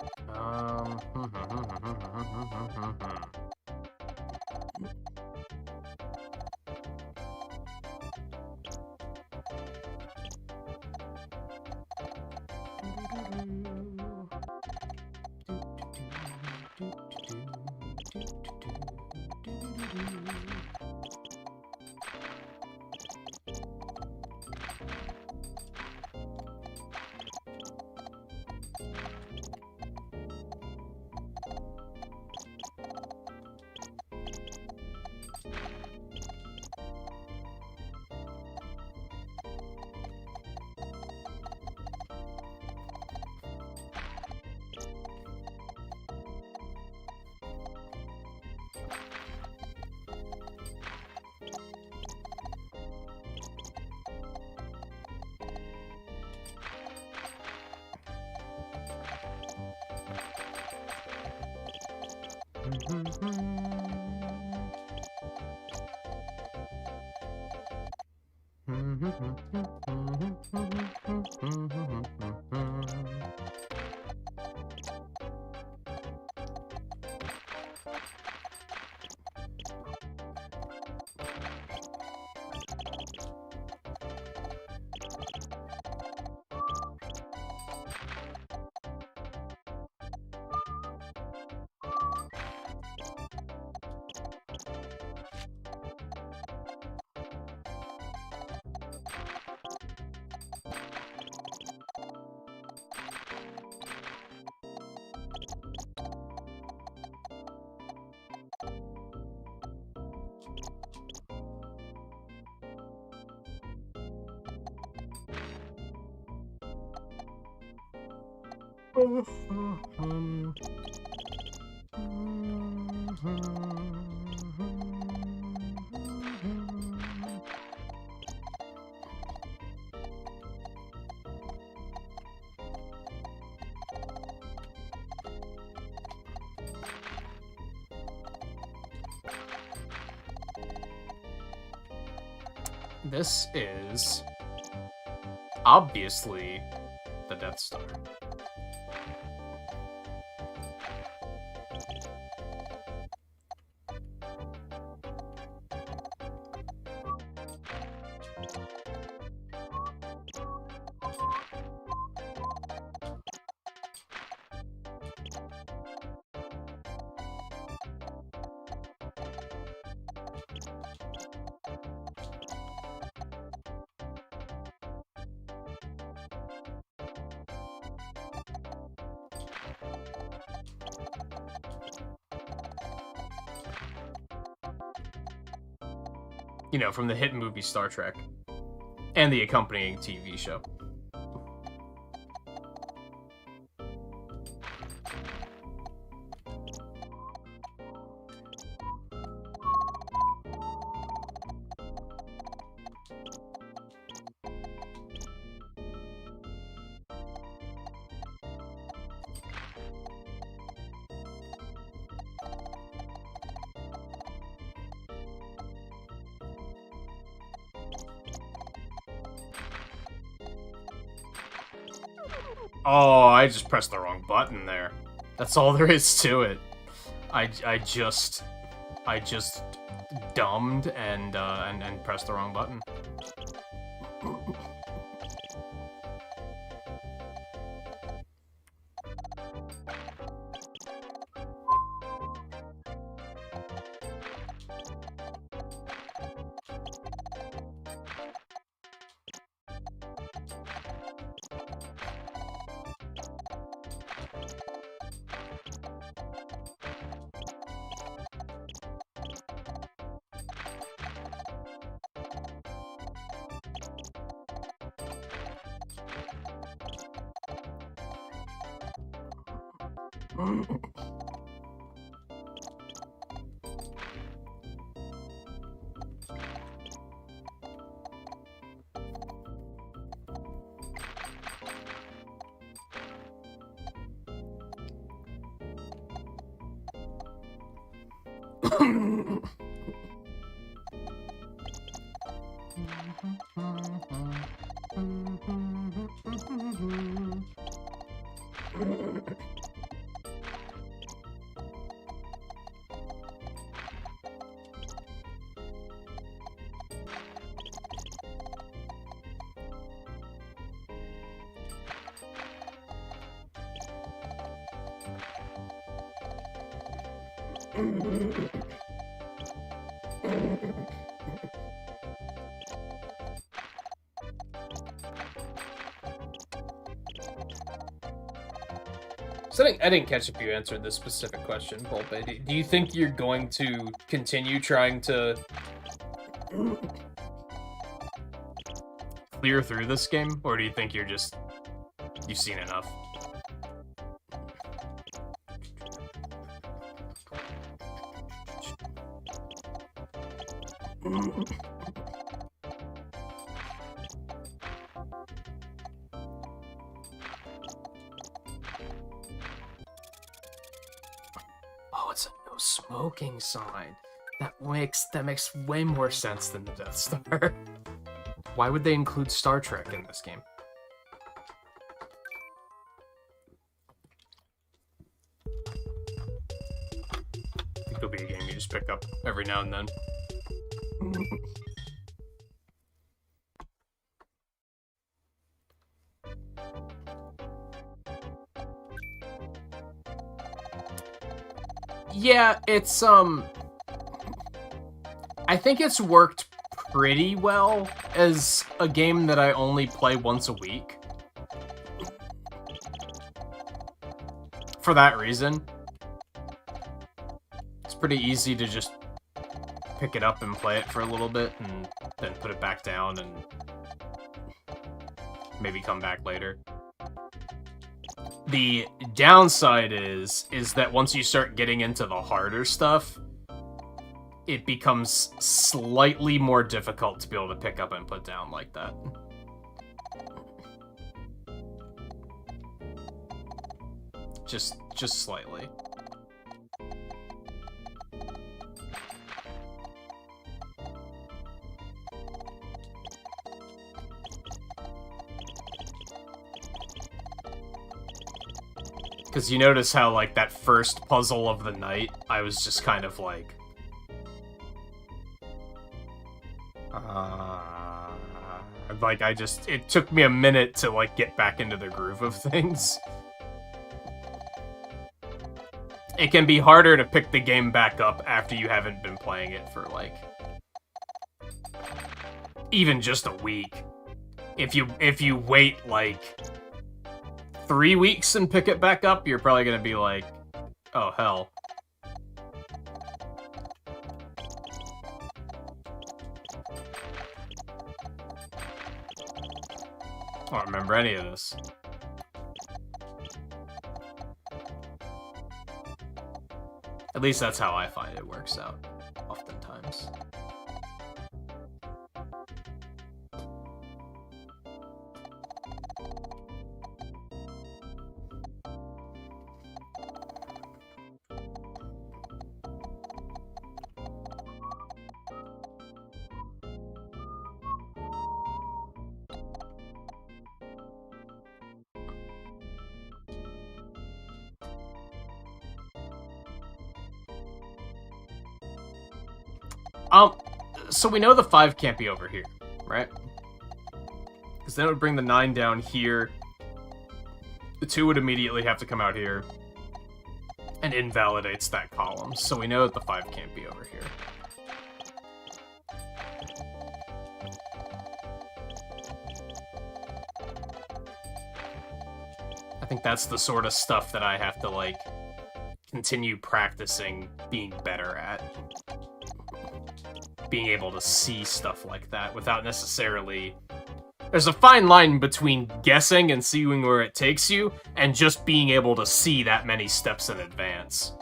This is obviously the Death Star. You know, from the hit movie Star Trek and the accompanying TV show. Oh, I just pressed the wrong button there. That's all there is to it. I just dumbed and pressed the wrong button. So I didn't catch if you answered this specific question, Pulpe. Do you think you're going to continue trying to clear through this game, or do you think you've seen enough? Oh, it's a no smoking sign. That makes way more sense than the Death Star. Why would they include Star Trek in this game? I think it'll be a game you just pick up every now and then. Yeah, it's I think it's worked pretty well as a game that I only play once a week. For that reason. It's pretty easy to just pick it up and play it for a little bit and then put it back down and maybe come back later. The downside is that once you start getting into the harder stuff, it becomes slightly more difficult to be able to pick up and put down like that. Just slightly. Because you notice how, like, that first puzzle of the night, I was just kind of like... like, it took me a minute to, like, get back into the groove of things. It can be harder to pick the game back up after you haven't been playing it for, like... even just a week. If you wait, like... 3 weeks and pick it back up, you're probably gonna be like, oh, hell. I don't remember any of this. At least that's how I find it works out, oftentimes. So we know the 5 can't be over here, right? Because then it would bring the 9 down here. The 2 would immediately have to come out here. And invalidates that column. So we know that the 5 can't be over here. I think that's the sort of stuff that I have to, like, continue practicing being better at. Being able to see stuff like that without necessarily... There's a fine line between guessing and seeing where it takes you, and just being able to see that many steps in advance.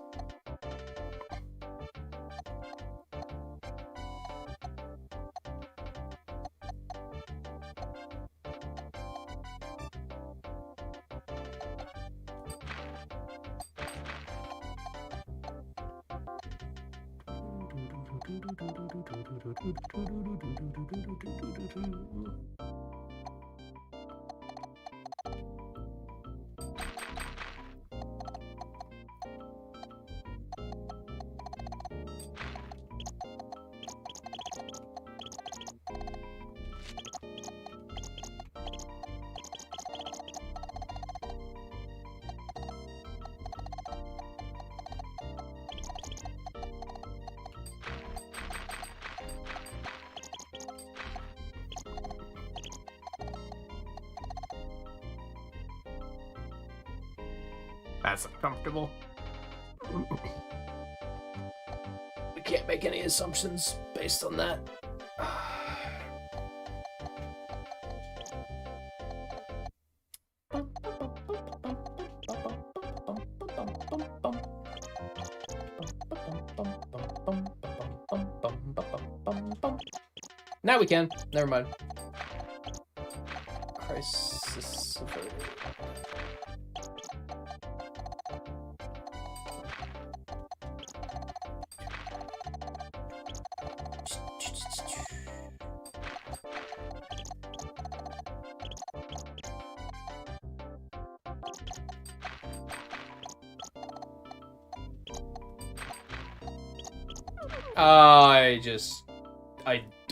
That's uncomfortable. We can't make any assumptions based on that. Now we can. Never mind. Crisis averted.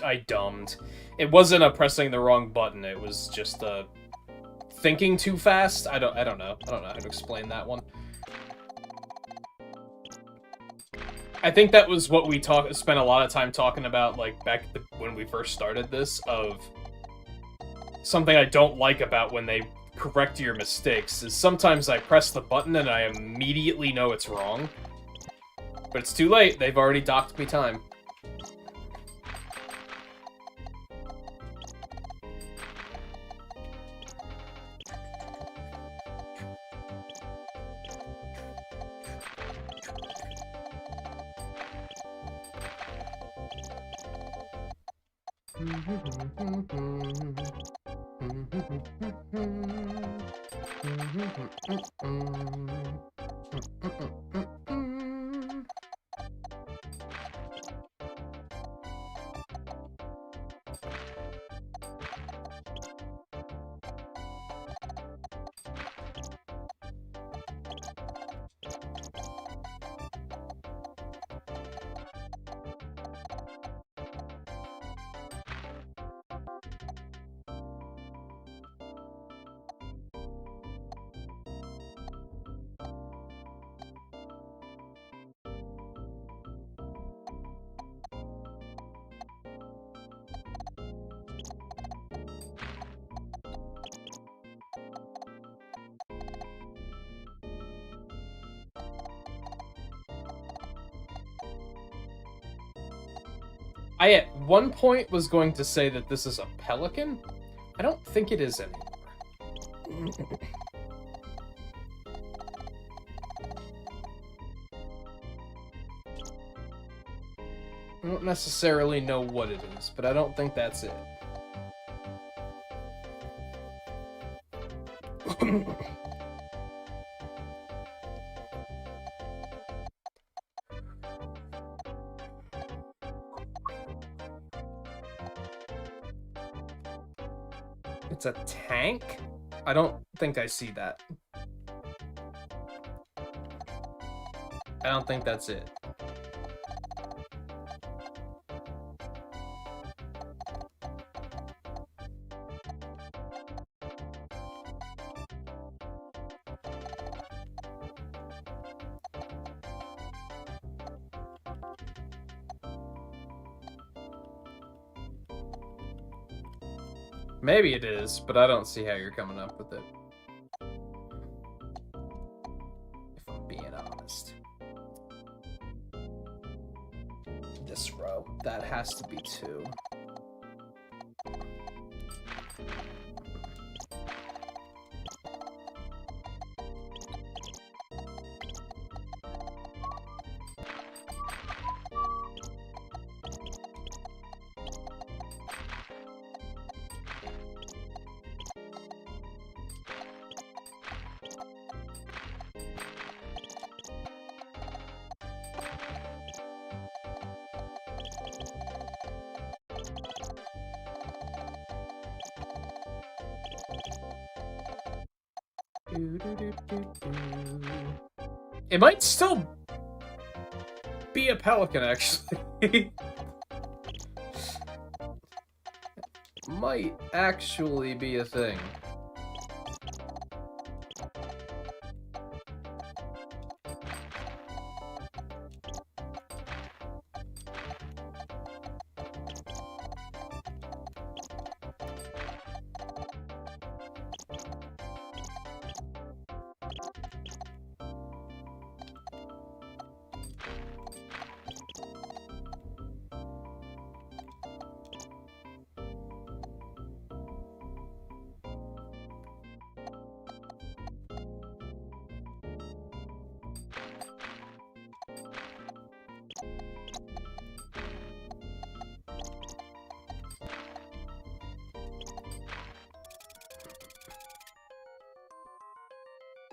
I dumbed. It wasn't a pressing the wrong button, it was just thinking too fast. I don't know. I don't know how to explain that one. I think that was what we spent a lot of time talking about, like, back when we first started this, of something I don't like about when they correct your mistakes, is sometimes I press the button and I immediately know it's wrong. But it's too late, they've already docked me time. I at one point was going to say that this is a pelican. I don't think it is anymore. I don't necessarily know what it is, but I don't think that's it. It's a tank? I don't think I see that. I don't think that's it. Maybe it is, but I don't see how you're coming up with it. If I'm being honest. This row. That has to be 2. It might still be a pelican, actually. Might actually be a thing.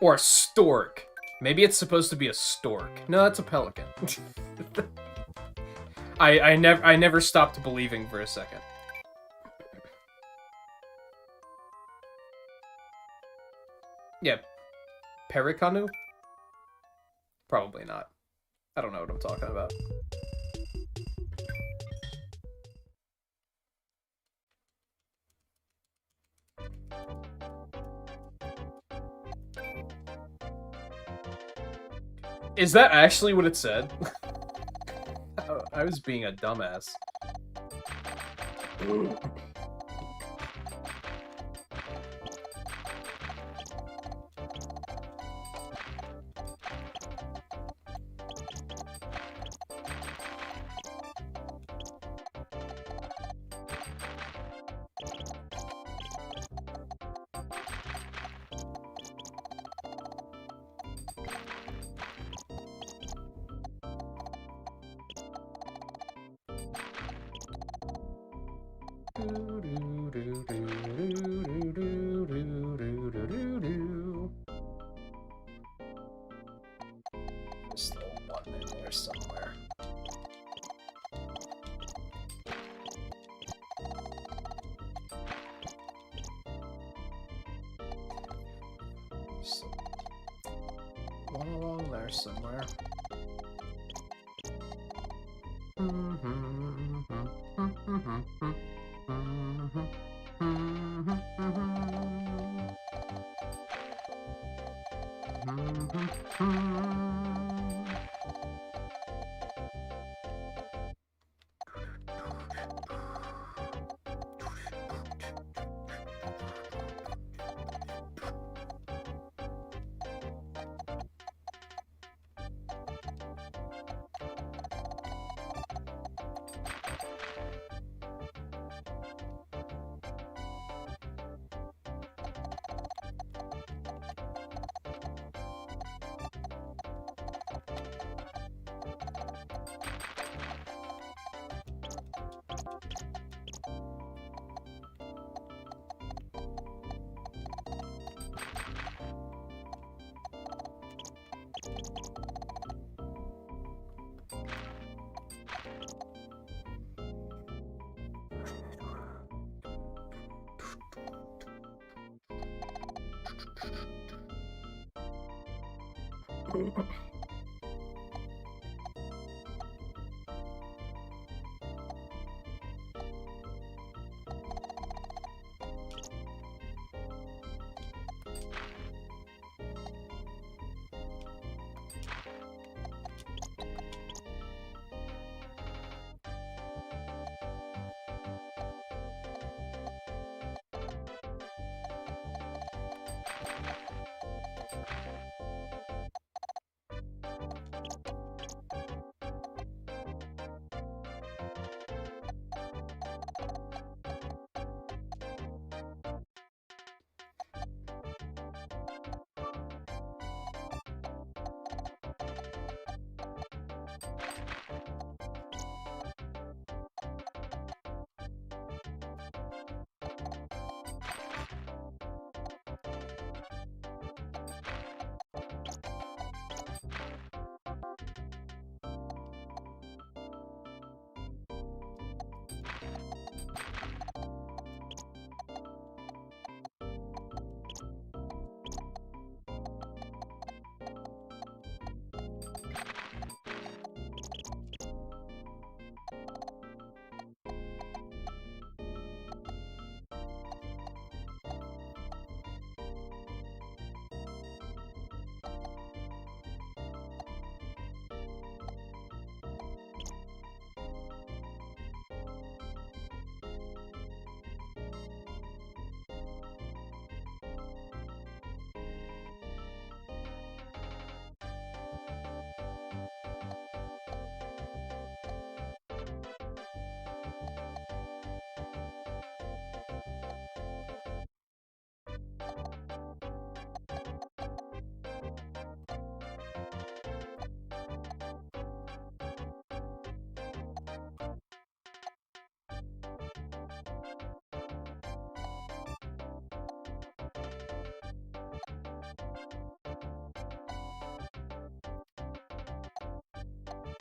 Or a stork. Maybe it's supposed to be a stork. No, it's a pelican. I never stopped believing for a second. Yeah. Pericanu? Probably not. I don't know what I'm talking about. Is that actually what it said? I was being a dumbass. There's still one in there somewhere. So, one along there somewhere.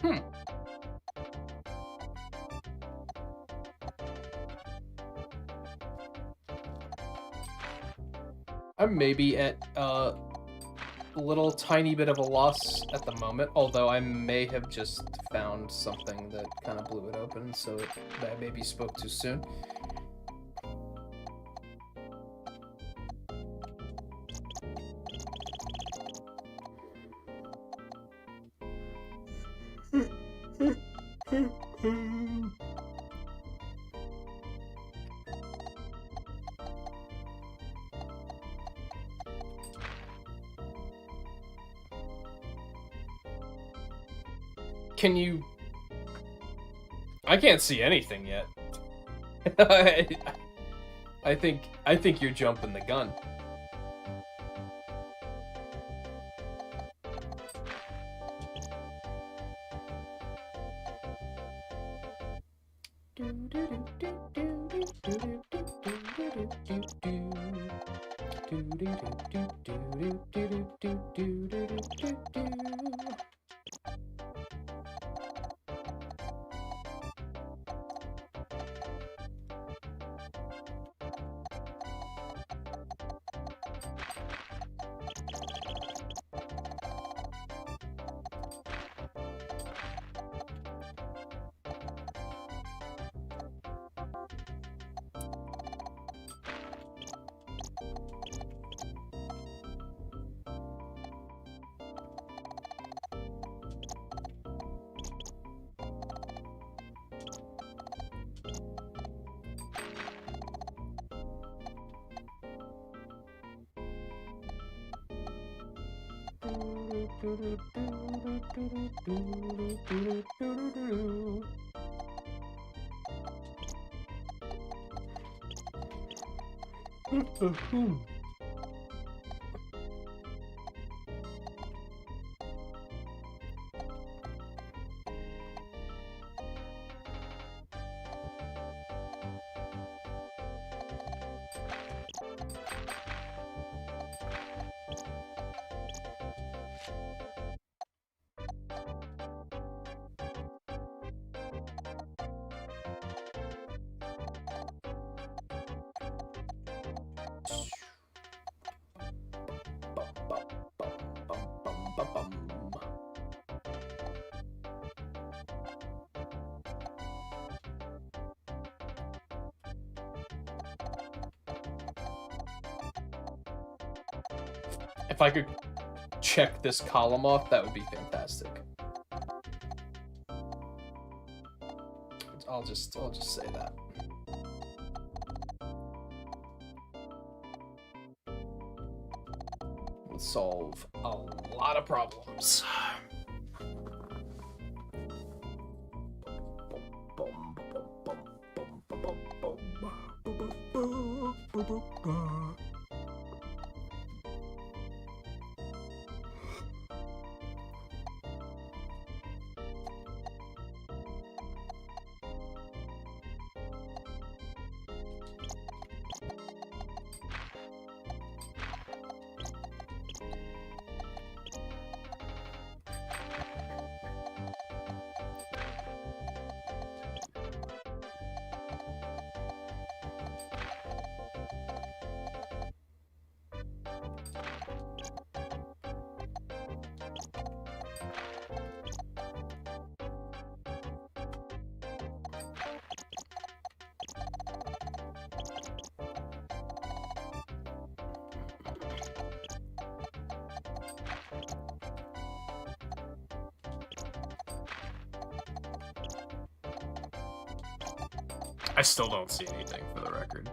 Hmm. I'm maybe at a little tiny bit of a loss at the moment, although I may have just found something that kind of blew it open, so I maybe spoke too soon. Can you... I can't see anything yet. I think you're jumping the gun. If I could check this column off, that would be fantastic. I'll just say that. Would solve a lot of problems. I still don't see anything, for the record.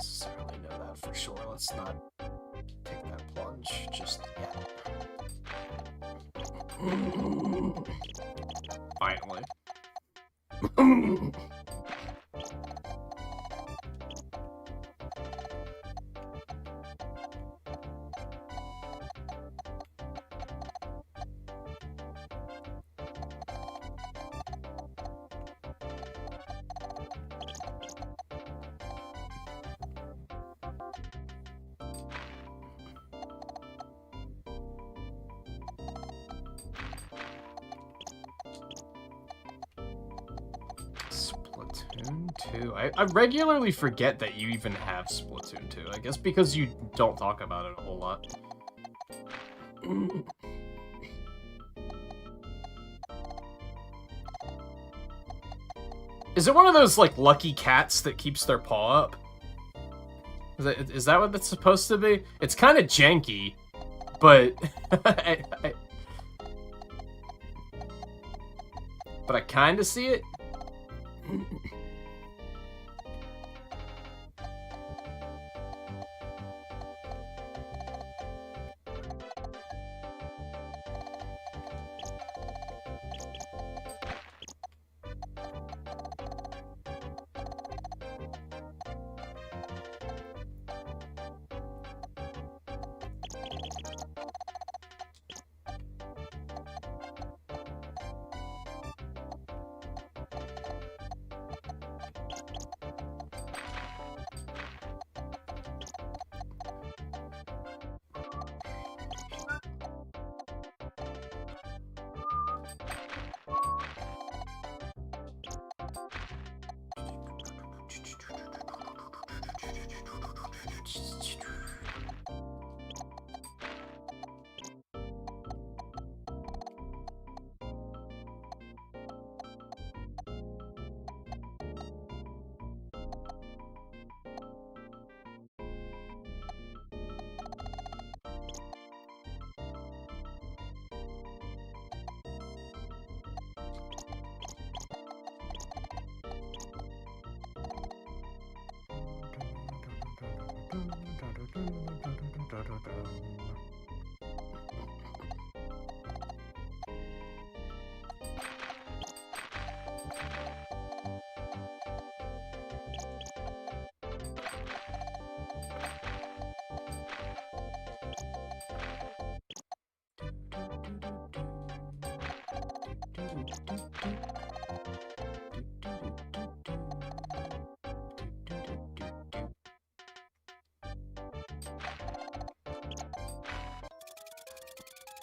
necessarily know that for sure. Let's not take that plunge just yet. Finally. Splatoon 2? I regularly forget that you even have Splatoon 2. I guess because you don't talk about it a whole lot. Is it one of those, like, lucky cats that keeps their paw up? Is that what that's supposed to be? It's kind of janky, but... but I kind of see it.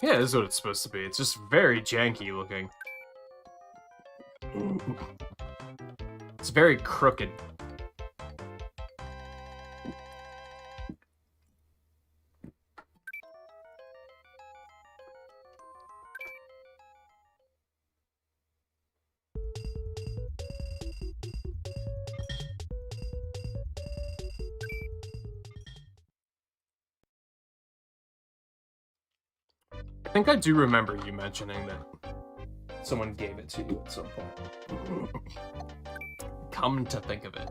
Yeah, this is what it's supposed to be. It's just very janky looking. It's very crooked. I think I do remember you mentioning that someone gave it to you at some point. Come to think of it,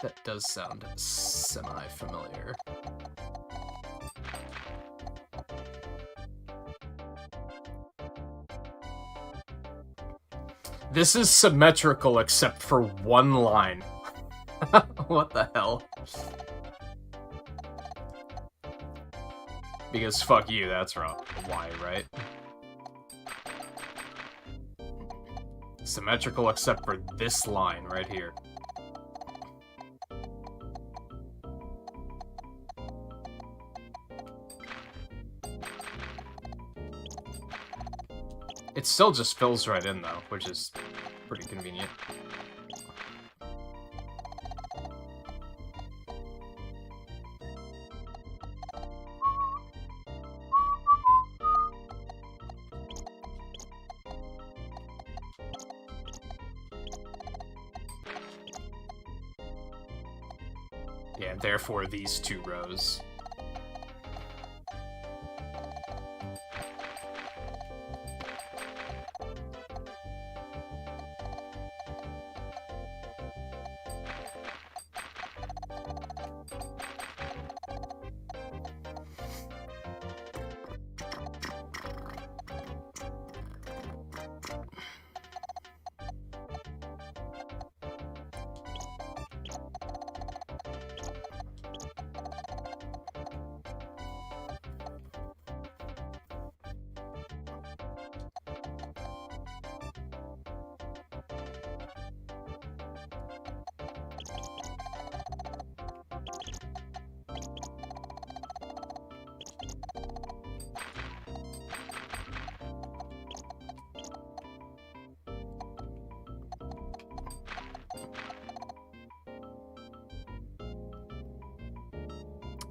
that does sound semi-familiar. This is symmetrical except for one line. What the hell? Because fuck you, that's wrong. Why, right? Symmetrical except for this line right here. It still just fills right in though, which is pretty convenient. Yeah, therefore these two rows.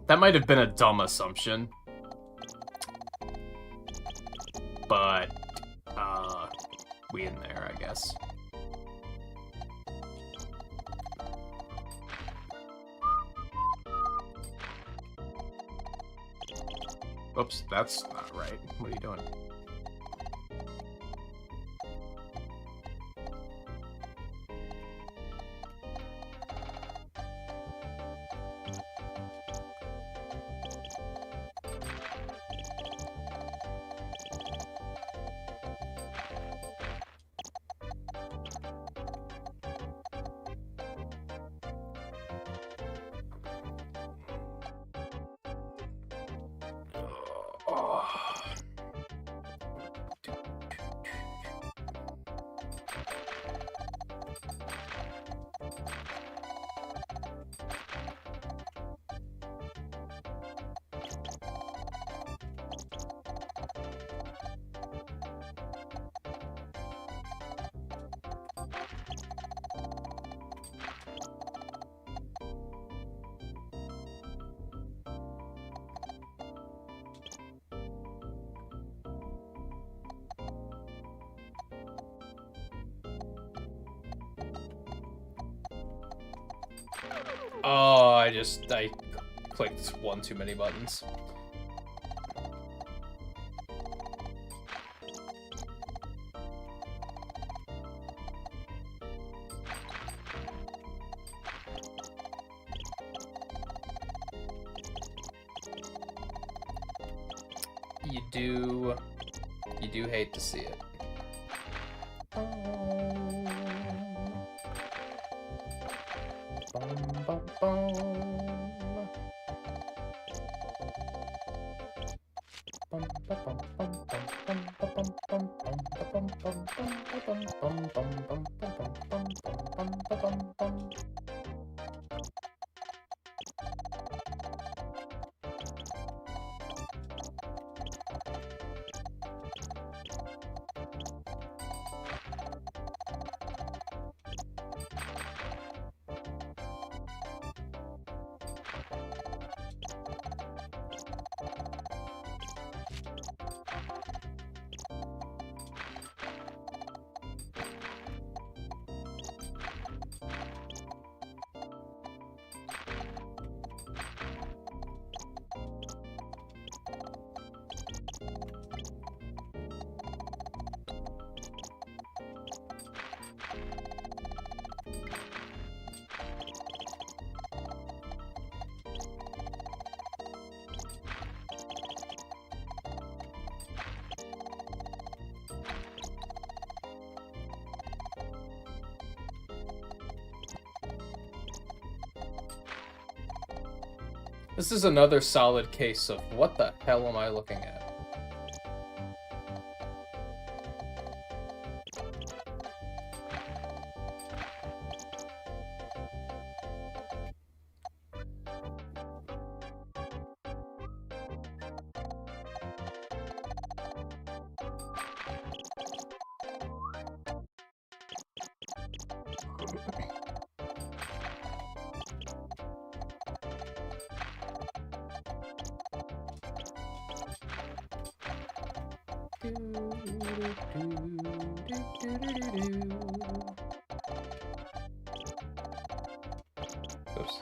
That might have been a dumb assumption. But, we in there, I guess. Oops, that's not right. What are you doing? Oh, I clicked one too many buttons. You do hate to see it. This is another solid case of what the hell am I looking at? Oops.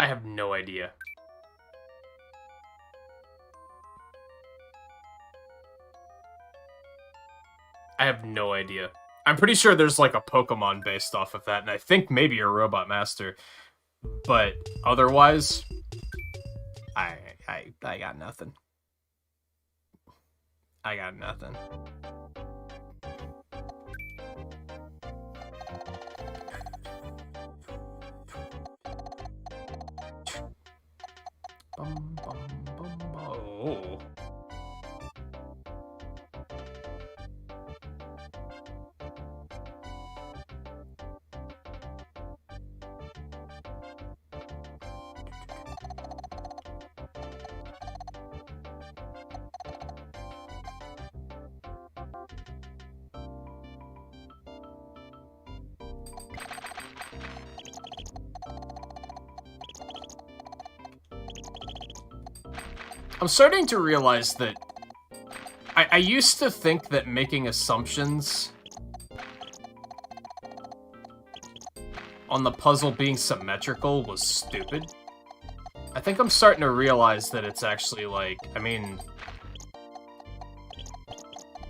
I have no idea. I have no idea. I'm pretty sure there's like a Pokemon based off of that, and I think maybe a Robot Master. But otherwise, I got nothing. I got nothing. Oh. I'm starting to realize that I used to think that making assumptions on the puzzle being symmetrical was stupid. I think I'm starting to realize that it's actually like, I mean,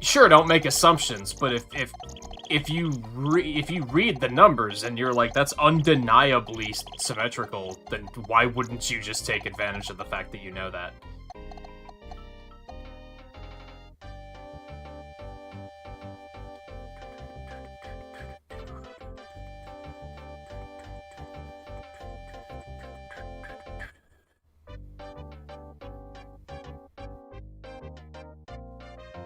sure, don't make assumptions, but if you read the numbers and you're like, that's undeniably symmetrical, then why wouldn't you just take advantage of the fact that you know that?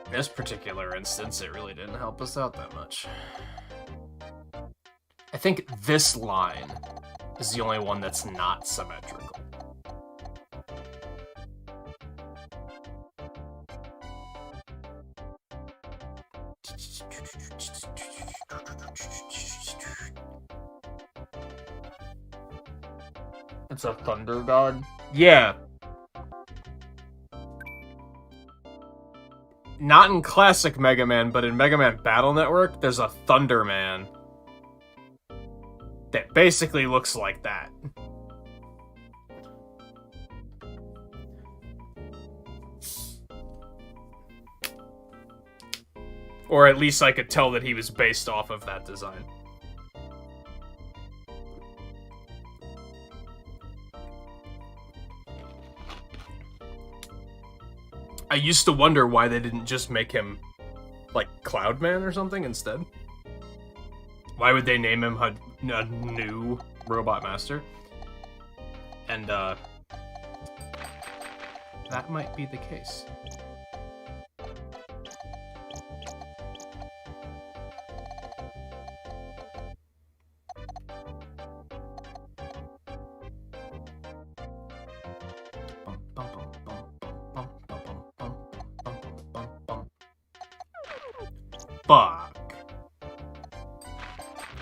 In this particular instance, it really didn't help us out that much. I think this line is the only one that's not symmetrical. It's a thunder god? Yeah. Not in classic Mega Man, but in Mega Man Battle Network, there's a Thunder Man that basically looks like that. Or at least I could tell that he was based off of that design. I used to wonder why they didn't just make him, like, Cloudman or something instead. Why would they name him a new Robot Master? And, that might be the case. Fuck.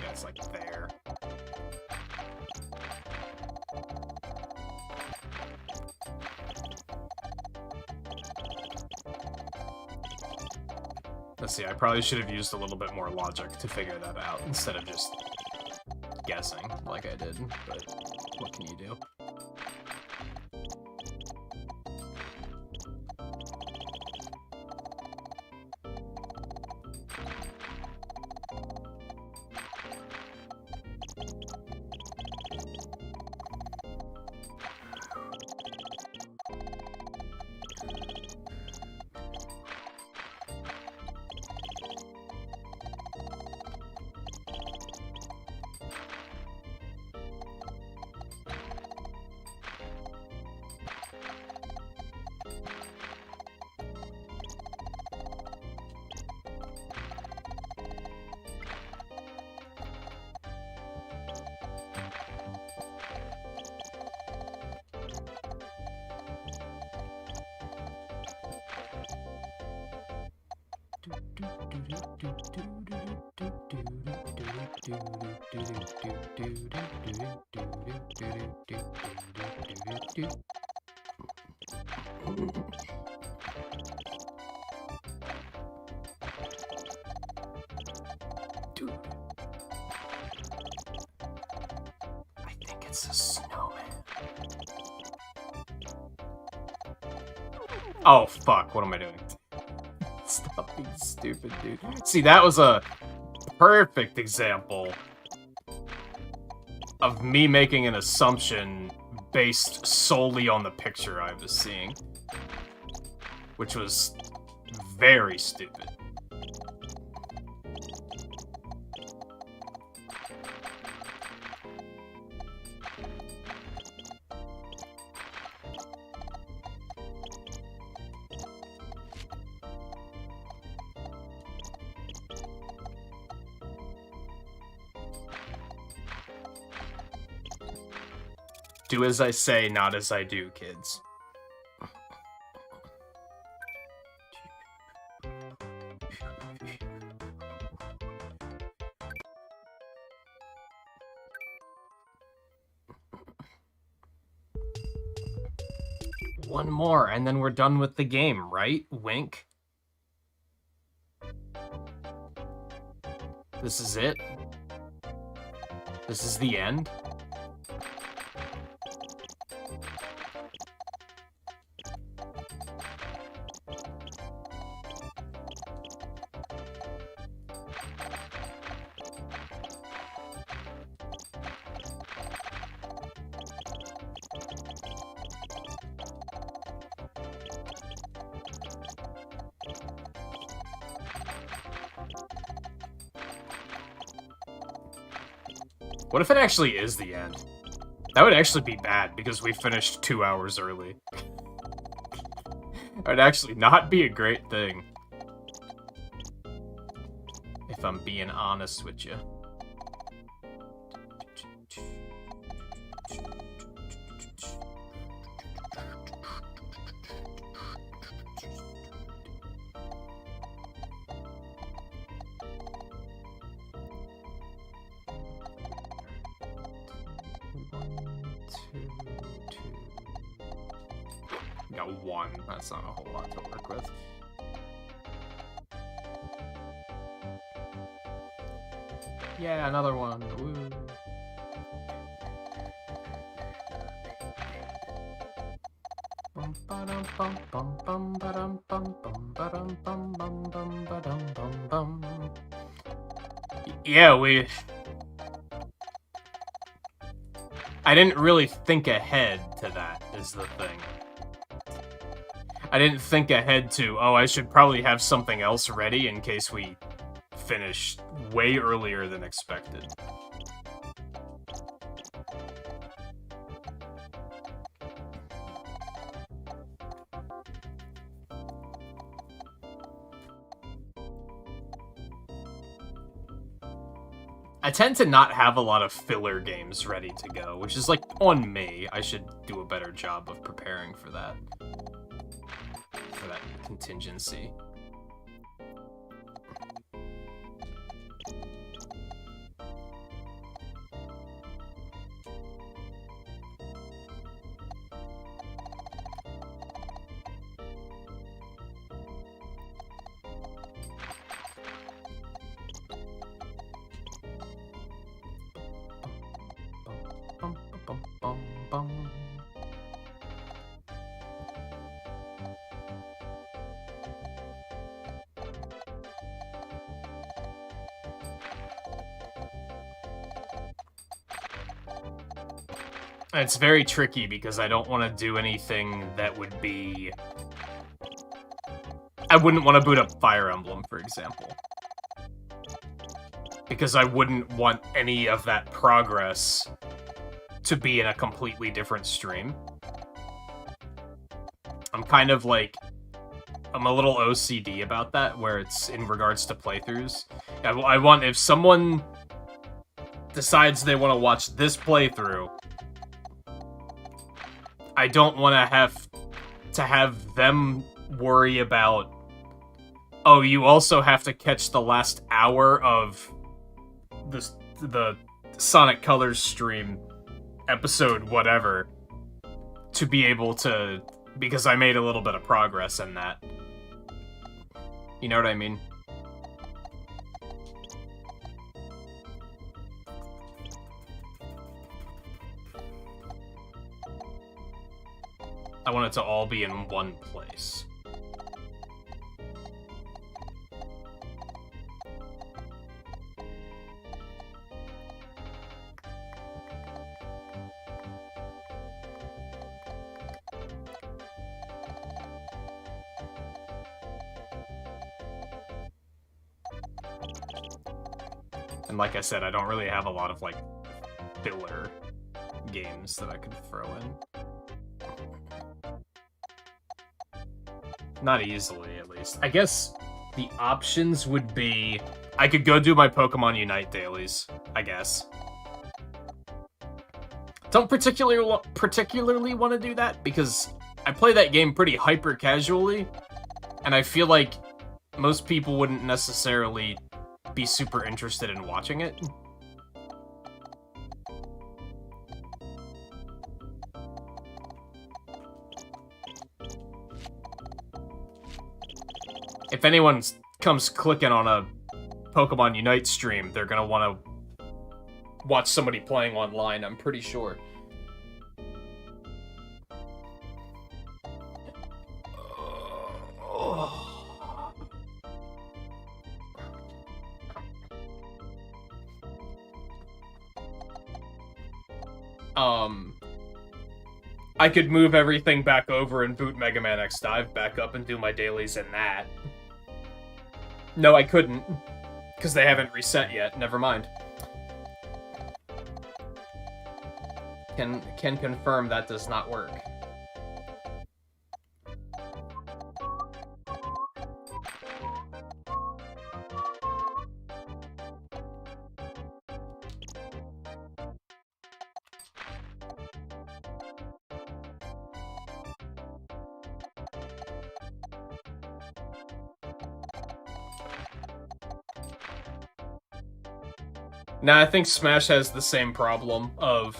Yeah, it's like there. Let's see, I probably should have used a little bit more logic to figure that out instead of just guessing like I did, but what can you do? Dude. I think it's a snowman. Oh, fuck. What am I doing? Stop being stupid, dude. See, that was a perfect example of me making an assumption based solely on the picture I was seeing. Which was very stupid. Do as I say, not as I do, kids. One more, and then we're done with the game, right? Wink. This is it? This is the end? What if it actually is the end? That would actually be bad, because we finished 2 hours early. It would actually not be a great thing. If I'm being honest with you. Got one. That's not a whole lot to work with. Yeah, another one. Woo. Yeah, I didn't really think ahead to that, is the thing. I didn't think ahead to, oh, I should probably have something else ready in case we finish way earlier than expected. I tend to not have a lot of filler games ready to go, which is, like, on me. I should do a better job of preparing for that. For that contingency. It's very tricky because I don't want to do anything that would be... I wouldn't want to boot up Fire Emblem, for example. Because I wouldn't want any of that progress to be in a completely different stream. I'm kind of like... I'm a little OCD about that, where it's in regards to playthroughs. I want, if someone decides they want to watch this playthrough, I don't want to have them worry about, oh, you also have to catch the last hour of the Sonic Colors stream, episode whatever, to be able to, because I made a little bit of progress in that. You know what I mean? I want it to all be in one place. And like I said, I don't really have a lot of, like, filler games that I could throw in. Not easily, at least. I guess the options would be... I could go do my Pokemon Unite dailies, I guess. Don't particularly want to do that, because I play that game pretty hyper-casually, and I feel like most people wouldn't necessarily be super interested in watching it. If anyone comes clicking on a Pokemon Unite stream, they're gonna want to watch somebody playing online, I'm pretty sure. I could move everything back over and boot Mega Man X Dive back up and do my dailies in that. No, I couldn't, because they haven't reset yet. Never mind. Can confirm that does not work. Nah, I think Smash has the same problem of...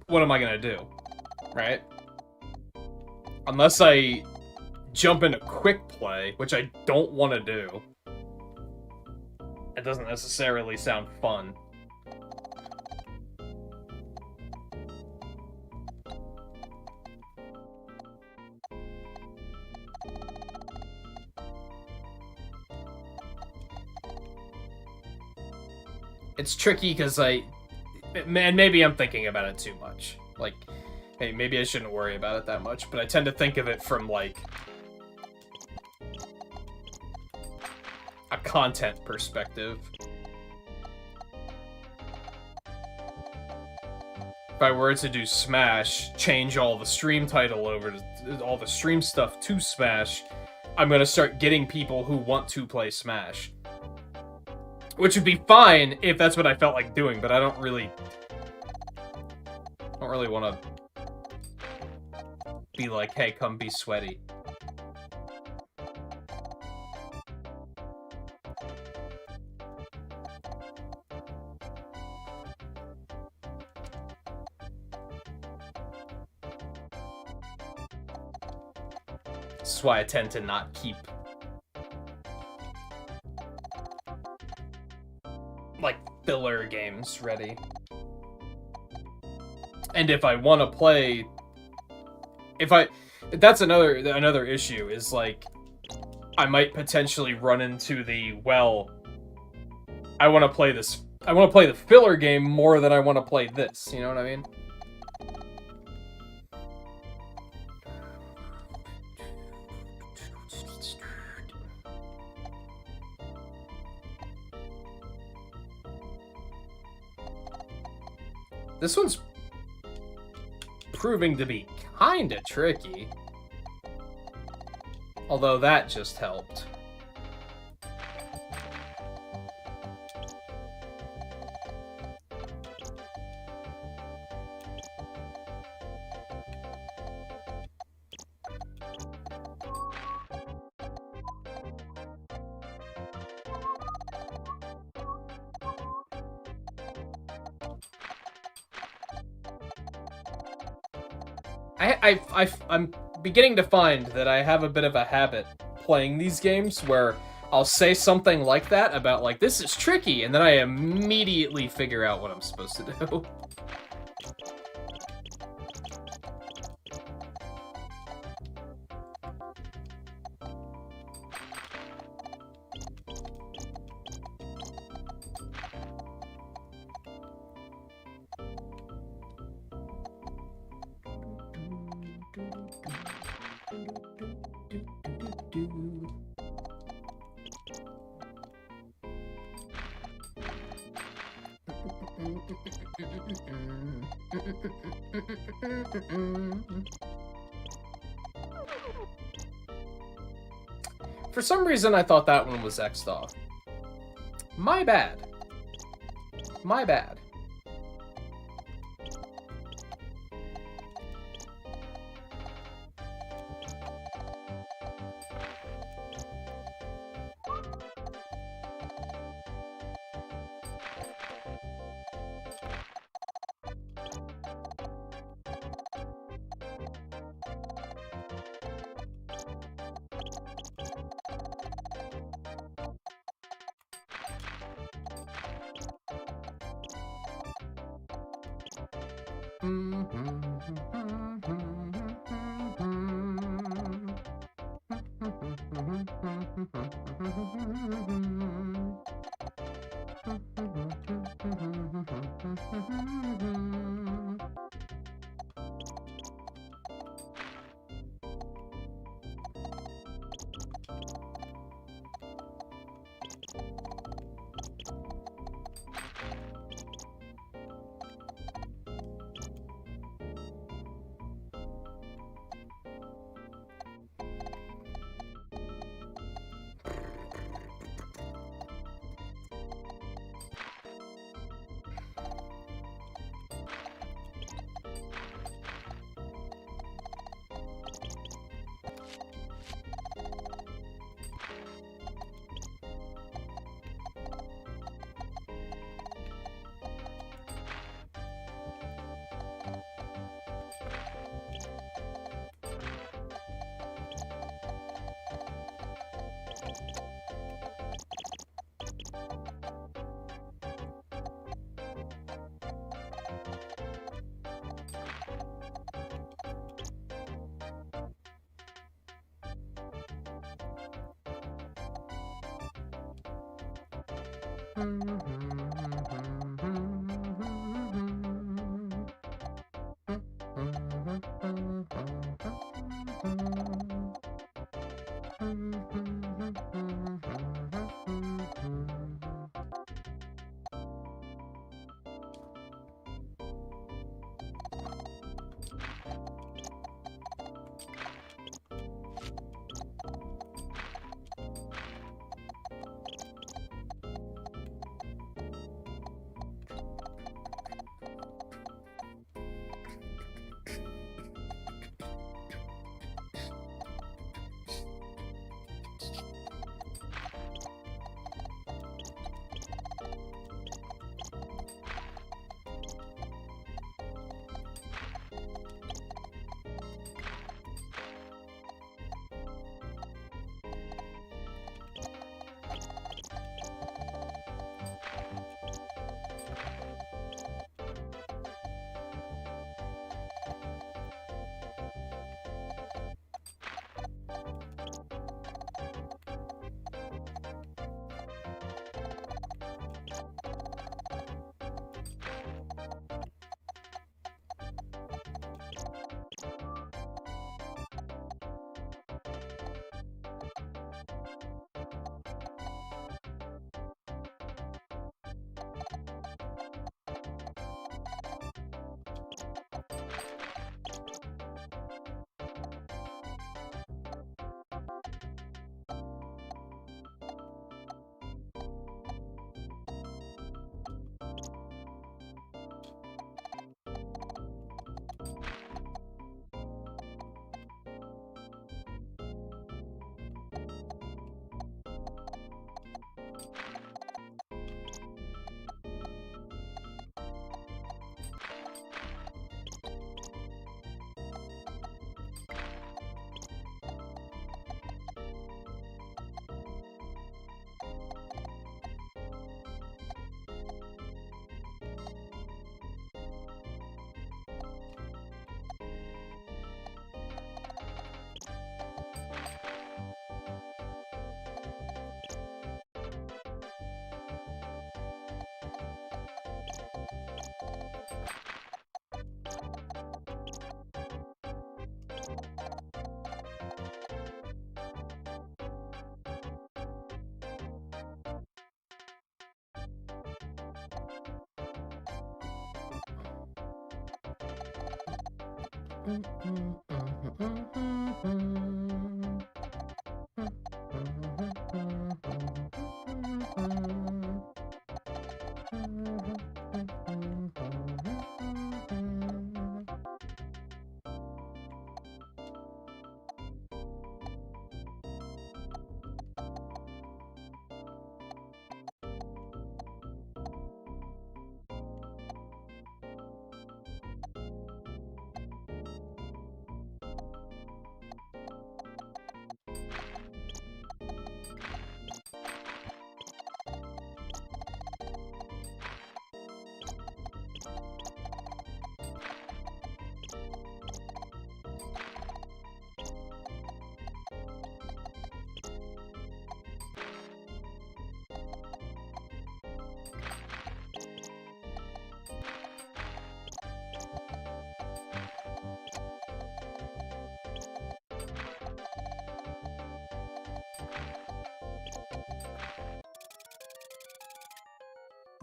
What am I gonna do? Right? Unless I jump into quick play, which I don't want to do. It doesn't necessarily sound fun. It's tricky because man, maybe I'm thinking about it too much. Like, hey, maybe I shouldn't worry about it that much, but I tend to think of it from, like, a content perspective. If I were to do Smash, change all the stream title over to all the stream stuff to Smash, I'm gonna start getting people who want to play Smash. Which would be fine if that's what I felt like doing, but I don't really want to be like, hey, come be sweaty. That's why I tend to not keep, like, filler games ready. And if I want to play... That's another issue, is, like, I might potentially run into the, well, I want to play the filler game more than I want to play this, you know what I mean? This one's proving to be kinda tricky. Although that just helped. I'm beginning to find that I have a bit of a habit playing these games where I'll say something like that about, like, this is tricky, and then I immediately figure out what I'm supposed to do. For some reason, I thought that one was X'd off. My bad. My bad.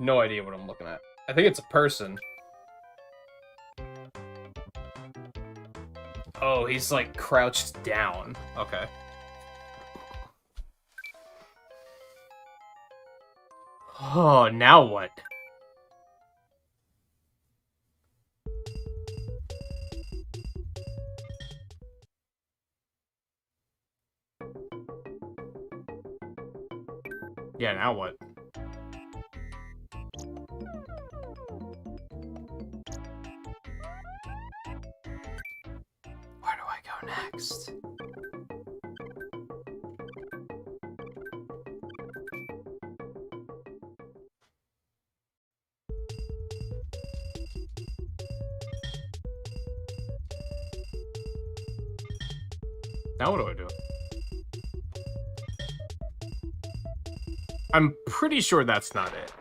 No idea what I'm looking at. I think it's a person. Oh, he's like crouched down. Okay. Oh, now what? Yeah, now what? Where do I go next? Now what do I do? I'm pretty sure that's not it.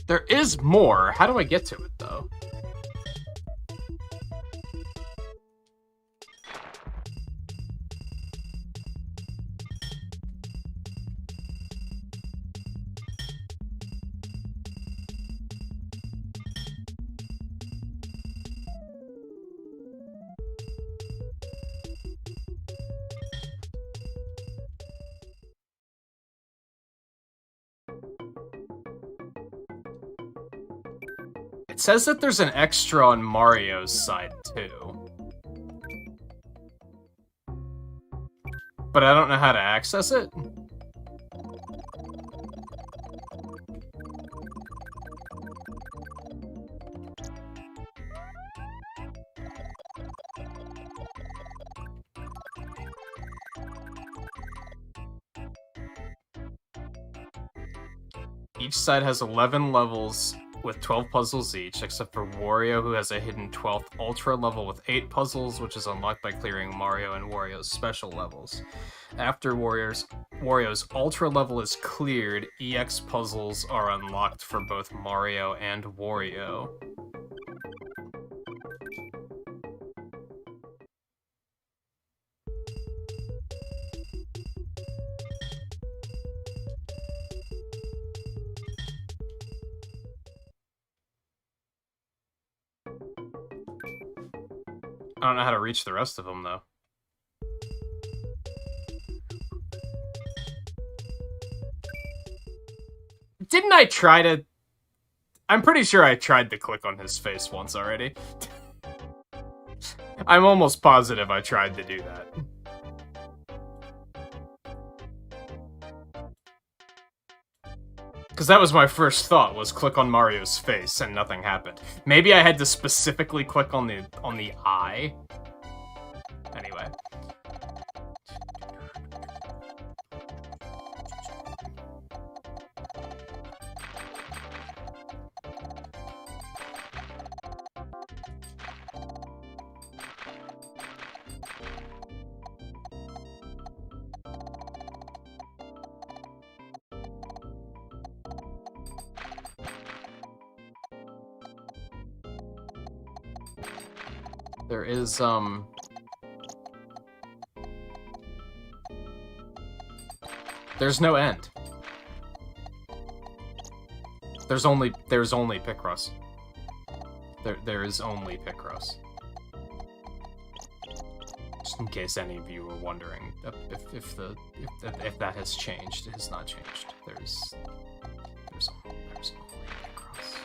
There is more. How do I get to it, though? It says that there's an extra on Mario's side, too. But I don't know how to access it. Each side has 11 levels with 12 puzzles each, except for Wario, who has a hidden 12th Ultra level with 8 puzzles, which is unlocked by clearing Mario and Wario's special levels. After Wario's Ultra level is cleared, EX puzzles are unlocked for both Mario and Wario. I don't know how to reach the rest of them, though. Didn't I try to... I'm pretty sure I tried to click on his face once already. I'm almost positive I tried to do that. Because that was my first thought, was click on Mario's face, and nothing happened. Maybe I had to specifically click on the eye? Anyway. There is, there's no end. There's only Picross. There is only Picross. Just in case any of you were wondering if that has changed. It has not changed. There's only Picross.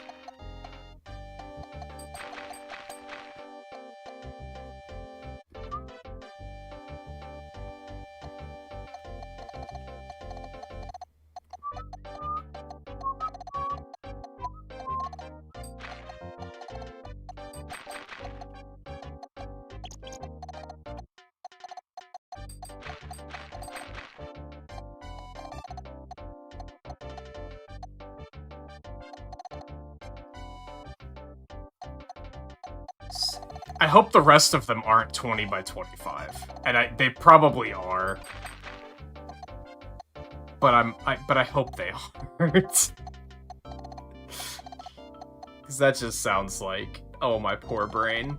I hope the rest of them aren't 20 by 25, and they probably are. But I hope they aren't. Because that just sounds like, oh, my poor brain.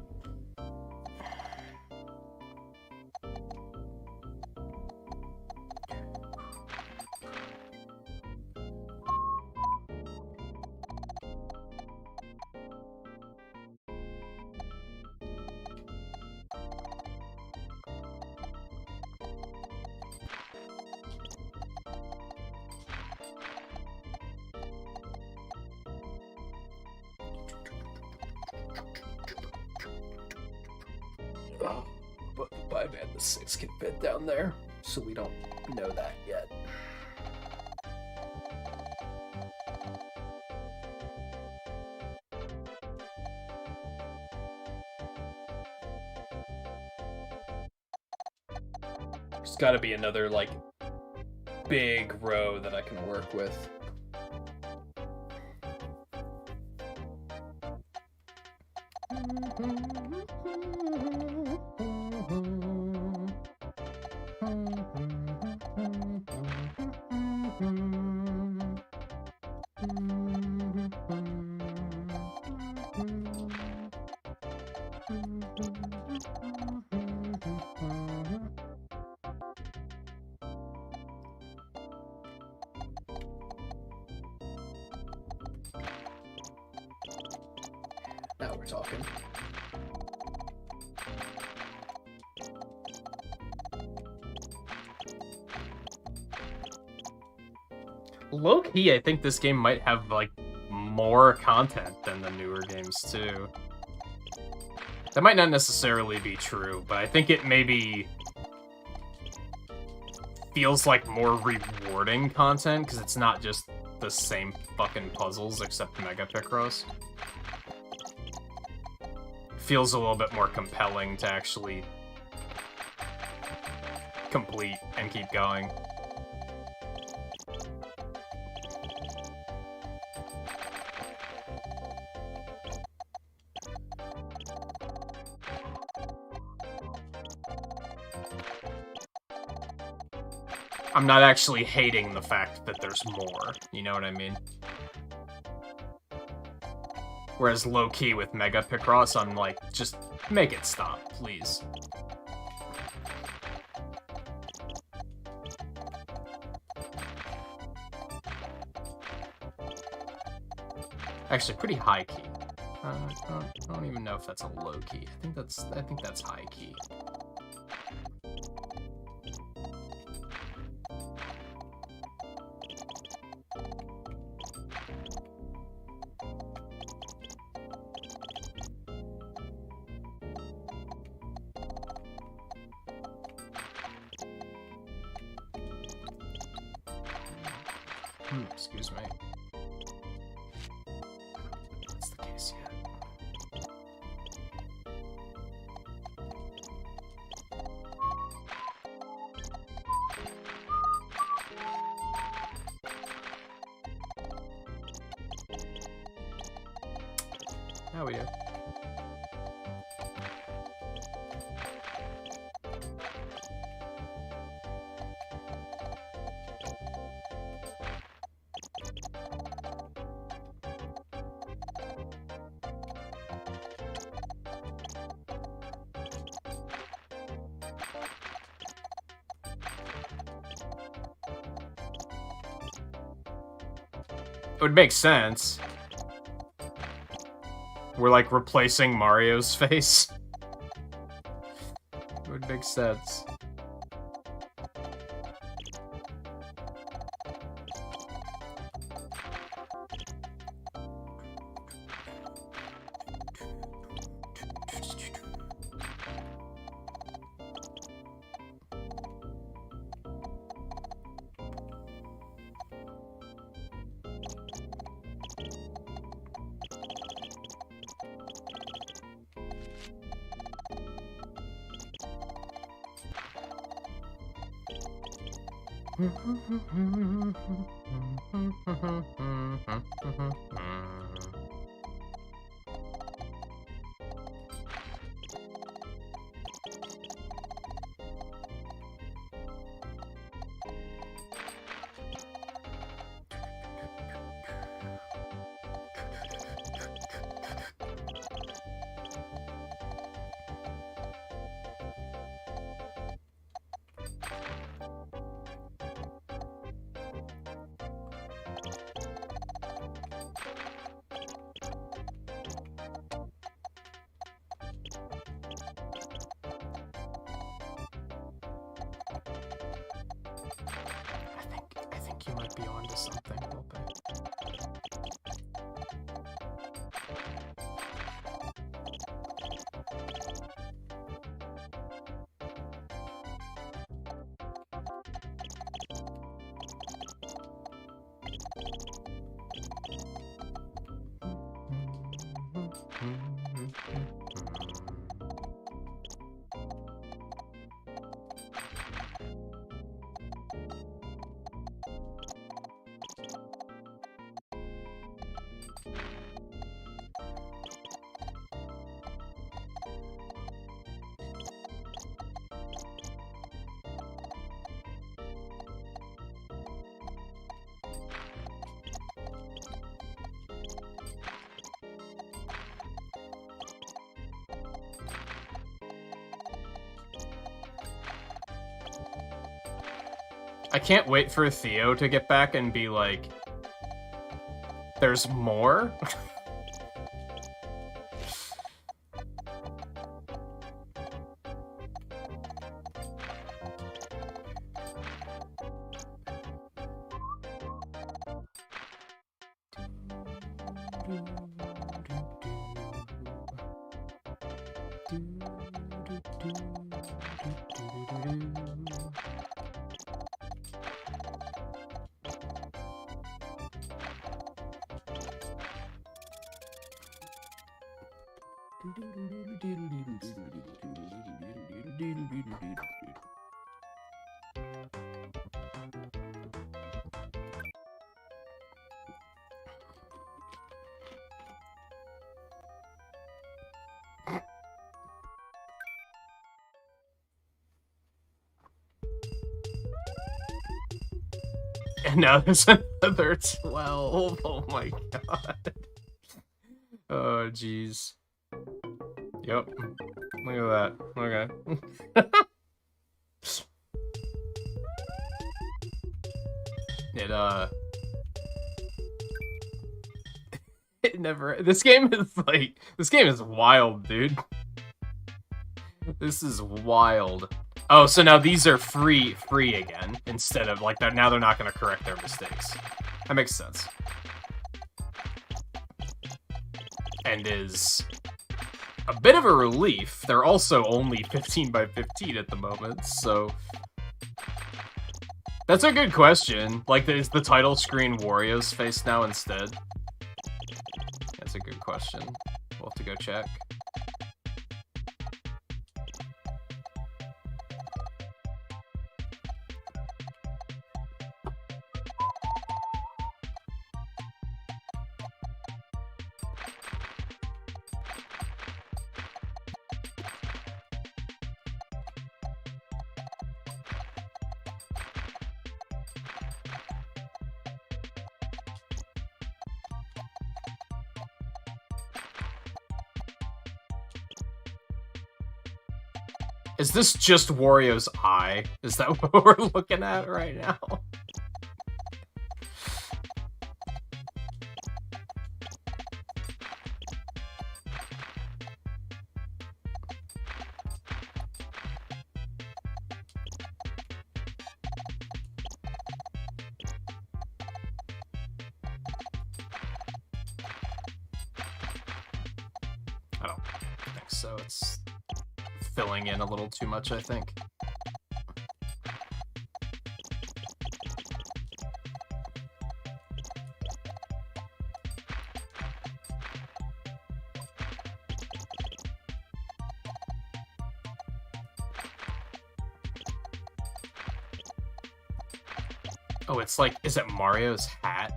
But man, the 6 can fit down there, so we don't know that yet. There's got to be another, like, big row that I can work with. Now we're talking. Low-key, I think this game might have, like, more content than the newer games, too. That might not necessarily be true, but I think it maybe feels like more rewarding content, because it's not just the same fucking puzzles, except Mega Picross. Feels a little bit more compelling to actually complete and keep going. I'm not actually hating the fact that there's more, you know what I mean? Whereas low-key with Mega Picross, I'm like, just make it stop, please. Actually, pretty high-key. I don't even know if that's a low-key. I think that's high-key. Excuse me. That's the case yet. Now we do. It would make sense. We're like replacing Mario's face. It would make sense. I think you might be onto something a little bit. I can't wait for Theo to get back and be like, there's more? And now there's another 12. Oh my god. Oh, jeez. Yep. Look at that. Okay. It never... This game is wild, dude. This is wild. Oh, so now these are free again, instead of, like, now they're not going to correct their mistakes. That makes sense. And is a bit of a relief. They're also only 15 by 15 at the moment, so... That's a good question. Like, is the title screen Wario's face now instead? That's a good question. We'll have to go check. Is this just Wario's eye? Is that what we're looking at right now? I don't think so. It's filling in a little too much, I think. Oh, it's like, is it Mario's hat?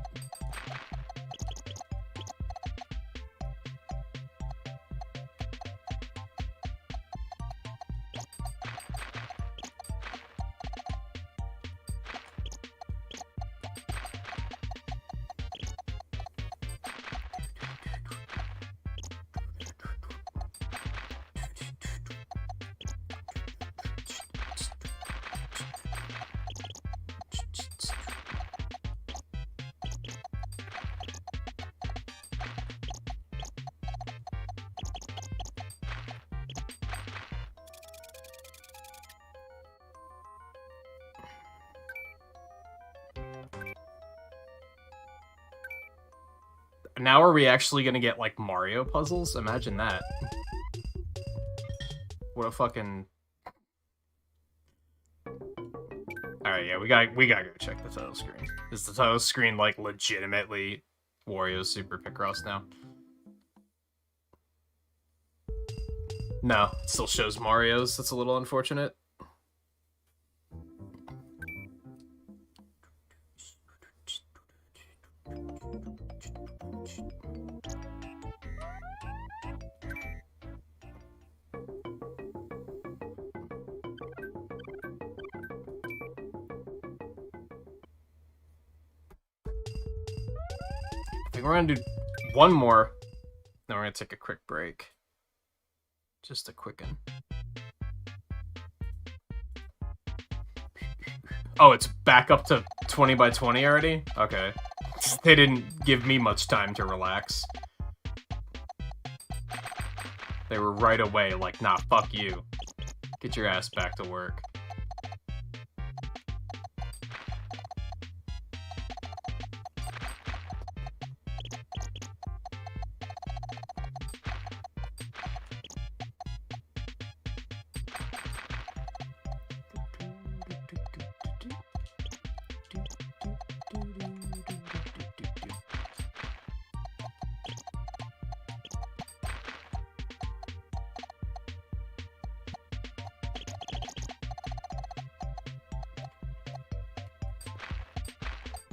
Now are we actually gonna get, like, Mario puzzles? Imagine that. What a fucking... Alright, yeah, we gotta go check the title screen. Is the title screen, like, legitimately Wario Super Picross now? No, it still shows Mario's. That's a little unfortunate. I think we're gonna do one more, then we're gonna take a quick break. Just a quick one. Oh, it's back up to 20 by 20 already? Okay. They didn't give me much time to relax. They were right away like, nah, fuck you. Get your ass back to work.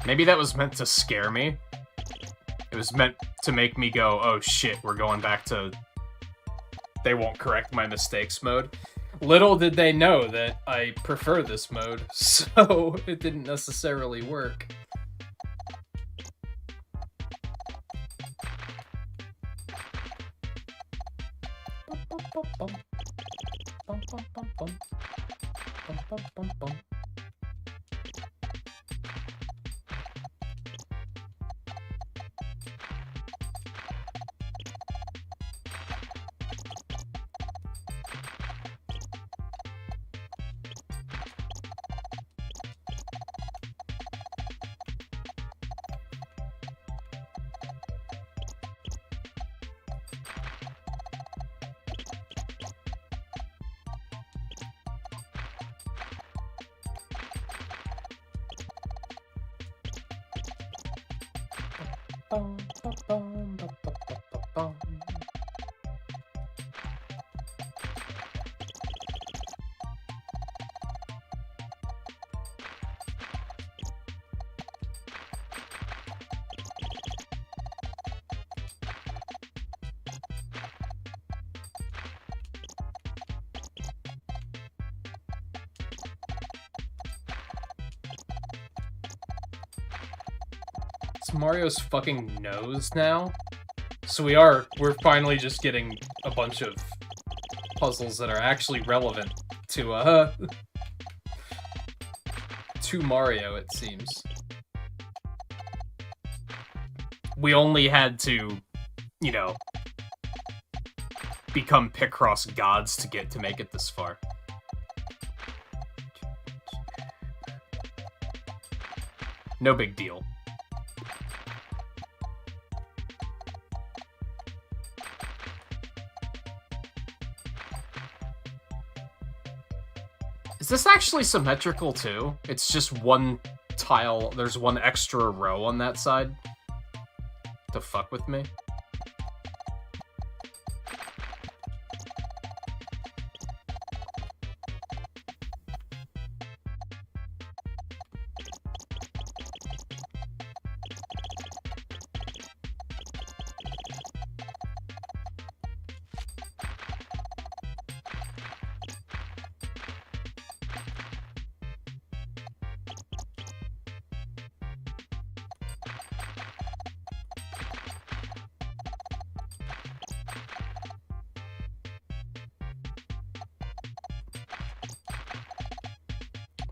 Maybe that was meant to scare me. It was meant to make me go, oh shit, we're going back to they won't correct my mistakes mode. Little did they know that I prefer this mode, so it didn't necessarily work. It's Mario's fucking nose now. So we're finally just getting a bunch of puzzles that are actually relevant to Mario, it seems. We only had to, you know, become Picross gods to make it this far. No big deal. Is this actually symmetrical too? It's just one tile, there's one extra row on that side to fuck with me.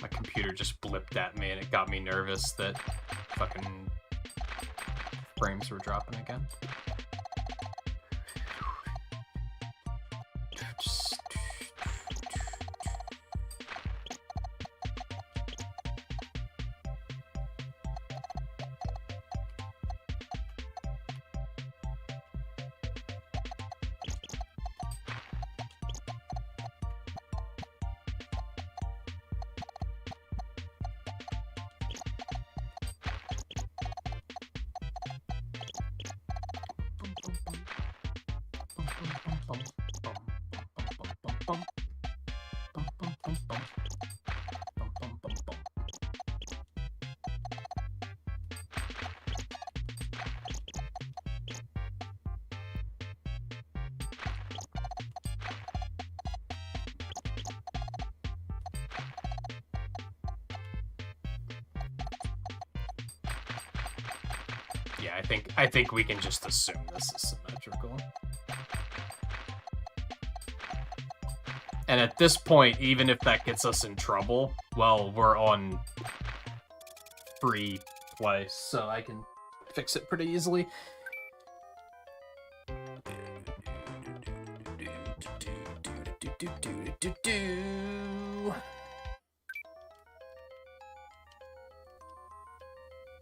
My computer just blipped at me and it got me nervous that fucking frames were dropping again. Yeah, I think we can just assume this is symmetrical. And at this point, even if that gets us in trouble, well, we're on free play, so I can fix it pretty easily.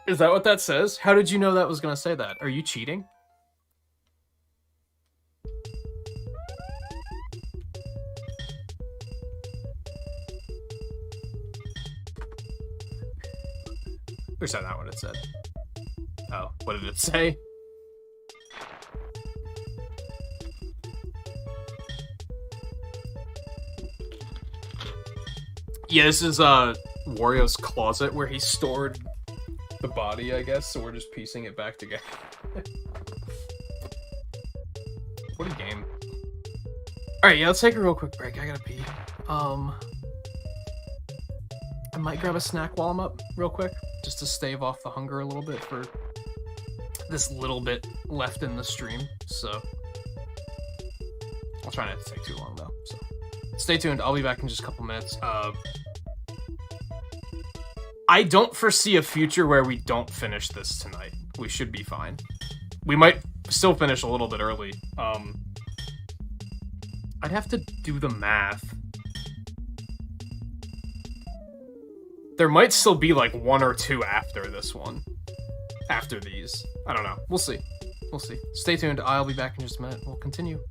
Is that what that says? How did you know that was going to say that? Are you cheating? Or is that not what it said? Oh, what did it say? Yeah, this is Wario's closet where he stored the body, I guess, so we're just piecing it back together. What a game. Alright, yeah, let's take a real quick break. I gotta pee. I might grab a snack while I'm up, real quick, just to stave off the hunger a little bit for this little bit left in the stream, so I'll try not to take too long, though, so stay tuned. I'll be back in just a couple minutes. I don't foresee a future where we don't finish this tonight. We should be fine. We might still finish a little bit early. I'd have to do the math. There might still be like one or two after this one. After these. I don't know. We'll see. We'll see. Stay tuned. I'll be back in just a minute. We'll continue.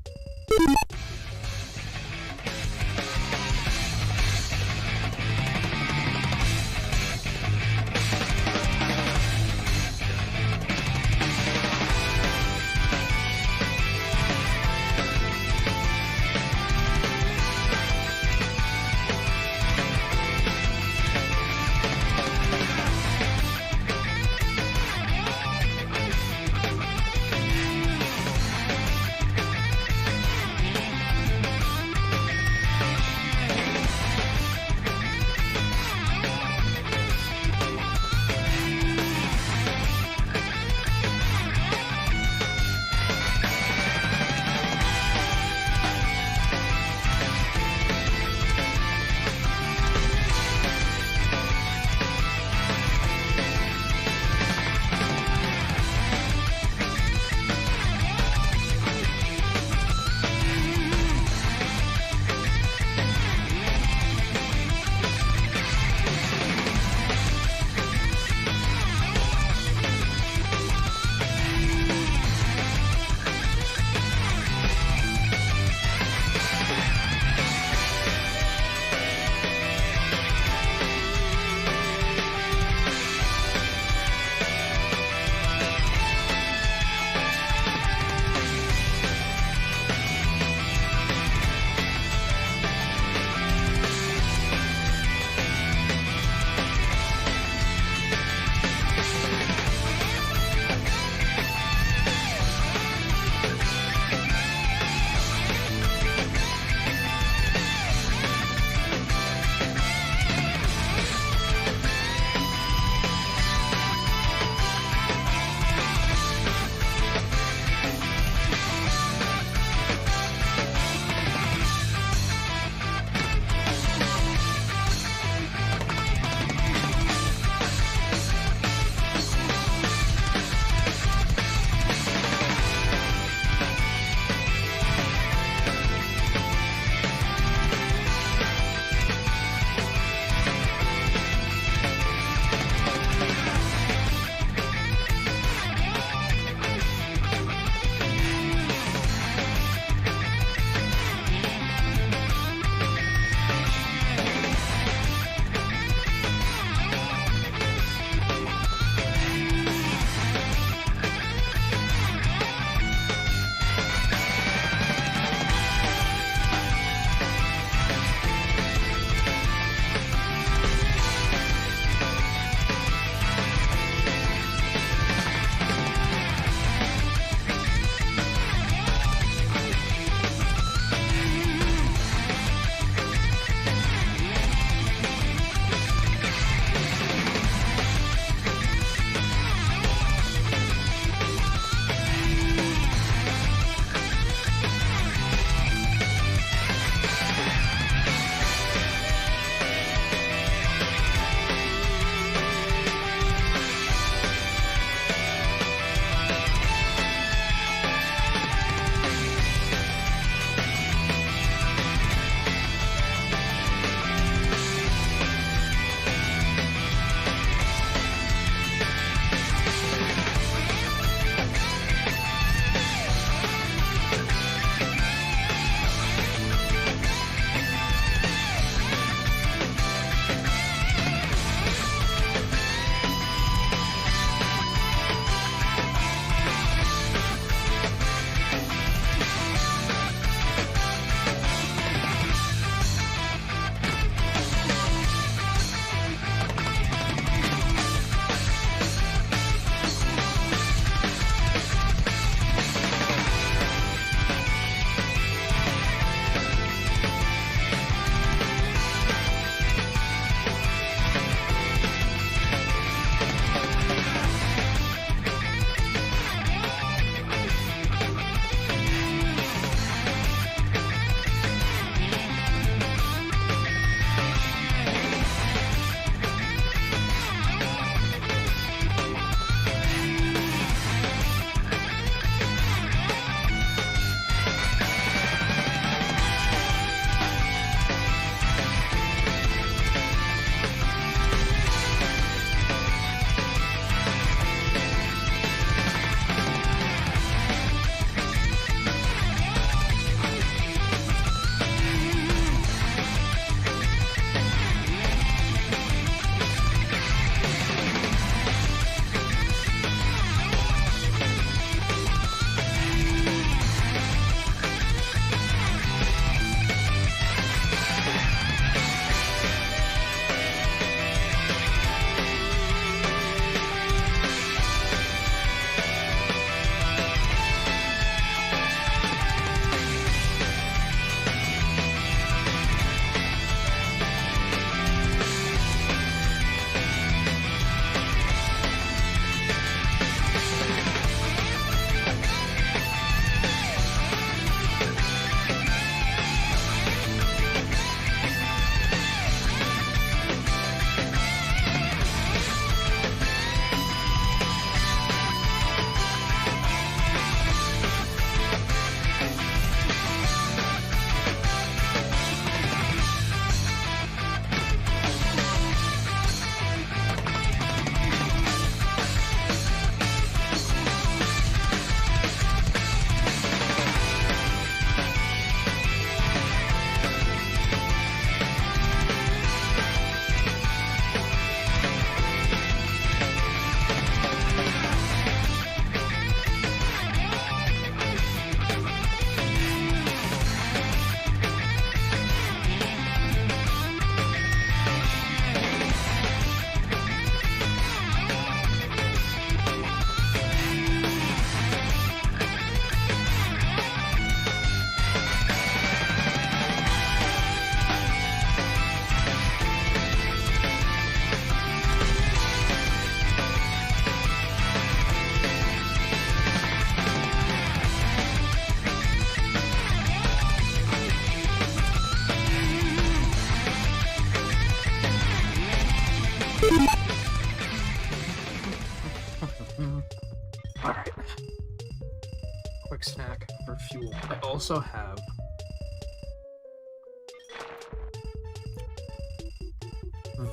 snack for fuel. I also have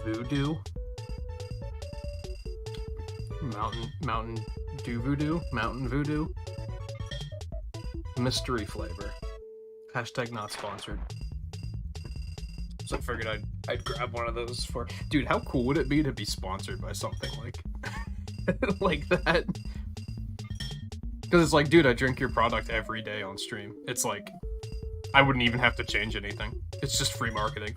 Voodoo. Mountain Voodoo. Mystery flavor. Hashtag not sponsored. So I figured I'd grab one of those for... Dude, how cool would it be to be sponsored by something like like that? Because it's like, dude, I drink your product every day on stream. It's like, I wouldn't even have to change anything. It's just free marketing.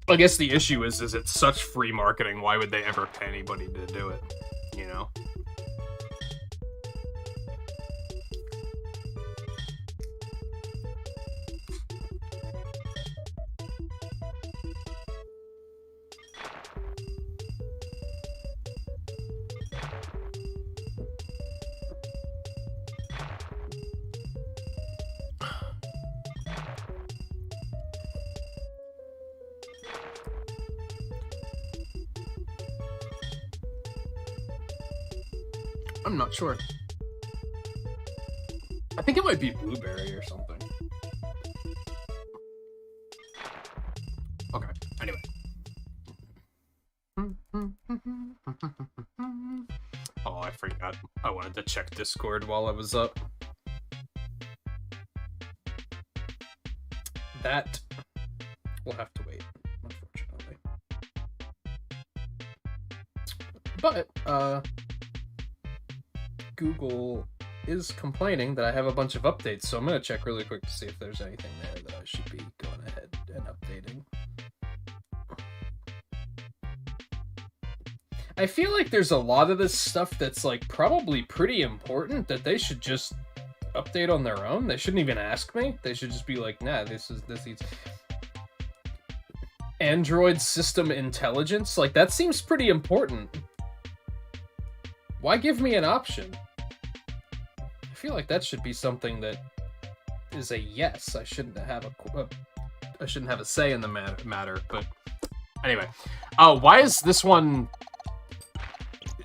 I guess the issue is it's such free marketing, why would they ever pay anybody to do it? You know? I'm not sure. I think it might be blueberry or something. Okay, anyway. Oh, I forgot. I wanted to check Discord while I was up. That will have to wait, unfortunately. But, Google is complaining that I have a bunch of updates, so I'm going to check really quick to see if there's anything there that I should be going ahead and updating. I feel like there's a lot of this stuff that's like probably pretty important that they should just update on their own. They shouldn't even ask me. They should just be like, nah, this needs Android system intelligence. Like, that seems pretty important. Why give me an option? I feel like that should be something that is a yes. I shouldn't have a say in the matter. But anyway, why is this one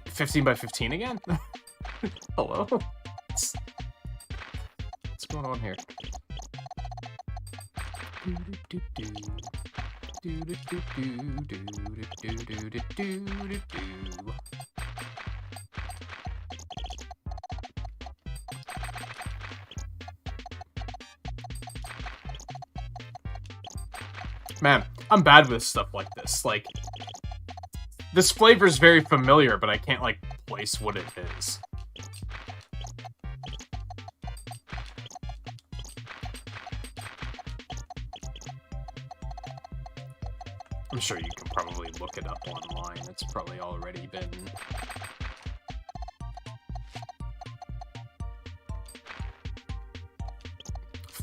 15 by 15 again? Hello. What's going on here? Man, I'm bad with stuff like this. Like, this flavor is very familiar, but I can't, like, place what it is. I'm sure you can probably look it up online. It's probably already been...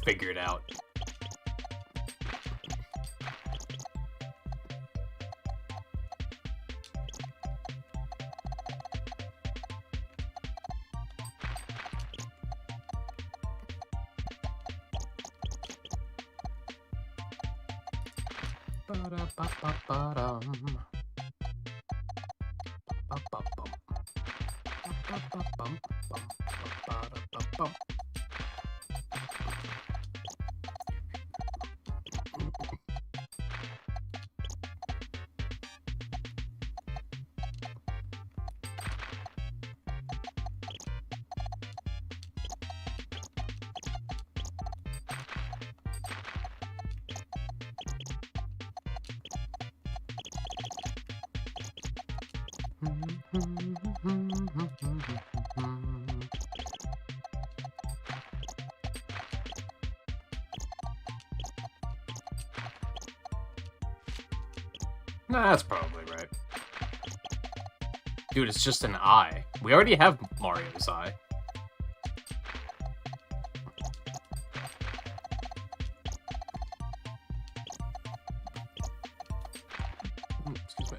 figured out. Nah, that's probably right. Dude, it's just an eye. We already have Mario's eye. Excuse me.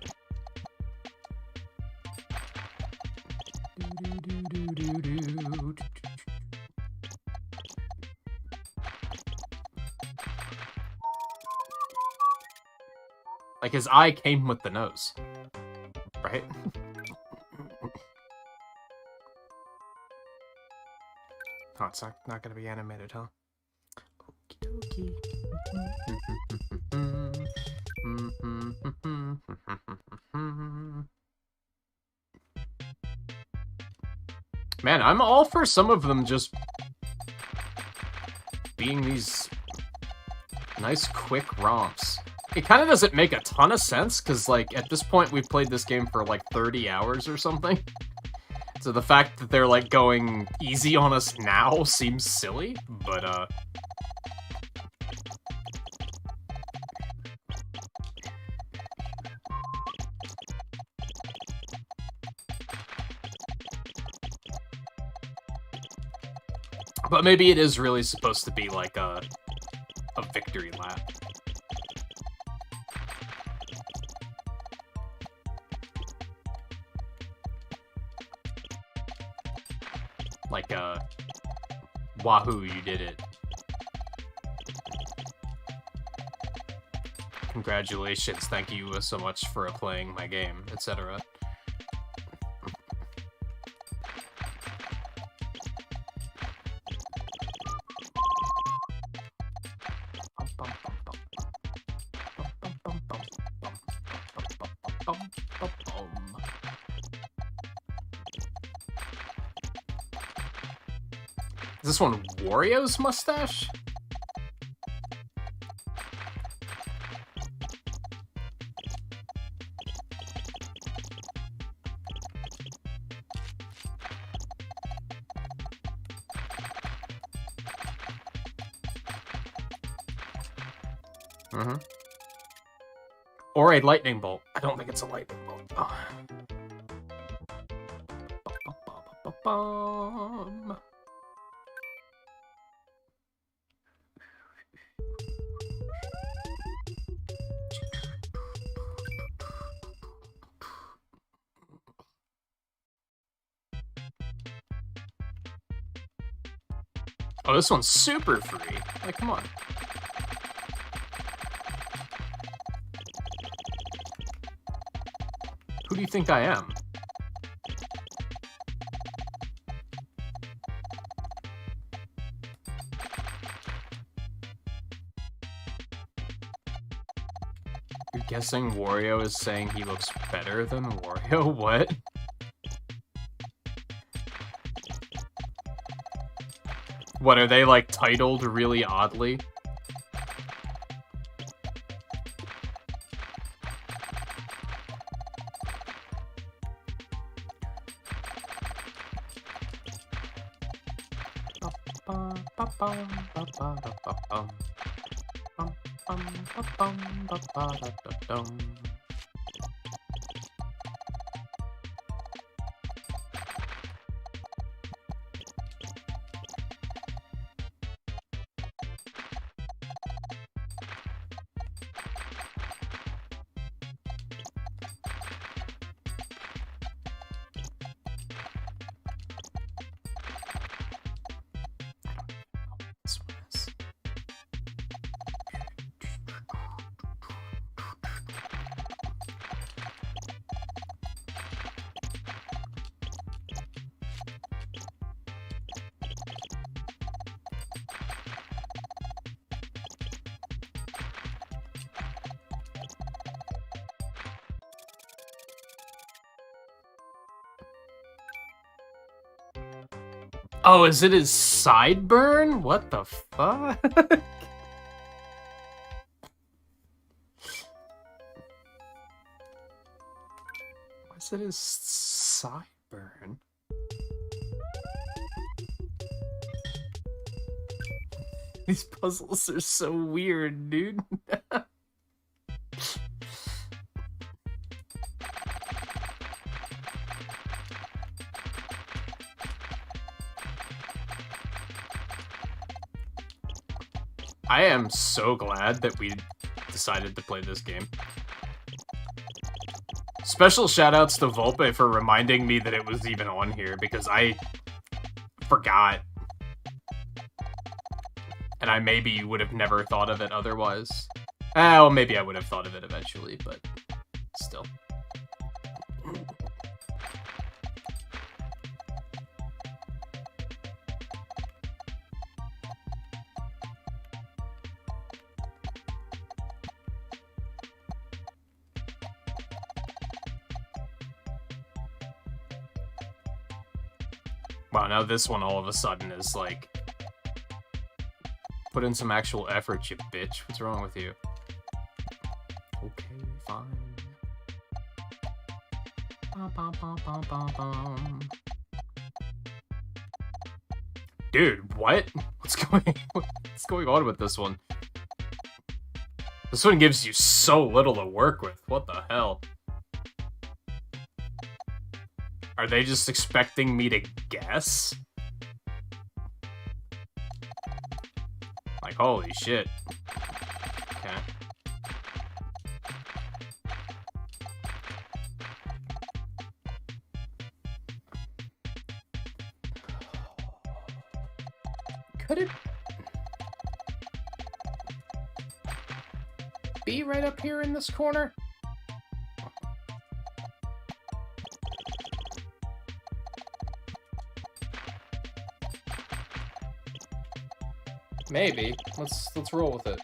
Like, his eye came with the nose. right? Oh, it's not gonna be animated, huh? Okie dokie. Man, I'm all for some of them just being these nice, quick romps. It kind of doesn't make a ton of sense, because, like, at this point, we've played this game for, like, 30 hours or something. So the fact that they're, like, going easy on us now seems silly, but, but maybe it is really supposed to be, like, a victory lap. Like, wahoo, you did it. Congratulations, thank you so much for playing my game, etc. Is this one Wario's mustache? Mm-hmm. Or a lightning bolt. I don't think it's a lightning bolt. Oh. Oh, this one's super free. Like, come on. Who do you think I am? You're guessing Wario is saying he looks better than Wario? What? What, are they, like, titled really oddly? Oh, is it his sideburn? What the fuck? What's it his sideburn? These puzzles are so weird, dude. I am so glad that we decided to play this game. Special shoutouts to Volpe for reminding me that it was even on here, because I forgot. And I maybe would have never thought of it otherwise. Well, maybe I would have thought of it eventually, but still. Wow, now this one all of a sudden is like... Put in some actual effort, you bitch. What's wrong with you? Okay, fine. Dude, what? What's going on with this one? This one gives you so little to work with. What the hell? Are they just expecting me to guess? Like, holy shit. Okay. Could it be right up here in this corner? Maybe. Let's roll with it.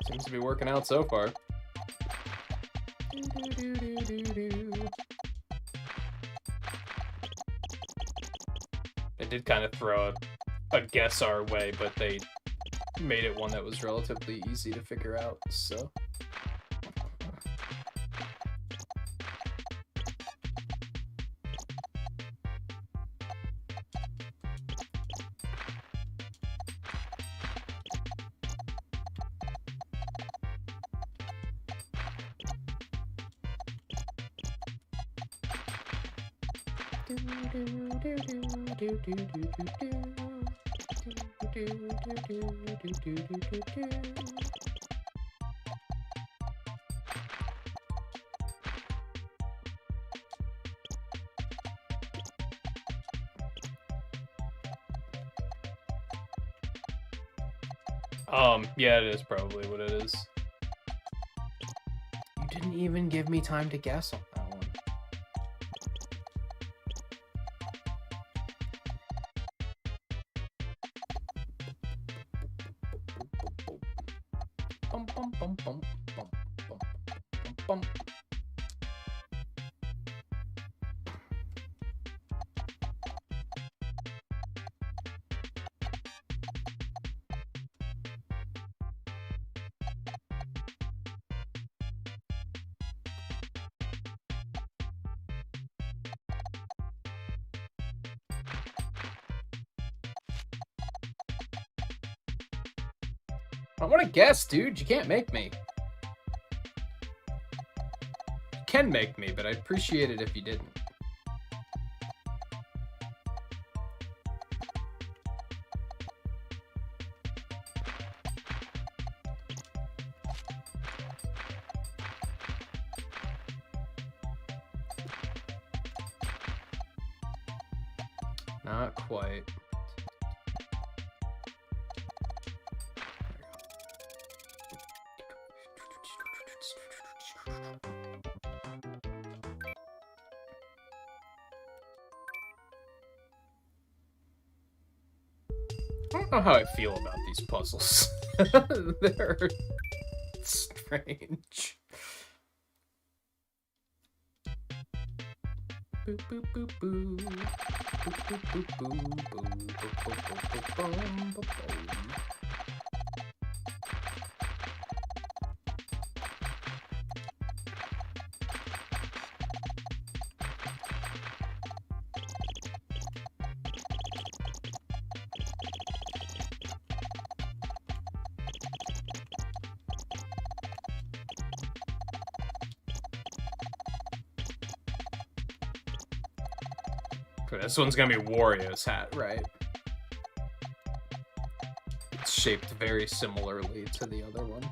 Seems to be working out so far. They did kind of throw a guess our way, but they made it one that was relatively easy to figure out, so... Yeah, it is probably what it is. You didn't even give me time to guess on that one. Bum, bum, bum, bum, bum, bum, bum, bum. I want to guess, dude. You can't make me. You can make me, but I'd appreciate it if you didn't. Not quite. I don't know how I feel about these puzzles. They're strange. Boop, boop, boop, boo. Boop, boop, boop, boo. Boop, boop, boop, boop, boom, boop, boom. This one's gonna be Wario's hat, right? It's shaped very similarly to the other one.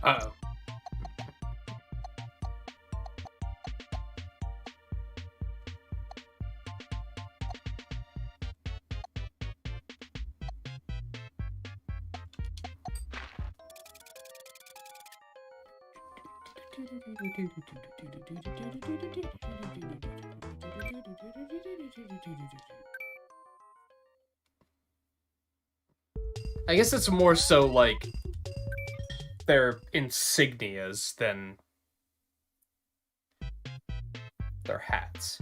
Uh-oh. I guess it's more so like their insignias than their hats.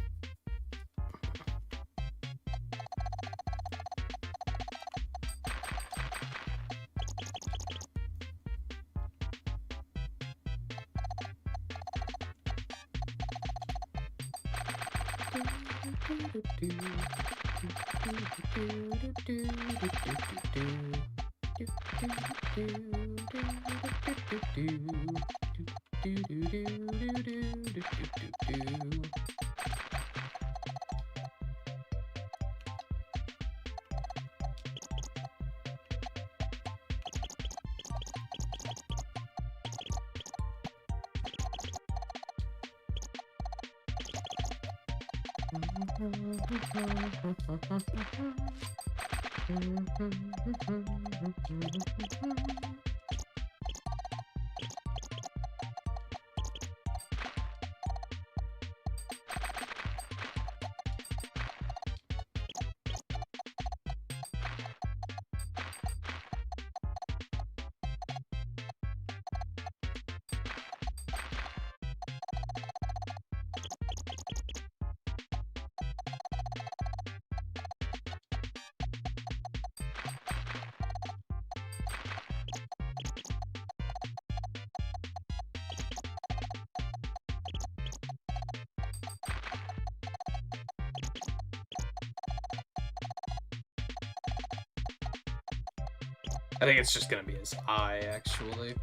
I think it's just gonna be his eye, actually.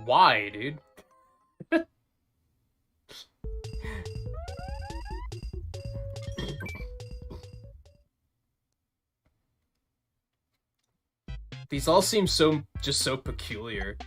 Why, dude? These all seem just so peculiar.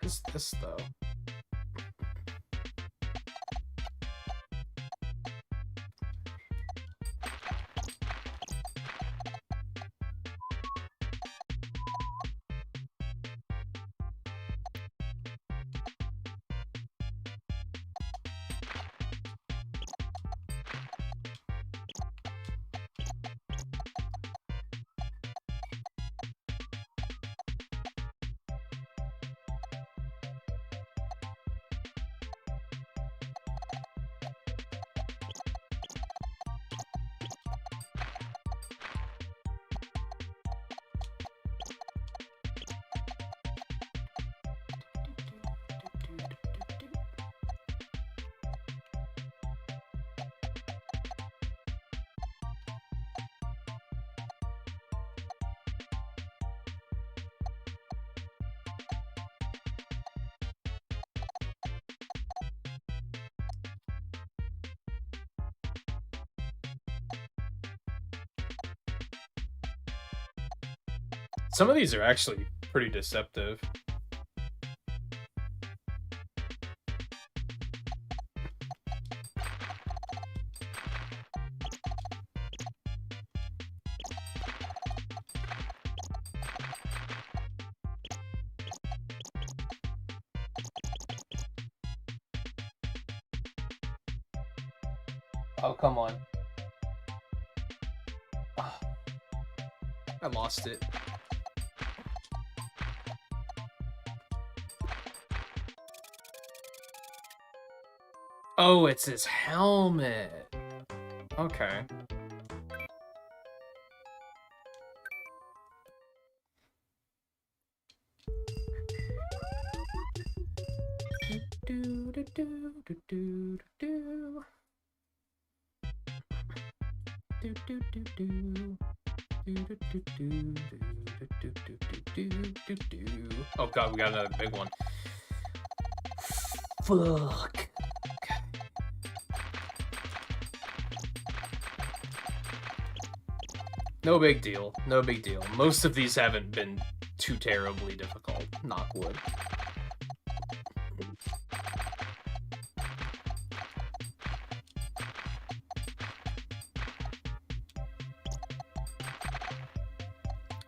is this, though? Some of these are actually pretty deceptive. Oh, come on. Oh, I lost it. Oh, it's his helmet. Okay. Oh god, we got another big one. Fuck. No big deal. No big deal. Most of these haven't been too terribly difficult. Knock wood.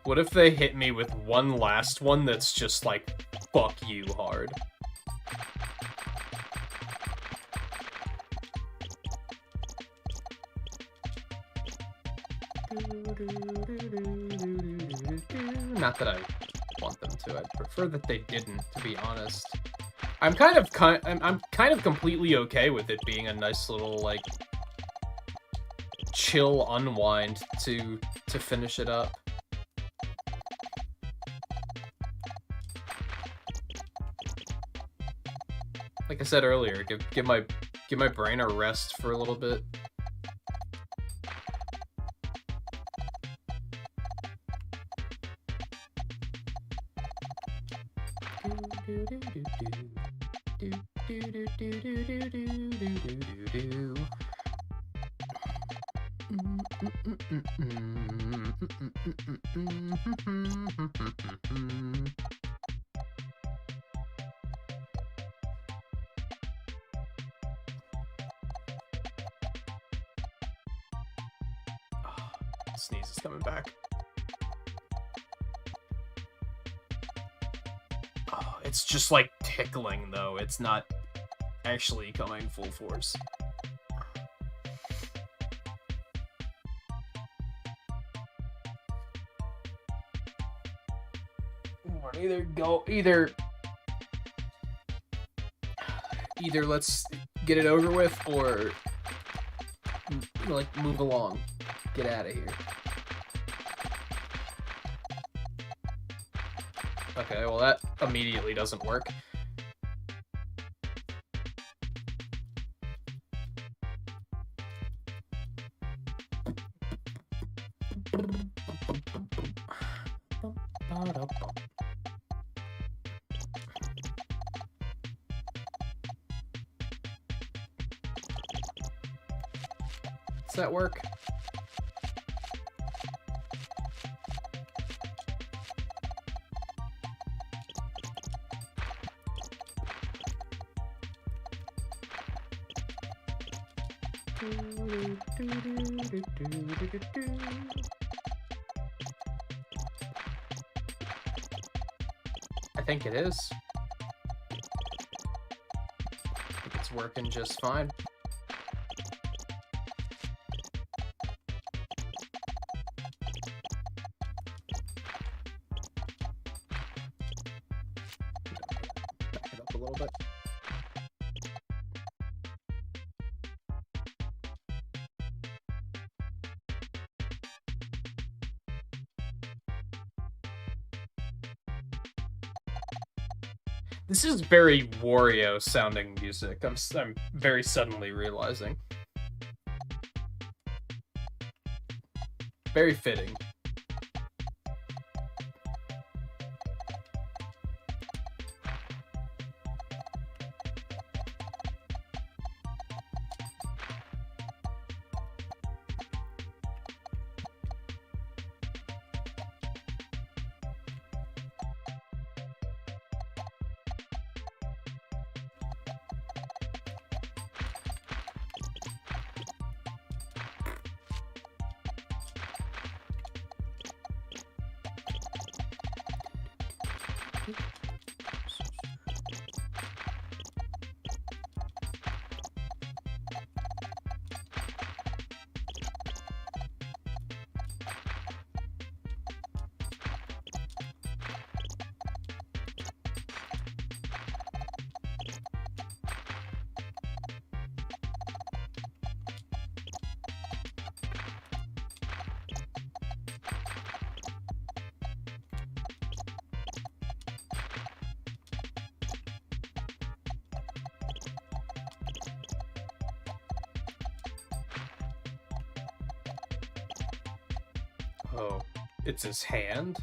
What if they hit me with one last one that's just like, fuck you hard? Not that I want them to. I'd prefer that they didn't, to be honest. I'm kind of completely okay with it being a nice little like chill unwind to finish it up. Like I said earlier, give my brain a rest for a little bit. Sneeze is coming back. Oh, it's just like tickling though. It's not actually coming full force. Either let's get it over with or like move along. Get out of here. Okay, well that immediately doesn't work. Does that work? I think it is. I think it's working just fine. Back it up a little bit. This is very Wario sounding music. I'm very suddenly realizing. Very fitting. Oh, it's his hand?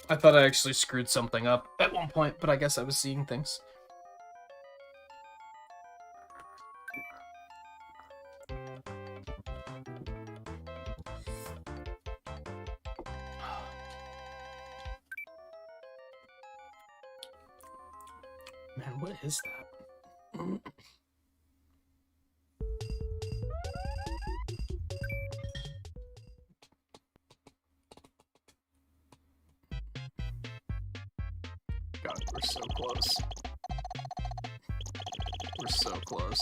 I thought I actually screwed something up at one point, but I guess I was seeing things. Man, what is that? God, we're so close. We're so close.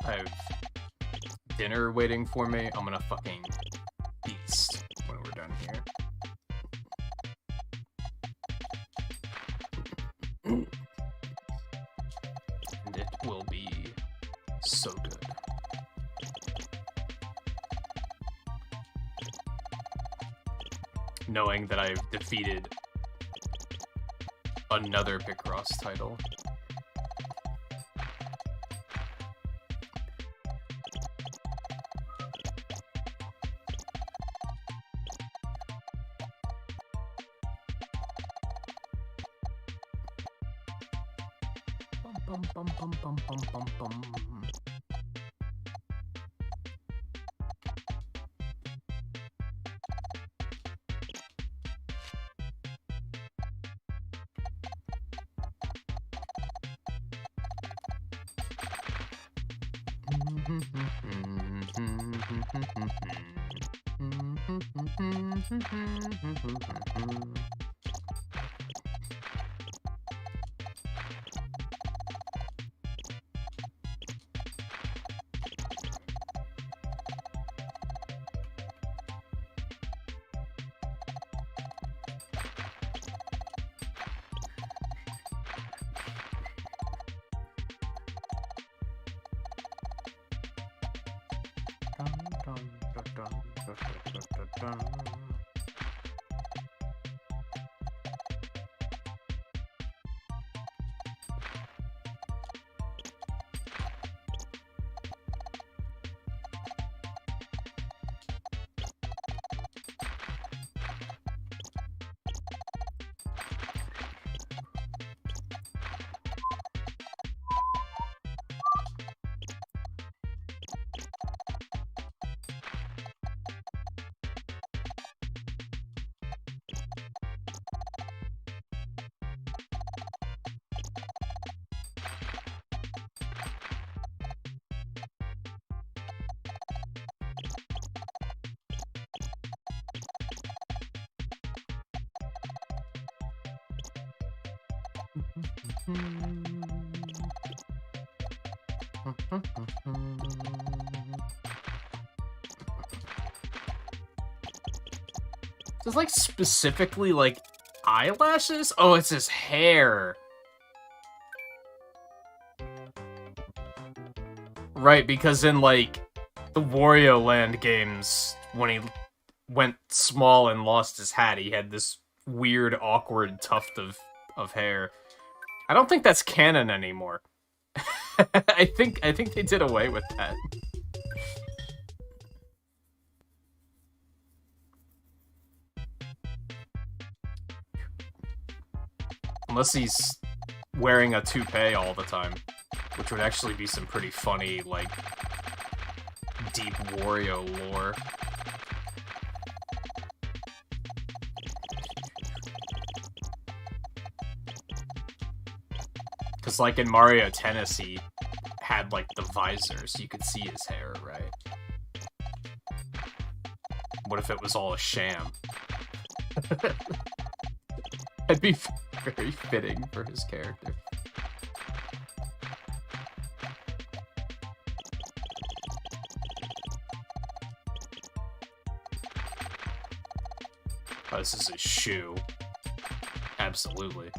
I have dinner waiting for me. I'm gonna fucking beast when we're done here. And it will be so good. Knowing that I've defeated another Picross title. Bum, bum, bum, bum, bum, bum, bum. Is like specifically like eyelashes? Oh, it's his hair. Right, because in like the Wario Land games, when he went small and lost his hat, he had this weird, awkward tuft of hair. I don't think that's canon anymore. I think they did away with that. Unless he's wearing a toupee all the time, which would actually be some pretty funny, like, deep Wario lore. Because, like, in Mario Tennis, he had, like, the visor, so you could see his hair, right? What if it was all a sham? That'd be very fitting for his character. Oh, this is his shoe. Absolutely.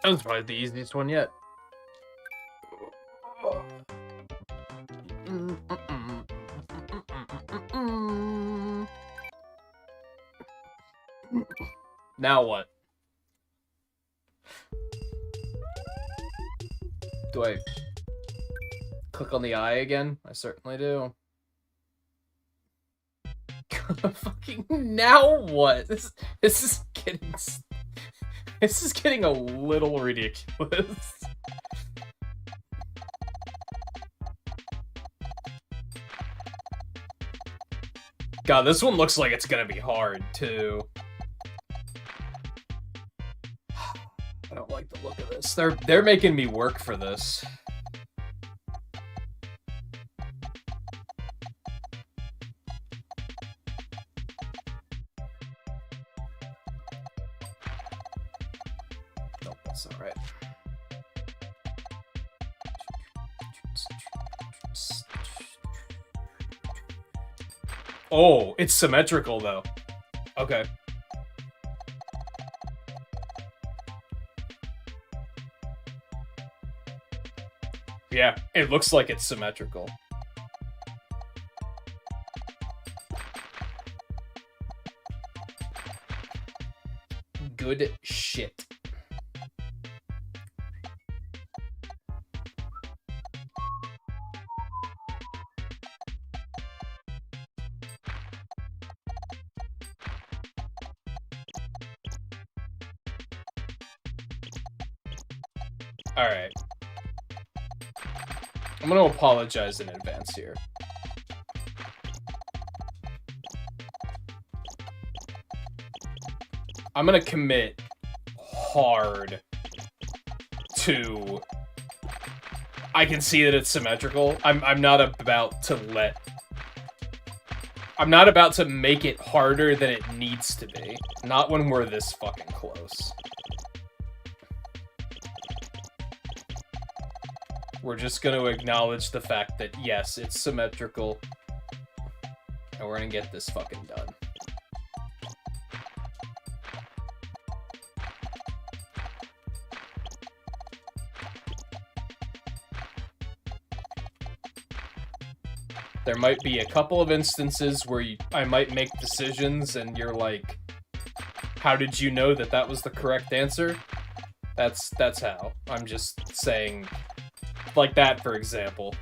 That was probably the easiest one yet. Now what? Do I click on the eye again? I certainly do. Fucking now what? This is getting a little ridiculous. God, this one looks like it's gonna be hard too. I don't like the look of this. They're making me work for this. Nope, that's not right. Oh, it's symmetrical though. Okay. Yeah, it looks like it's symmetrical. Good shit. Alright. I'm gonna apologize in advance here. I'm gonna commit hard to... I can see that it's symmetrical. I'm not about to let... I'm not about to make it harder than it needs to be. Not when we're this fucking close. We're just going to acknowledge the fact that, yes, it's symmetrical. And we're going to get this fucking done. There might be a couple of instances where I might make decisions and you're like, how did you know that that was the correct answer? That's how. I'm just saying... Like that, for example.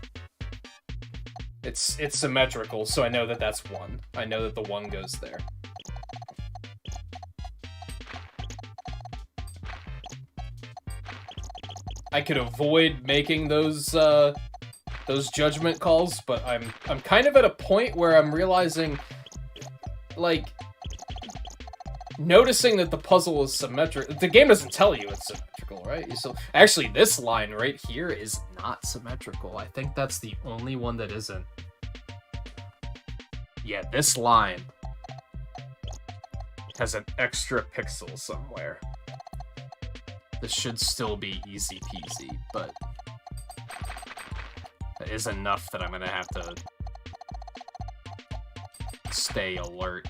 It's symmetrical, so I know that that's 1. I know that the 1 goes there. I could avoid making those judgment calls, but I'm kind of at a point where I'm realizing, like, noticing that the puzzle is symmetrical. The game doesn't tell you it's symmetrical, right? So actually, this line right here is not symmetrical. I think that's the only one that isn't. Yeah, this line has an extra pixel somewhere. This should still be easy peasy, but that is enough that I'm gonna have to stay alert.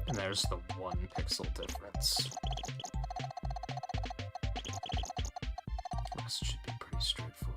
And there's the 1 pixel difference. This should be pretty straightforward.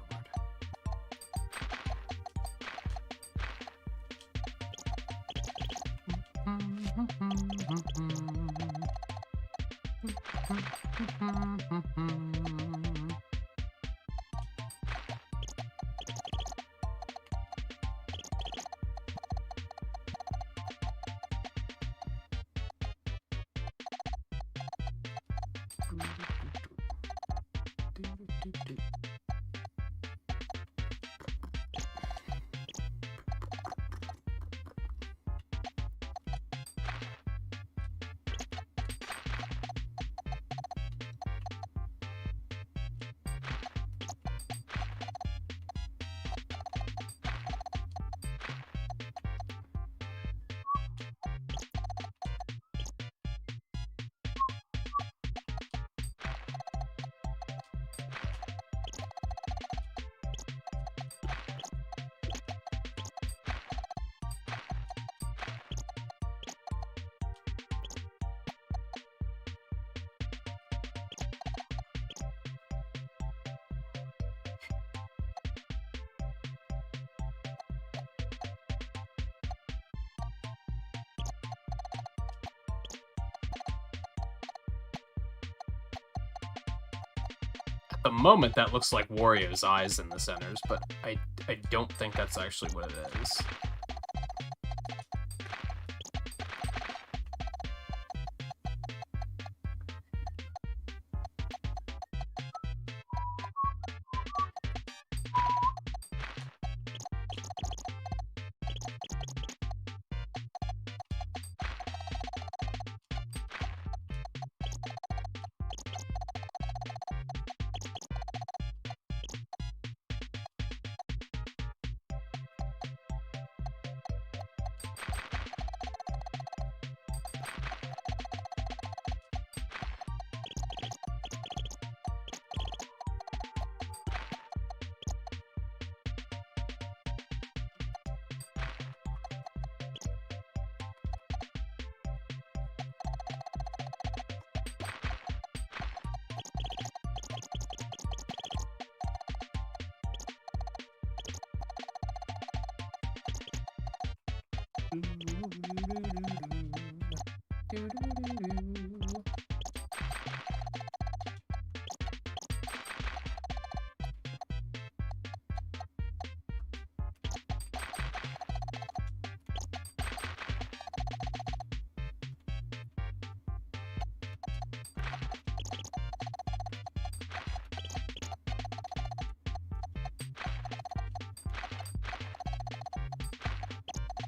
the moment, that looks like Wario's eyes in the centers, but I don't think that's actually what it is.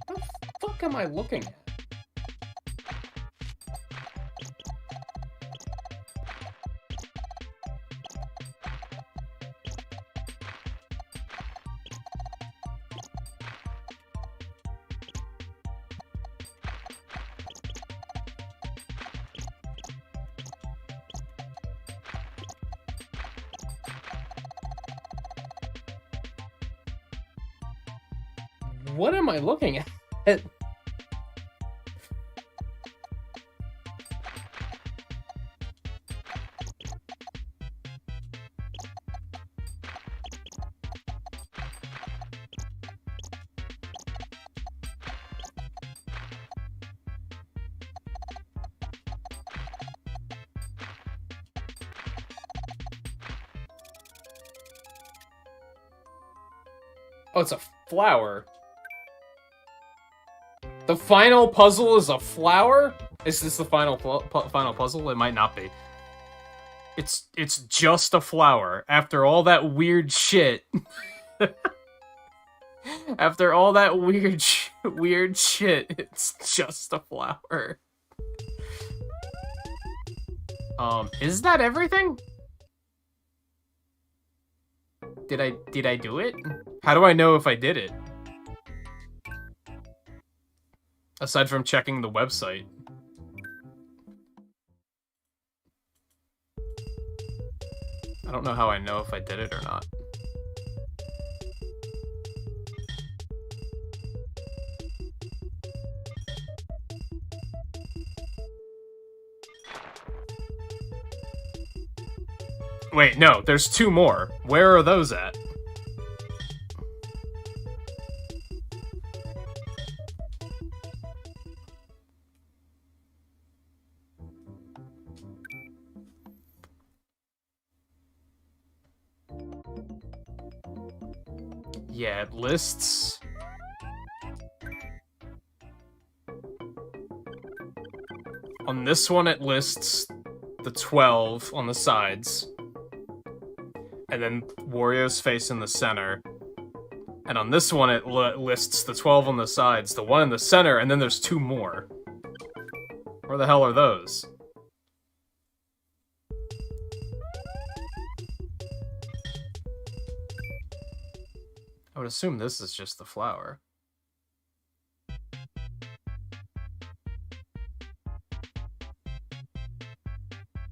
What the fuck am I looking at? What am I looking at? Oh, it's a flower. The final puzzle is a flower? Is this the final final puzzle? It might not be. It's just a flower. After all that weird shit. After all that weird shit, it's just a flower. Is that everything? Did I do it? How do I know if I did it? Aside from checking the website. I don't know how I know if I did it or not. Wait, no, there's two more. Where are those at? Yeah, it lists... On this one, it lists the 12 on the sides. And then Wario's face in the center. And on this one, it lists the 12 on the sides, the one in the center, and then there's two more. Where the hell are those? I would assume this is just the flower.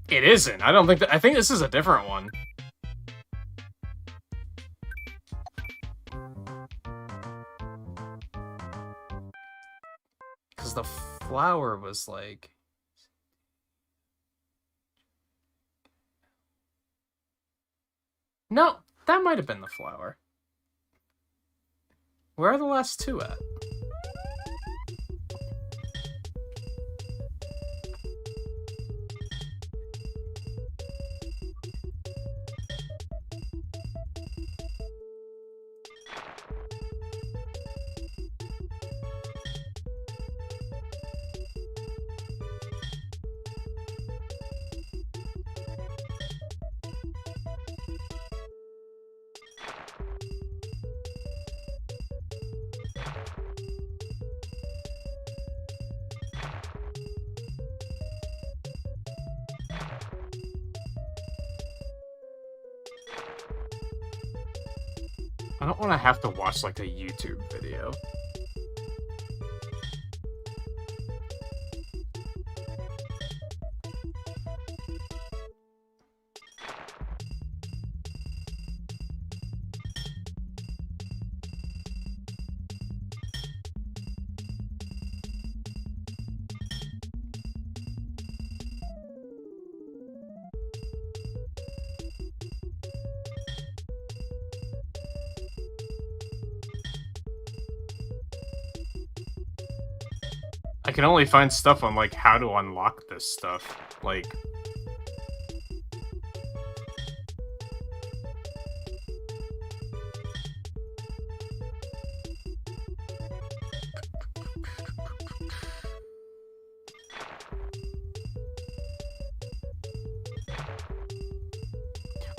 It isn't. I don't think that. I think this is a different one. Because the flower was like... No, that might have been the flower. Where are the last two at? I don't want to have to watch, like, a YouTube video. I can only find stuff on, like, how to unlock this stuff. Like...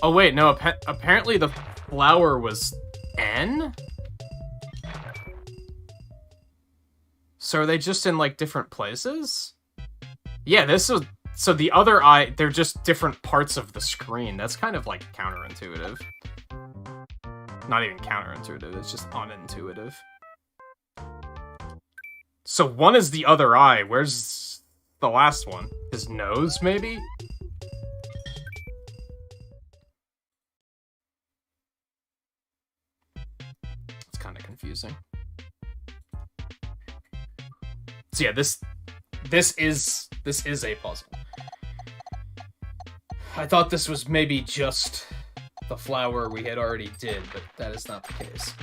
Oh, wait, no, apparently the flower was N? So are they just in, like, different places? Yeah, this is... So the other eye, they're just different parts of the screen. That's kind of, like, counterintuitive. Not even counterintuitive, it's just unintuitive. So one is the other eye. Where's the last one? His nose, maybe? It's kind of confusing. So yeah, this is a puzzle. I thought this was maybe just the flower we had already did, but that is not the case.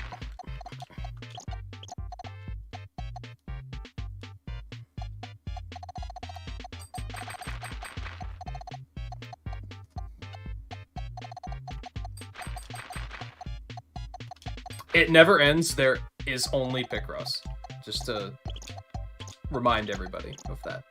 It never ends. There is only Picross. Just to remind everybody of that.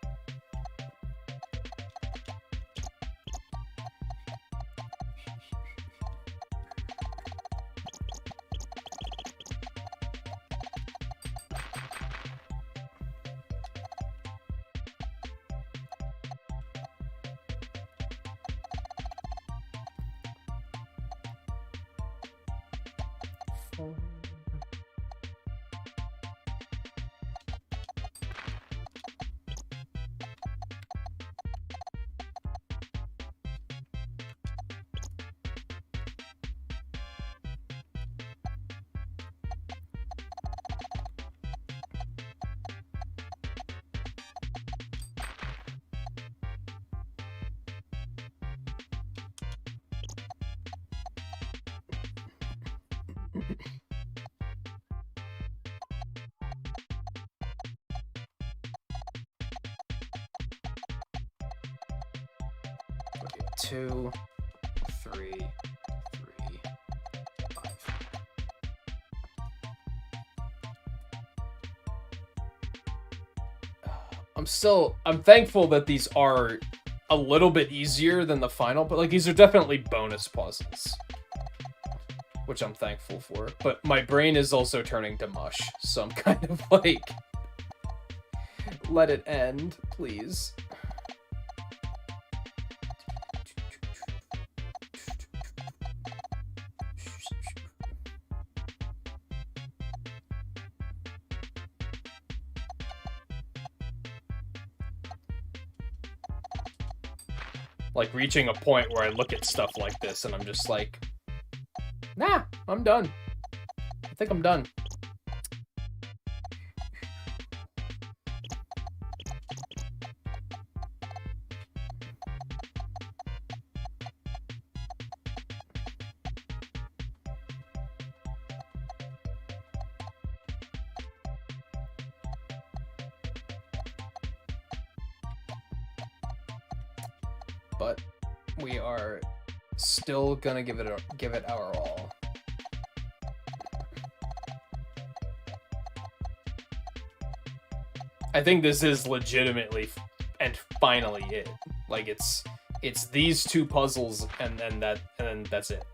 Okay, 2, 3, 3, 5. I'm thankful that these are a little bit easier than the final, but like these are definitely bonus puzzles, which I'm thankful for. But my brain is also turning to mush, so I'm kind of like, let it end, please. Like, reaching a point where I look at stuff like this and I'm just like, nah, I'm done. I think I'm done. But we are still gonna give it our all. I think this is legitimately and finally it. Like it's these two puzzles and then that's it.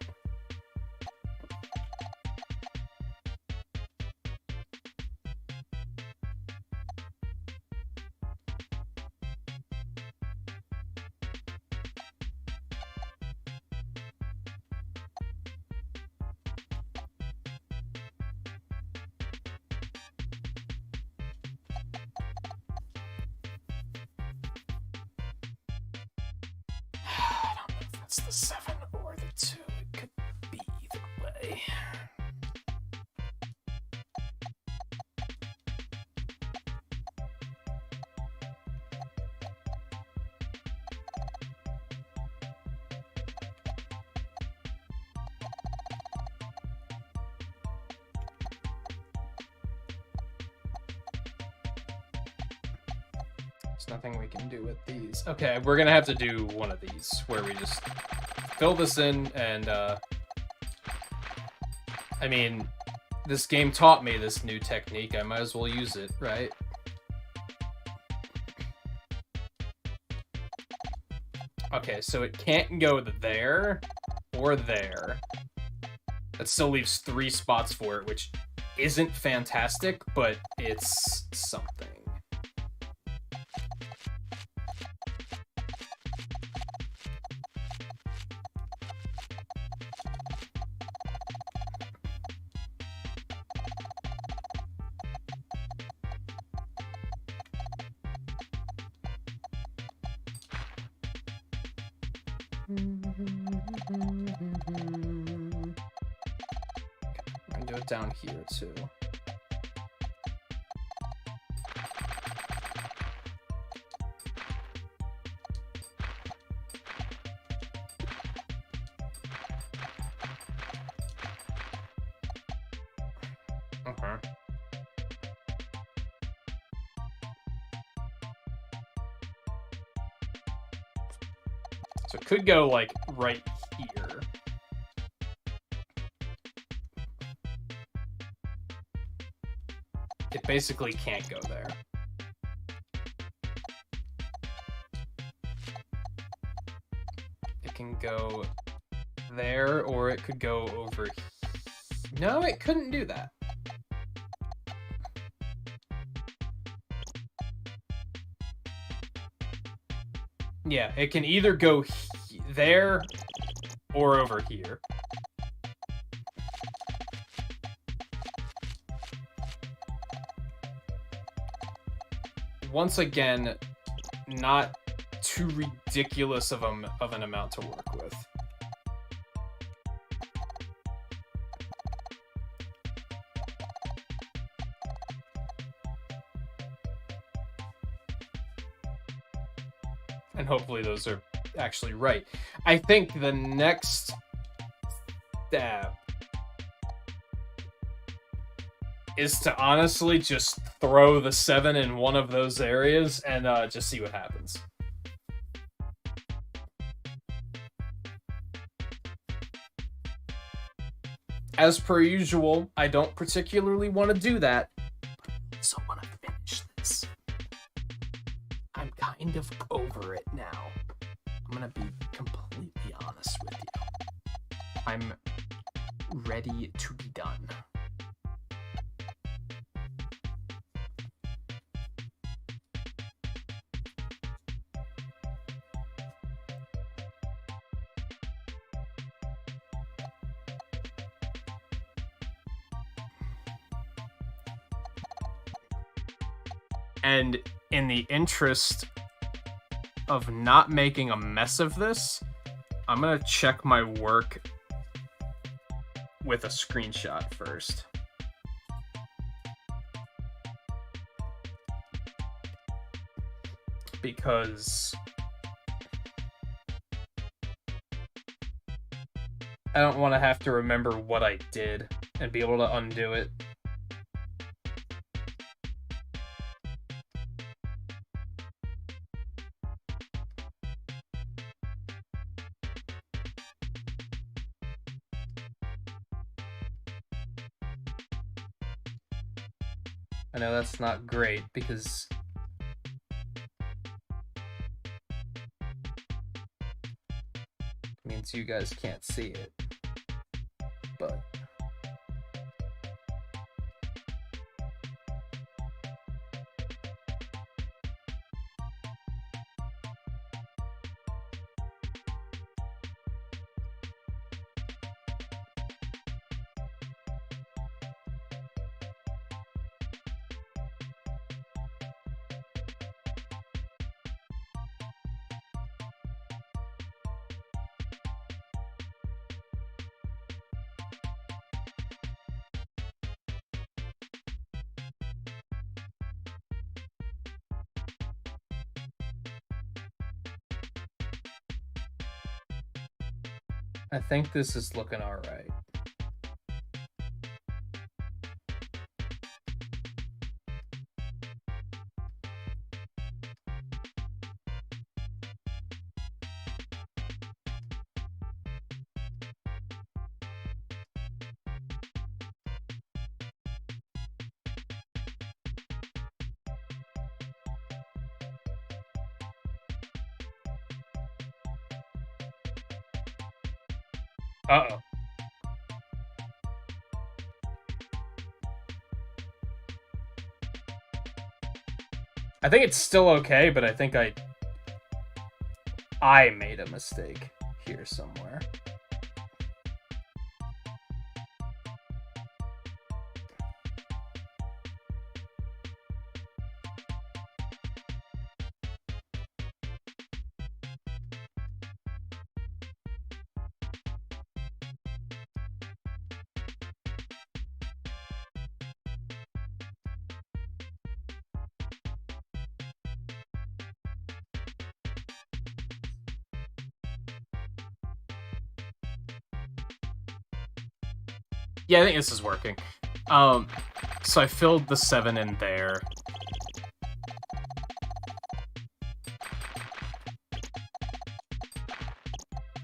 it's the 7 or the 2. It could be either way. There's nothing we can do with these. Okay, we're gonna have to do one of these where we just fill this in and I mean, this game taught me this new technique. I might as well use it, right? Okay, so it can't go there or there. That still leaves 3 spots for it, which isn't fantastic, but it's something. I'm gonna do it down here too. Okay. So it could go like right here. It basically can't go there. It can go there, or it could go over here. No, it couldn't do that. Yeah, it can either go there or over here. Once again, not too ridiculous of an amount to work with. And hopefully those are actually right. I think the next step is to honestly just throw the 7 in one of those areas and just see what happens. As per usual, I don't particularly want to do that. So when I finish this, I'm kind of over it now. I'm gonna be completely honest with you. I'm ready to be done. And in the interest of not making a mess of this, I'm gonna check my work with a screenshot first. Because I don't want to have to remember what I did and be able to undo it. I know that's not great because it means you guys can't see it, but I think this is looking alright. Uh-oh. I think it's still okay, but I think I made a mistake here somewhere. Yeah, I think this is working. So I filled the 7 in there.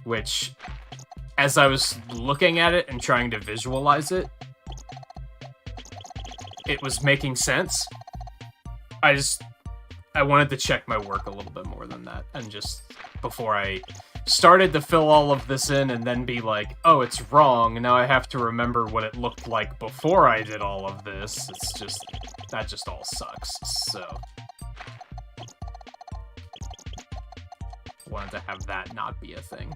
Which, as I was looking at it and trying to visualize it, it was making sense. I wanted to check my work a little bit more than that, and just before I started to fill all of this in and then be like, oh, it's wrong, now I have to remember what it looked like before I did all of this. It's just, that just all sucks, so wanted to have that not be a thing.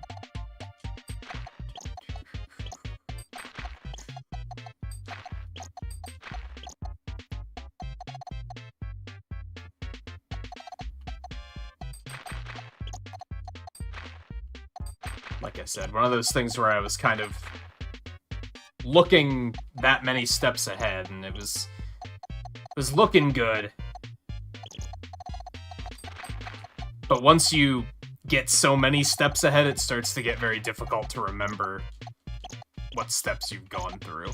Like I said, one of those things where I was kind of looking that many steps ahead, and it was looking good. But once you get so many steps ahead, it starts to get very difficult to remember what steps you've gone through.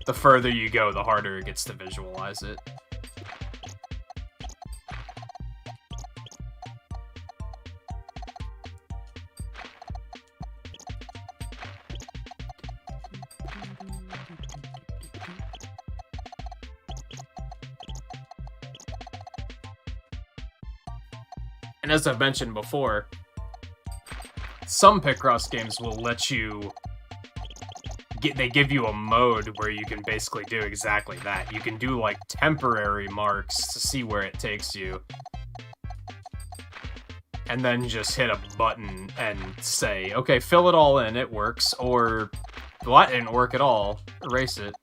The further you go, the harder it gets to visualize it. And as I've mentioned before, some Picross games will let you they give you a mode where you can basically do exactly that. You can do like temporary marks to see where it takes you, and then just hit a button and say, okay, fill it all in, it works, or, well, that didn't work at all, erase it.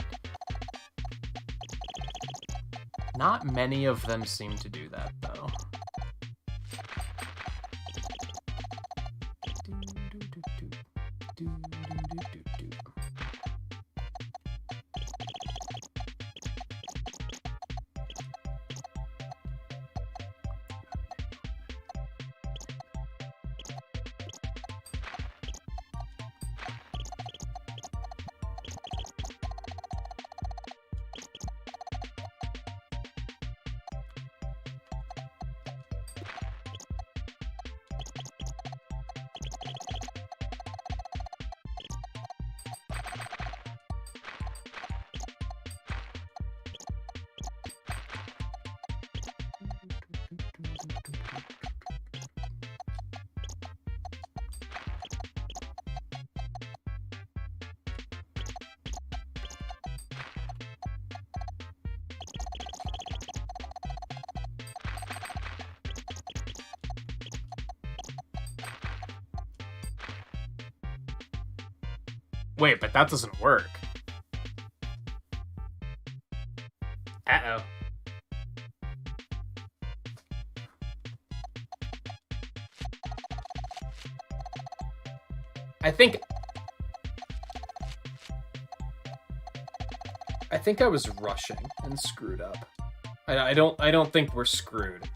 Not many of them seem to do that, though. Wait, but that doesn't work. Uh-oh. I think I was rushing and screwed up. I don't think we're screwed.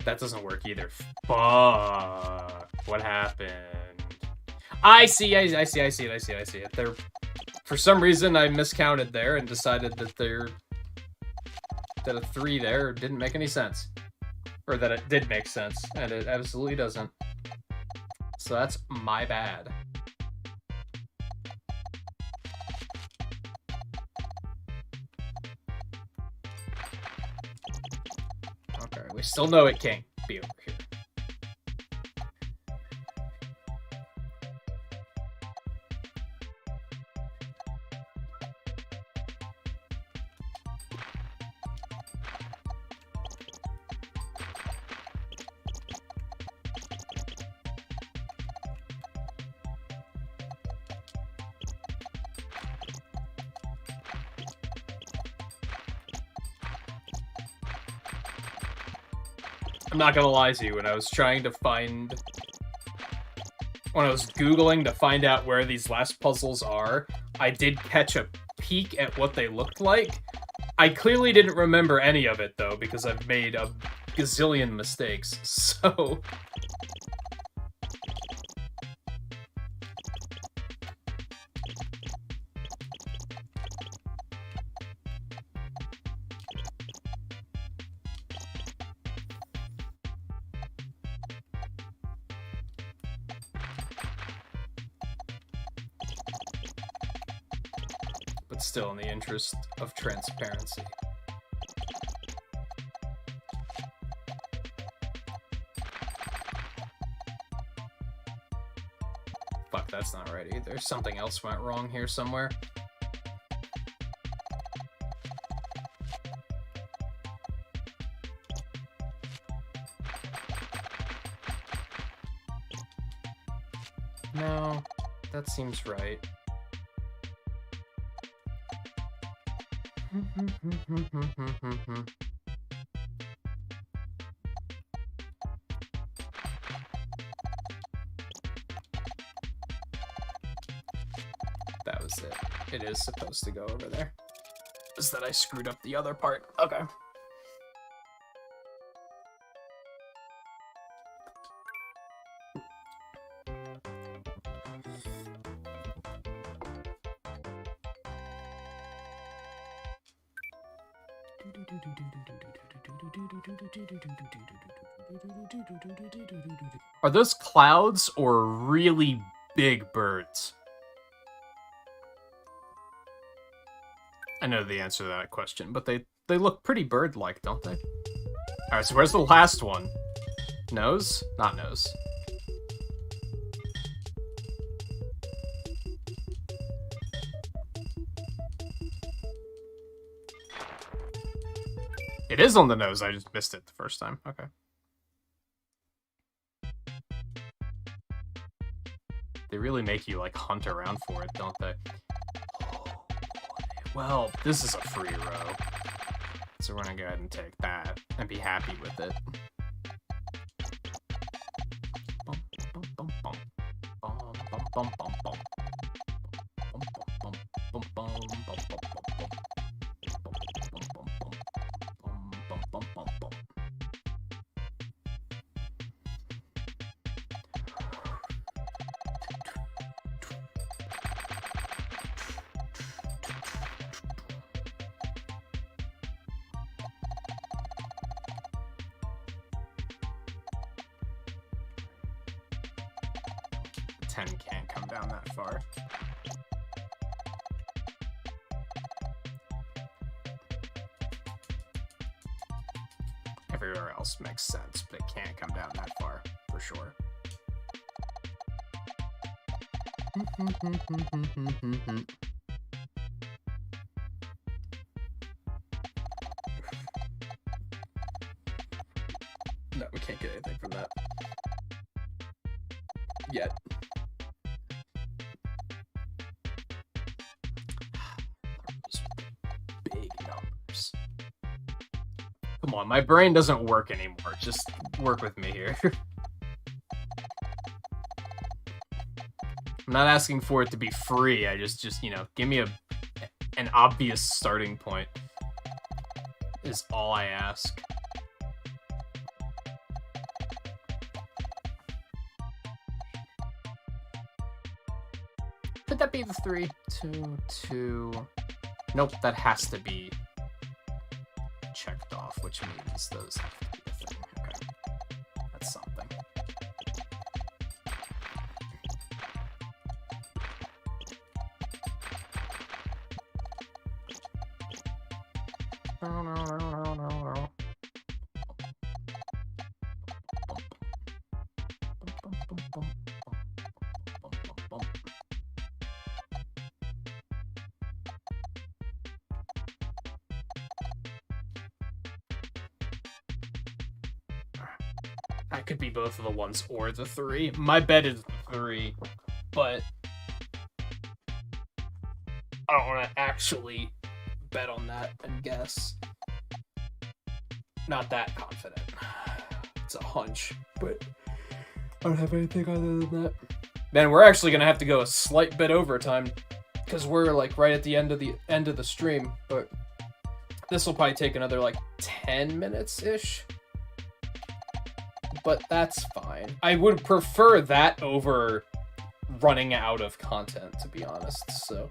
That doesn't work either. Fuck. What happened? I see it. They're... For some reason, I miscounted there and decided that that a 3 there didn't make any sense. Or that it did make sense, and it absolutely doesn't. So that's my bad. Okay, we still know it can't be over here. I'm not gonna lie to you, when I was Googling to find out where these last puzzles are, I did catch a peek at what they looked like. I clearly didn't remember any of it, though, because I've made a gazillion mistakes, so... But still, in the interest of transparency. Fuck, that's not right either. Something else went wrong here somewhere. No, that seems right. That was it. It is supposed to go over there. Is that I screwed up the other part. Okay. Are those clouds or really big birds? I know the answer to that question, but they look pretty bird-like, don't they? Alright, so where's the last one? Nose? Not nose. It is on the nose, I just missed it the first time. Okay. They really make you, like, hunt around for it, don't they? Well, this is a free row. So we're gonna go ahead and take that and be happy with it. Bum, bum, bum, bum. Bum, bum, bum, bum, bum. Bum, bum, bum, bum, bum, bum, bum, bum. Can't come down that far. Everywhere else makes sense, but it can't come down that far, for sure. No, we can't get anything from that. Yet. Big numbers. Come on, my brain doesn't work anymore. Just work with me here. I'm not asking for it to be free. I just you know, give me an obvious starting point is all I ask. Could that be the 3? 2, 2... Nope, that has to be checked off, which means those have to be a thing. Okay. That's something. That could be both of the 1s or the 3. My bet is the 3, but I don't want to actually bet on that and guess. Not that confident. It's a hunch, but I don't have anything other than that. Man, we're actually gonna have to go a slight bit overtime because we're like right at the end of the stream, but this will probably take another like 10 minutes ish. But that's fine. I would prefer that over running out of content, to be honest, so.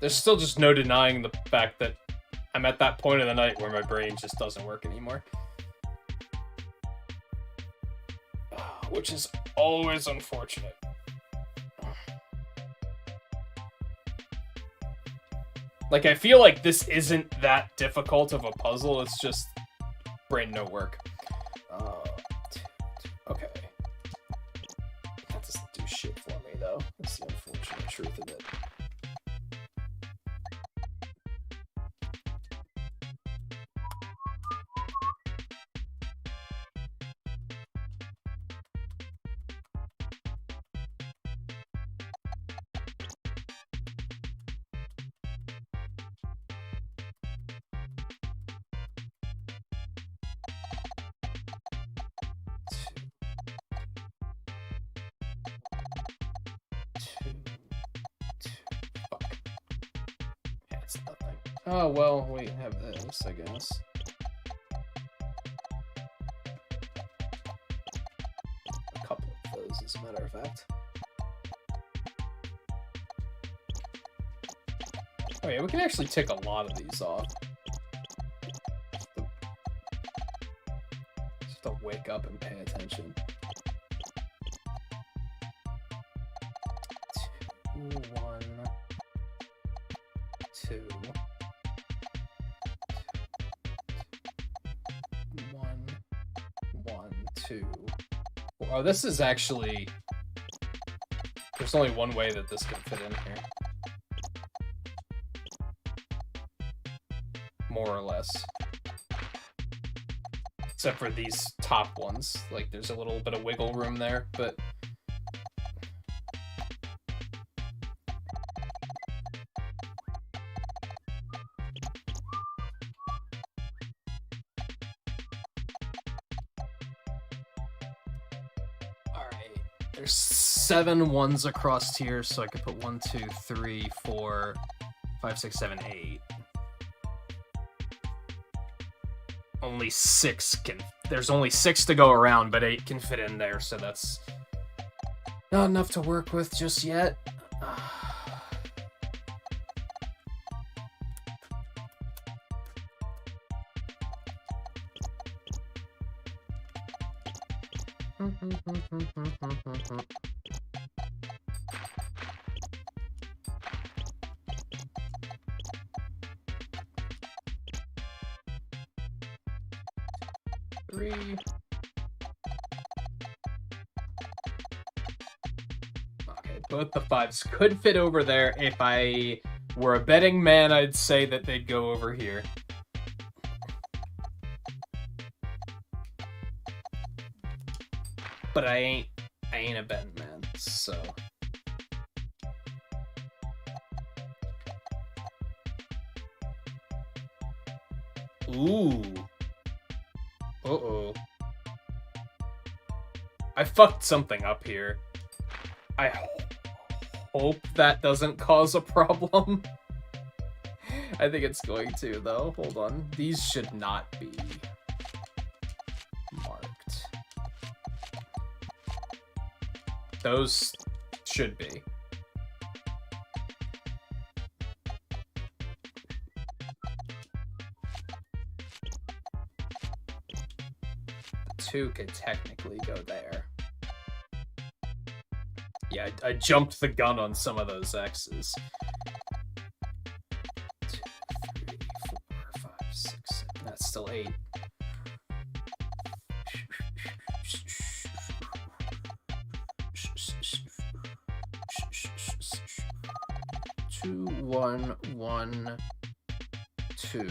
There's still just no denying the fact that I'm at that point of the night where my brain just doesn't work anymore. Which is always unfortunate. Like, I feel like this isn't that difficult of a puzzle, it's just brain no work. Okay. That doesn't do shit for me, though. That's the unfortunate truth of it. Oh, well, we have this, I guess. A couple of those, as a matter of fact. Oh yeah, we can actually tick a lot of these off. Just to wake up and pay attention. 2, 1, 2. 1, 2. Oh, this is actually... There's only one way that this can fit in here. More or less. Except for these top ones. Like, there's a little bit of wiggle room there, but... There's 7 1s across here, so I could put 1, 2, 3, 4, 5, 6, 7, 8. Only 6 can... There's only 6 to go around, but 8 can fit in there, so that's not enough to work with just yet. Both the 5s could fit over there. If I were a betting man, I'd say that they'd go over here. But I ain't a betting man, so... Ooh. Uh-oh. I fucked something up here. I hope that doesn't cause a problem. I think it's going to, though. Hold on. These should not be marked. Those should be. The 2 could technically go there. Yeah, I jumped the gun on some of those X's. 2, 3, 4, 5, 6, 7. That's still 8. Two, 1, 1, 2. 1.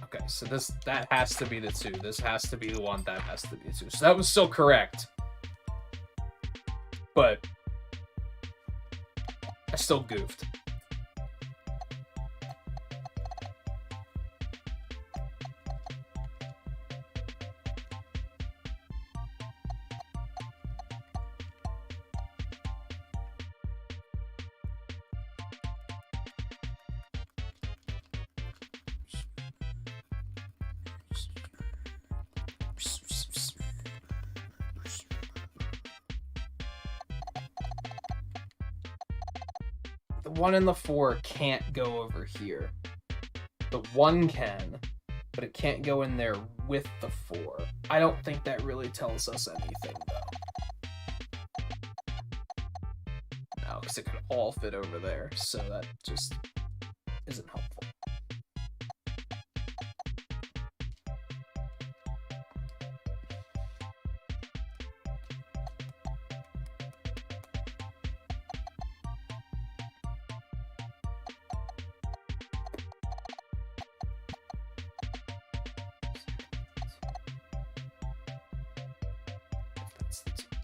Okay, so that has to be the 2. This has to be the 1. That has to be the 2. So that was still correct. But I still goofed. The 1 and the 4 can't go over here. The 1 can, but it can't go in there with the 4. I don't think that really tells us anything, though. No, because it could all fit over there, so that just isn't helpful.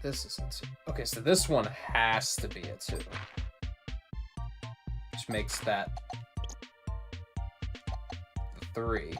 This is a 2. Okay, so this one has to be a 2. Which makes that the 3.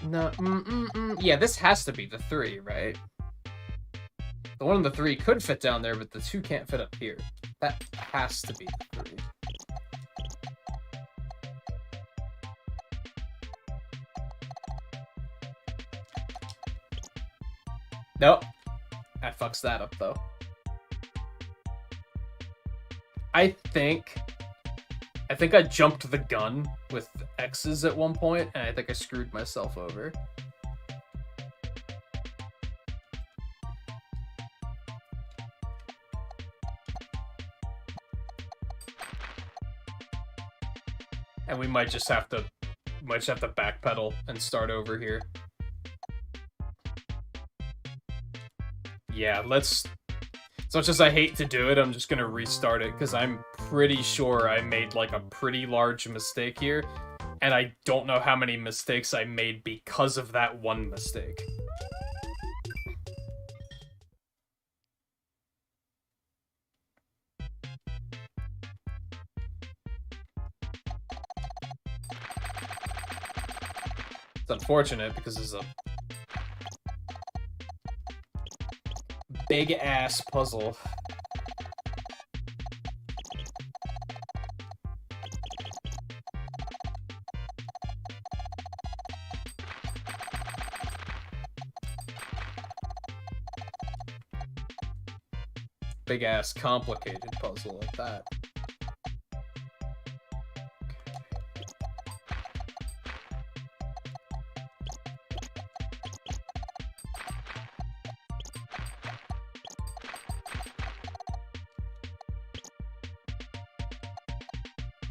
No, yeah, this has to be the 3, right? The 1 and the 3 could fit down there, but the 2 can't fit up here. That has to be the 3. Nope. That fucks that up, though. I think I jumped the gun with X's at one point, and I think I screwed myself over. And we might just have to backpedal and start over here. Yeah, let's... As much as I hate to do it, I'm just gonna restart it, because I'm pretty sure I made, like, a pretty large mistake here, and I don't know how many mistakes I made because of that one mistake. It's unfortunate, because it's a big-ass puzzle. big-ass complicated puzzle like that.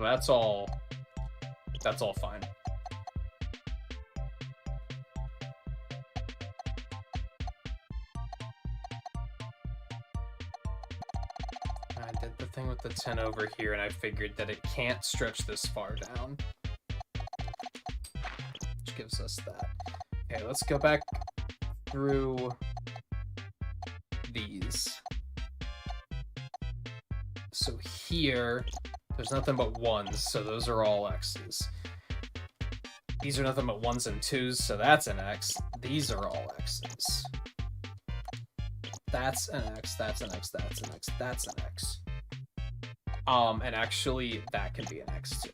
That's all fine. I did the thing with the 10 over here, and I figured that it can't stretch this far down. Which gives us that. Okay, let's go back through these. So here, there's nothing but 1s, so those are all X's. These are nothing but 1s and 2s, so that's an X. These are all X's. That's an X, that's an X, that's an X, that's an X. And actually, that can be an X too.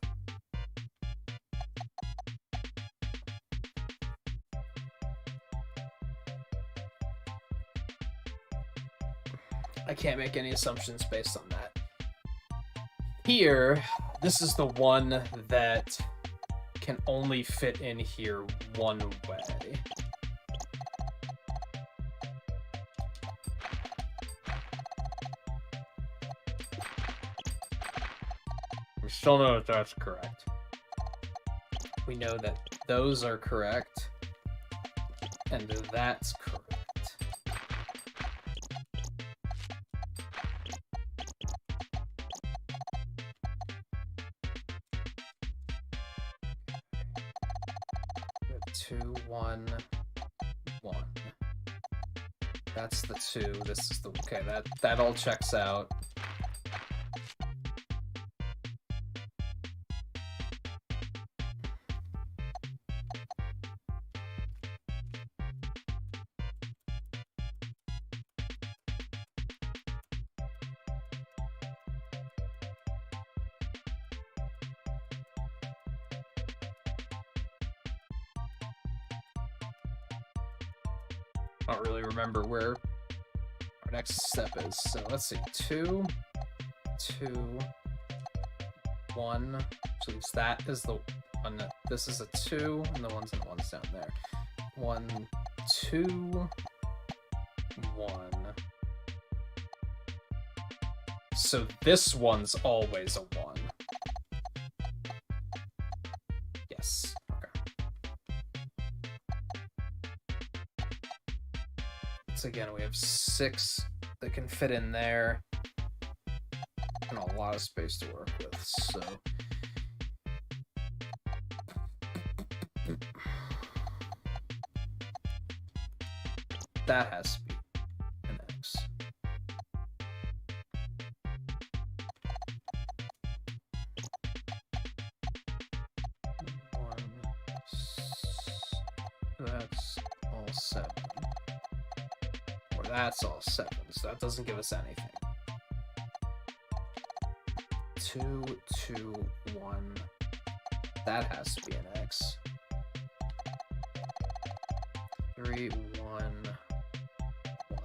I can't make any assumptions based on that. Here, this is the one that can only fit in here one way. We still know that that's correct. We know that those are correct, and that's correct. Two, one, one. That's the 2. This is the okay. That all checks out. I don't really remember where our next step is. So let's see. 2, 2, 1. So that is the one. This is a 2, and the 1's and 1's down there. 1, 2, 1. So this one's always a 1. Yes. Again, we have 6 that can fit in there, and a lot of space to work with, so that has to be an X. That's all 7. That's all 7, so that doesn't give us anything. 2, 2, 1. That has to be an X. 3, 1, 1,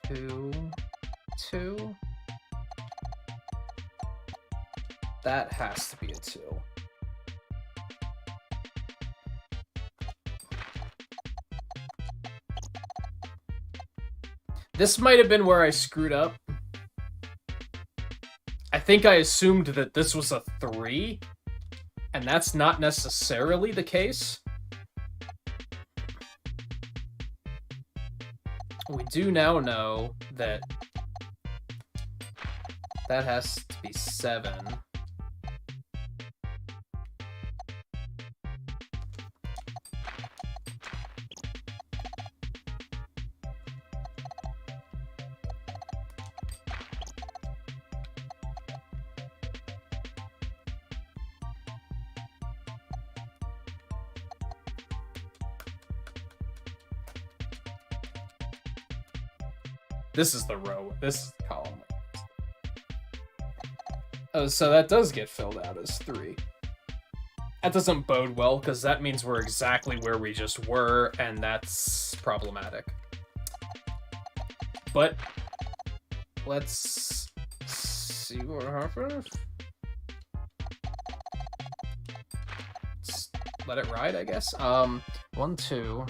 2, 2. That has to be a 2. This might have been where I screwed up. I think I assumed that this was a 3, and that's not necessarily the case. We do now know that that has to be 7. This is the row. This is the column. Oh, so that does get filled out as 3. That doesn't bode well, because that means we're exactly where we just were, and that's problematic. But let's see what happens. Let's let it ride, I guess. 1, 2,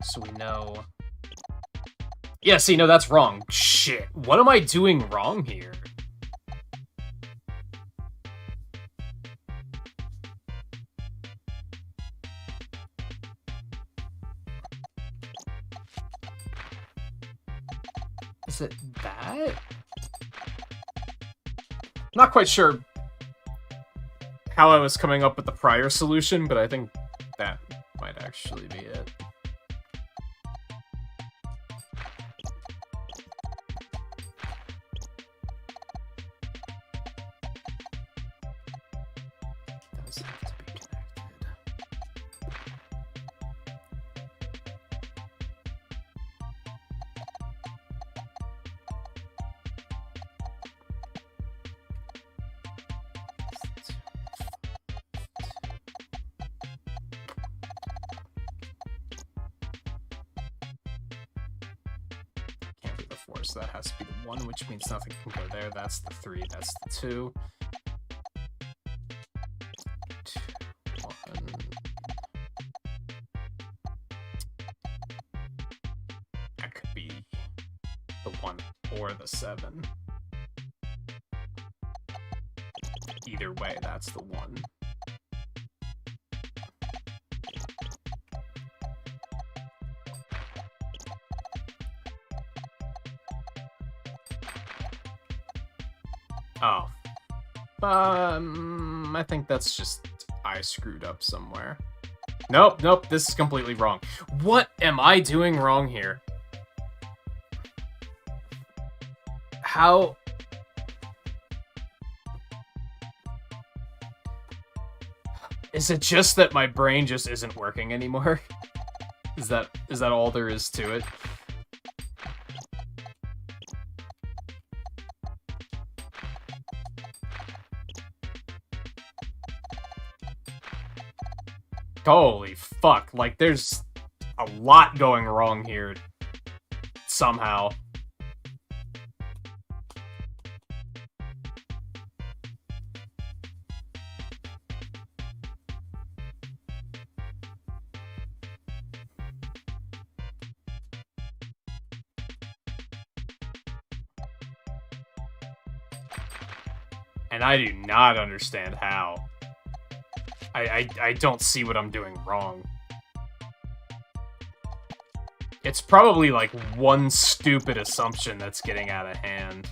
so we know. Yeah, see, no, that's wrong. Shit, what am I doing wrong here? Is it that? Not quite sure how I was coming up with the prior solution, but I think that might actually be it. Does have to be connected. Can't be the 4, so that has to be the 1, which means nothing can go there. That's the 3, that's the 2. 2, 1. That could be the 1 or the 7. Either way, that's the 1. Oh. I think that's just I screwed up somewhere. Nope, nope, this is completely wrong. What am I doing wrong here? How? Is it just that my brain just isn't working anymore? Is that all there is to it? Holy fuck, like there's a lot going wrong here somehow. And I do not understand how. I don't see what I'm doing wrong. It's probably like one stupid assumption that's getting out of hand.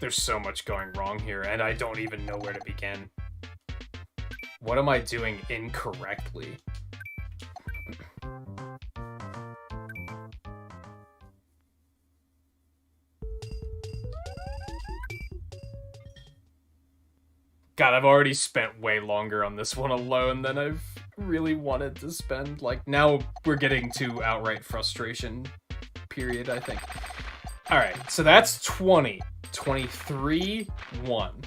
There's so much going wrong here, and I don't even know where to begin. What am I doing incorrectly? God, I've already spent way longer on this one alone than I've really wanted to spend. Like, now we're getting to outright frustration period, I think. Alright, so that's 20. 23, 1.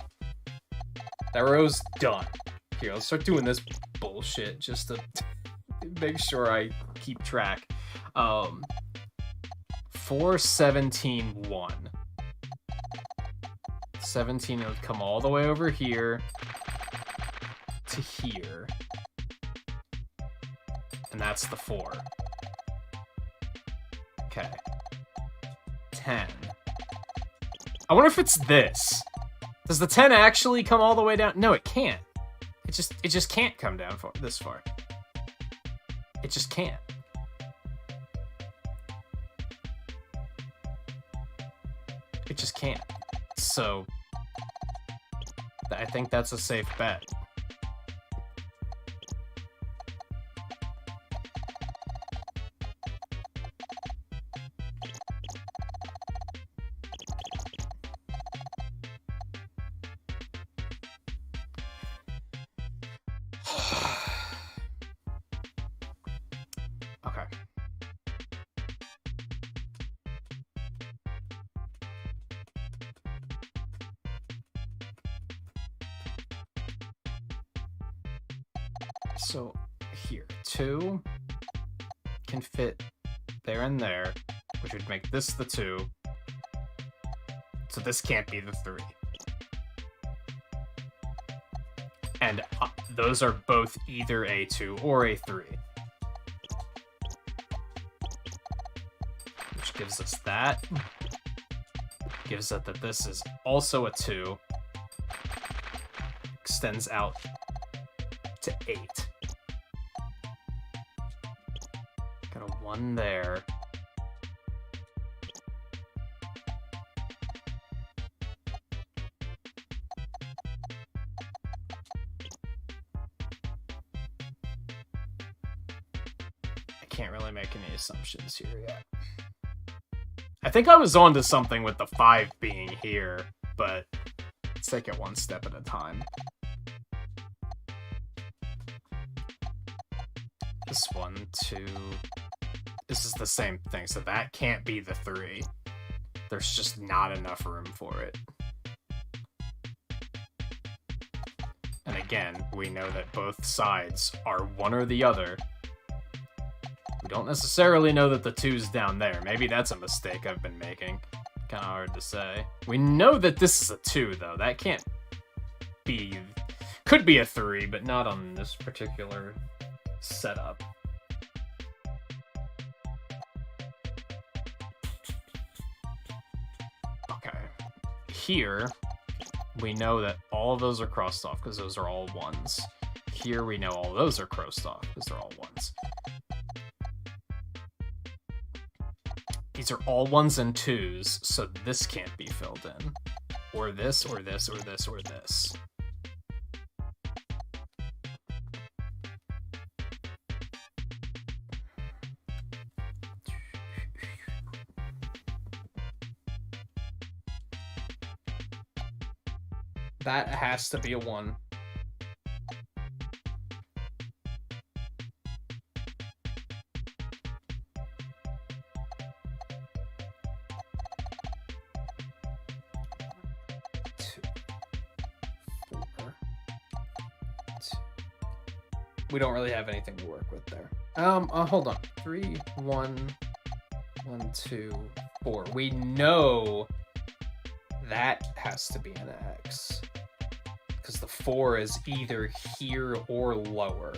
That row's done. Here, let's start doing this bullshit just to make sure I keep track. 4, 17, 1. 17 would come all the way over here to here. And that's the 4. Okay. 10. I wonder if it's this. Does the 10 actually come all the way down? No, it can't. It just can't come down this far. It just can't. It just can't. So, I think that's a safe bet. Okay. So here, 2 can fit there and there, which would make this the 2. So this can't be the 3. And those are both either a 2 or a 3. Which gives us that. Gives us that this is also a 2. Extends out to 8. Got a 1 there. Can't really make any assumptions here yet. I think I was onto something with the 5 being here, but let's take it one step at a time. This 1, 2... This is the same thing, so that can't be the 3. There's just not enough room for it. And again, we know that both sides are one or the other. We don't necessarily know that the 2's down there. Maybe that's a mistake I've been making. Kind of hard to say. We know that this is a 2, though. That can't be... Could be a 3, but not on this particular setup. Okay. Here, we know that all of those are crossed off, because those are all 1s. Here, we know all those are crossed off, because they're all 1s. These are all 1s and 2s, so this can't be filled in. Or this, or this, or this, or this. That has to be a 1. We don't really have anything to work with there. Hold on. 3, 1, 1, 2, 4. We know that has to be an X. Because the 4 is either here or lower.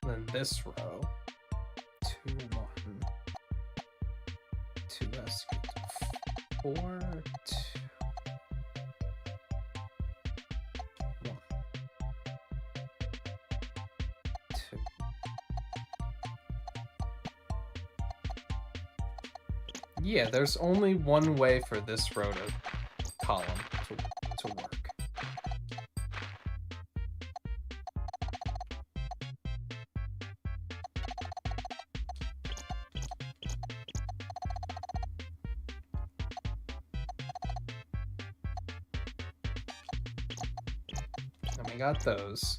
Then this row, 2, 1, 2s, 4, 2, 1. Yeah, there's only one way for this row to column to work. And we got those.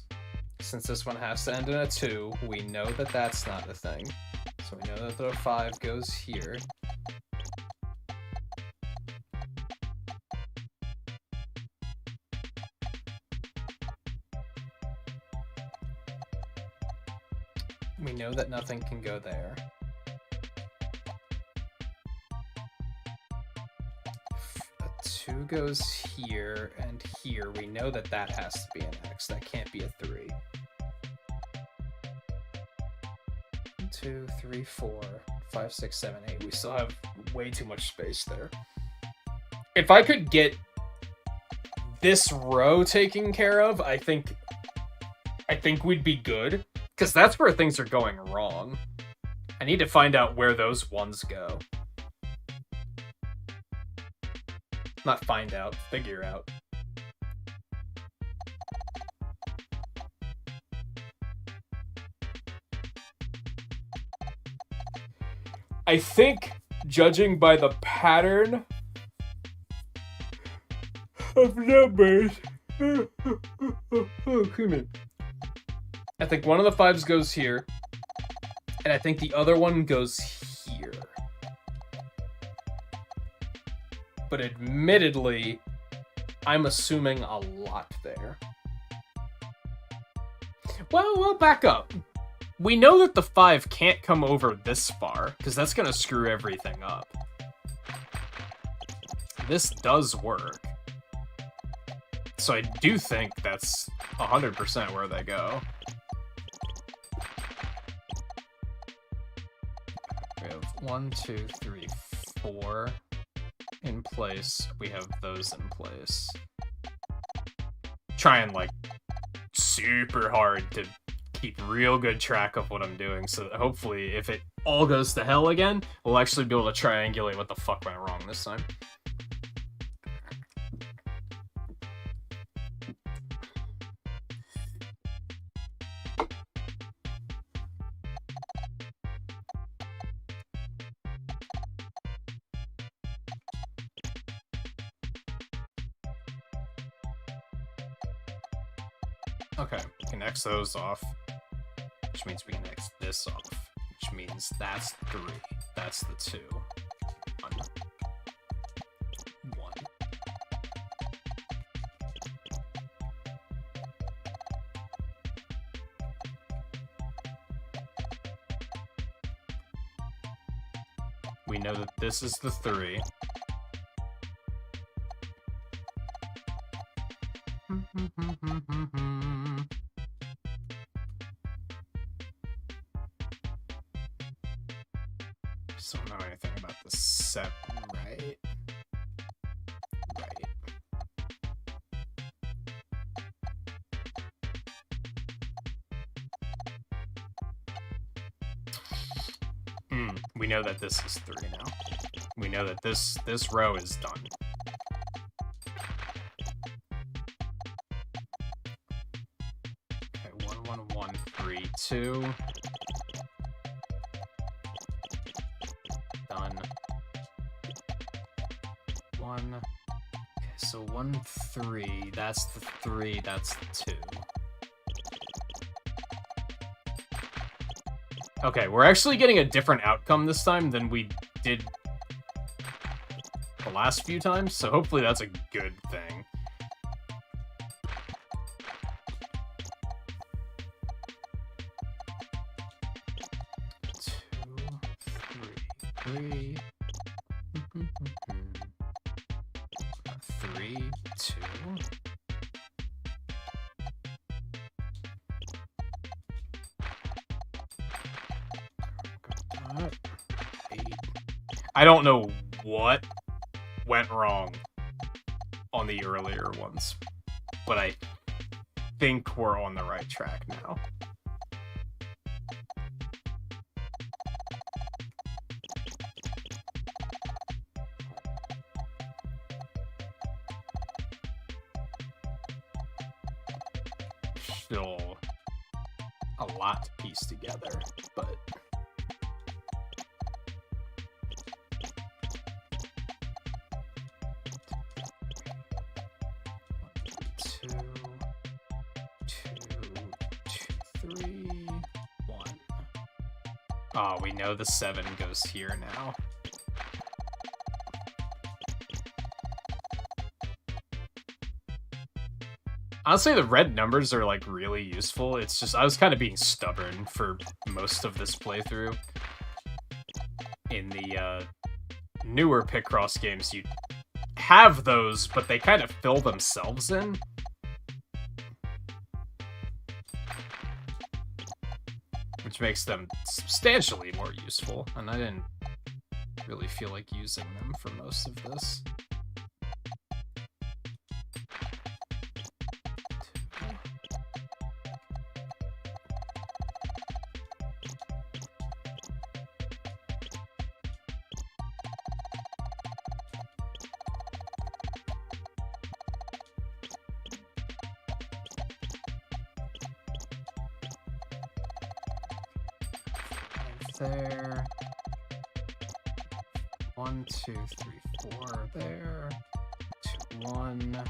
Since this one has to end in a 2, we know that that's not the thing. So we know that the 5 goes here. We know that nothing can go there. A 2 goes here and here. We know that that has to be an X. That can't be a 3. 1, 2, 3, 4, 5, 6, 7, 8. We still have way too much space there. If I could get this row taken care of, I think we'd be good. Because that's where things are going wrong. I need to find out where those ones go. Not find out, figure out. I think, judging by the pattern of numbers... Oh, come in. I think one of the 5s goes here, and I think the other one goes here. But admittedly, I'm assuming a lot there. Well, we'll back up. We know that the 5 can't come over this far, because that's going to screw everything up. This does work. So I do think that's 100% where they go. We have 1, 2, 3, 4 in place. We have those in place. Trying, like, super hard to keep real good track of what I'm doing, so that hopefully, if it all goes to hell again, we'll actually be able to triangulate what the fuck went wrong this time. Okay, we can X those off, which means we can X this off, which means that's 3, that's the 2. 1. 1. We know that this is the 3. Just don't know anything about the 7, right? Right. We know that this is 3 now. We know that this row is done. Okay, 1, 1, 1, 3, 2. Done. 1. Okay, so 1, 3. That's the 3. That's the 2. Okay, we're actually getting a different outcome this time than we did the last few times, so hopefully that's a good thing. Three. 3, 2. Got 8. I don't know what went wrong on the earlier ones, but I think we're on the right track now. Still a lot to piece together, but two, 3, 1. Oh, we know the 7 goes here now. Honestly, the red numbers are, like, really useful. It's just, I was kind of being stubborn for most of this playthrough. In the, newer Picross games, you have those, but they kind of fill themselves in. Which makes them substantially more useful, and I didn't really feel like using them for most of this. there. 1, 2, 3, 4 there. 2, 1.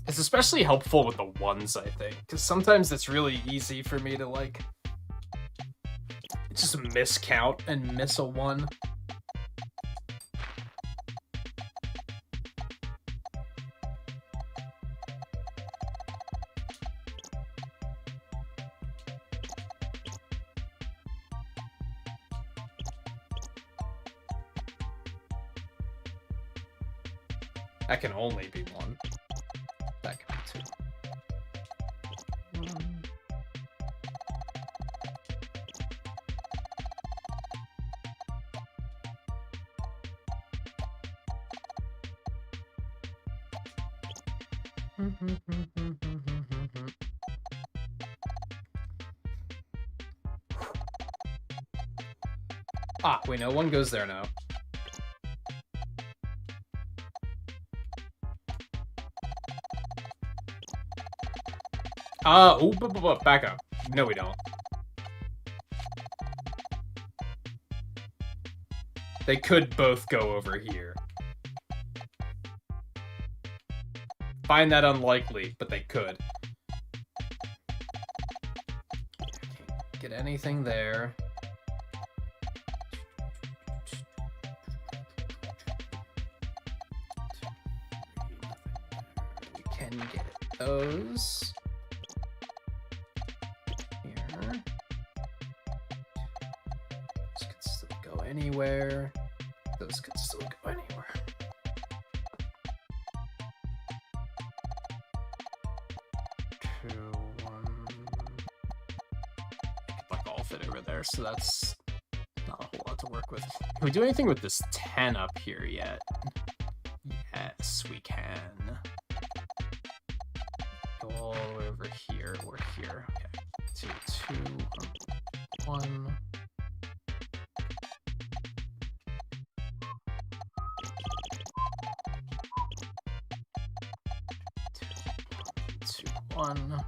It's especially helpful with the ones, I think, because sometimes it's really easy for me to, like, just miscount and miss a 1. That can only be 1. That can be 2. 1. Ah, wait, no, 1 goes there now. Back up. No, we don't. They could both go over here. Find that unlikely, but they could. Can't get anything there. We can get those. Anywhere. Those could still go anywhere. Two, 1. I could like all fit over there, so that's not a whole lot to work with. Can we do anything with this 10 up here yet? Yes, we can. Go all the way over here or here. Okay. 2, 2, 1. 1.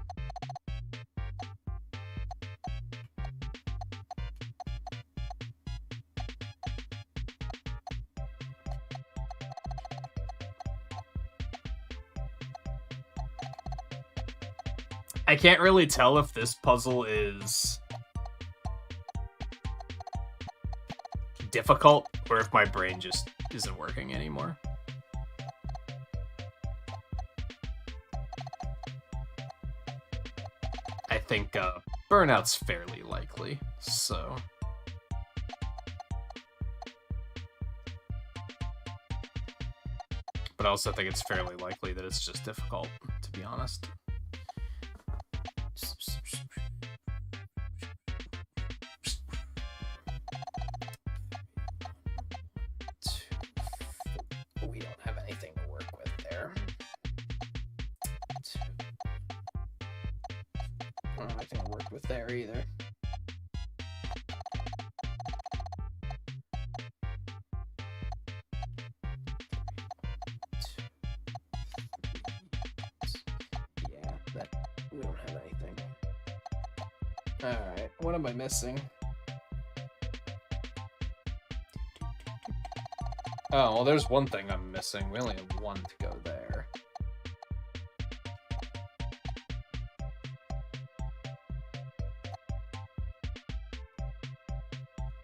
I can't really tell if this puzzle is difficult or if my brain just isn't working anymore. I think burnout's fairly likely, so... But I also think it's fairly likely that it's just difficult, to be honest. We don't have anything to work with there. I don't have anything to work with there either. We don't have anything. Alright, what am I missing? Oh, well, there's one thing I'm missing. We only have 1 to go there.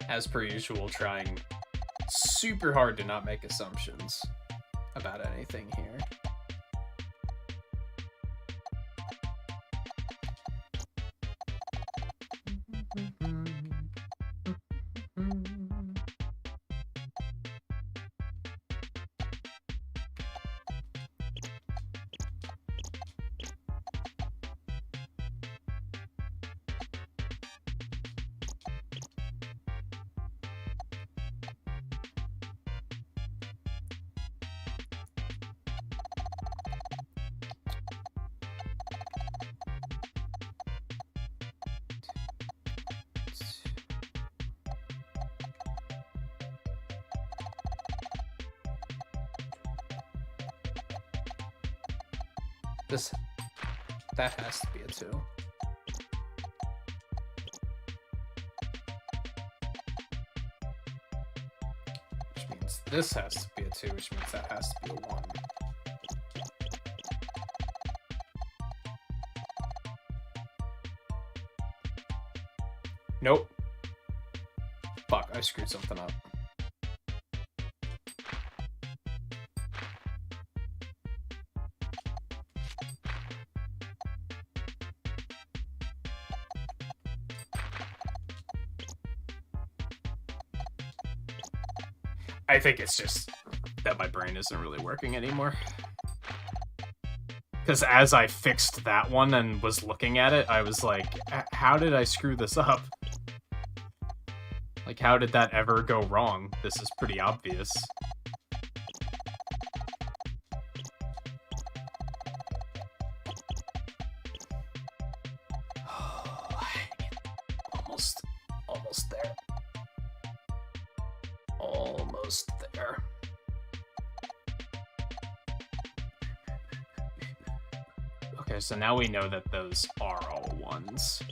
As per usual, trying super hard to not make assumptions about anything here. That has to be a 2. Which means this has to be a 2, which means that has to be a 1. Nope. Fuck, I screwed something up. I think it's just that my brain isn't really working anymore. Because as I fixed that one and was looking at it, I was like, how did I screw this up? Like, how did that ever go wrong? This is pretty obvious. Almost there. Almost there. Okay, so now we know that those are all 1s.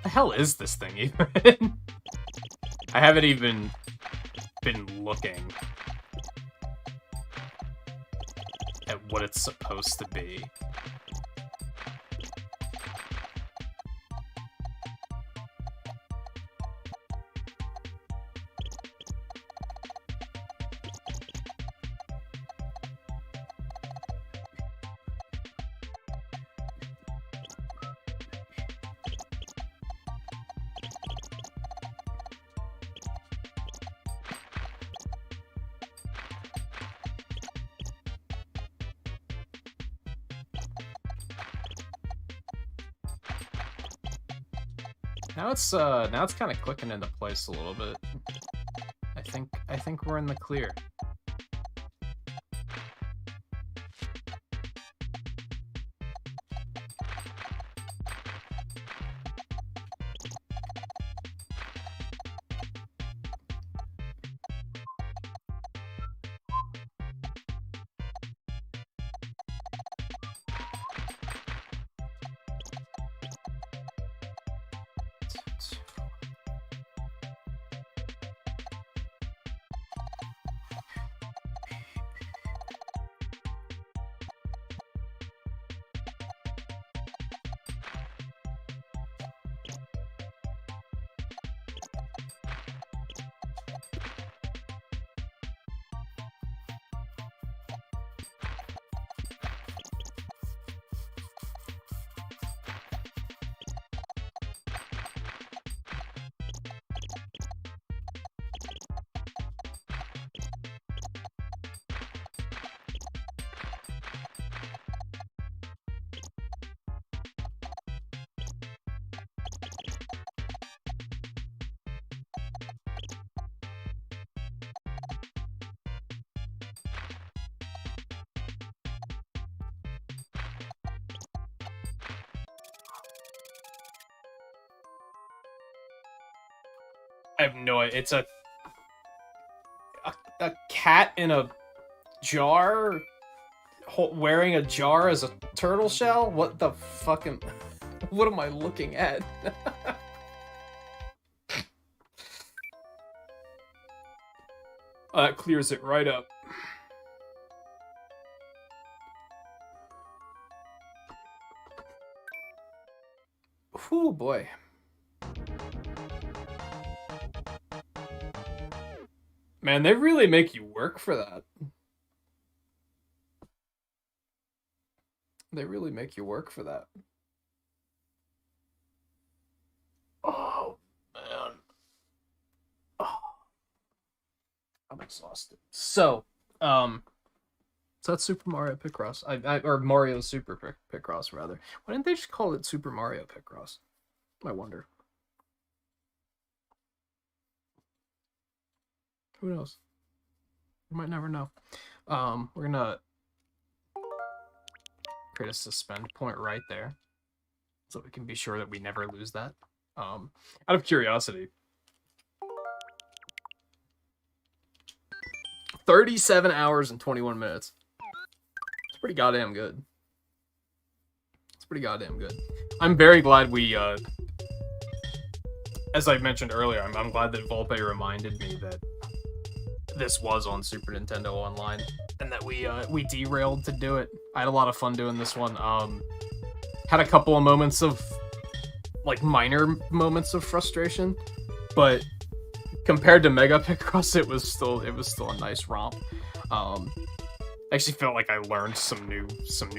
The hell is this thing even? I haven't even been looking at what it's supposed to be. Now it's kind of clicking into place a little bit. I think we're in the clear. I have no idea. It's a cat in a jar, wearing a jar as a turtle shell? What the fucking... What am I looking at? That clears it right up. Oh boy. Man, they really make you work for that. They really make you work for that. Oh, man. exhausted. So that's Super Mario Picross. Or Mario Super Picross, rather. Why didn't they just call it Super Mario Picross? I wonder. Who knows? We might never know. We're gonna create a suspend point right there, so we can be sure that we never lose that. Out of curiosity, 37 hours and 21 minutes. It's pretty goddamn good. I'm very glad we, as I mentioned earlier, I'm glad that Volpe reminded me that this was on Super Nintendo Online, and that we derailed to do it. I had a lot of fun doing this one. Had a couple of moments of, like, minor moments of frustration, but compared to Mega Picross, it was still a nice romp. I actually felt like I learned some new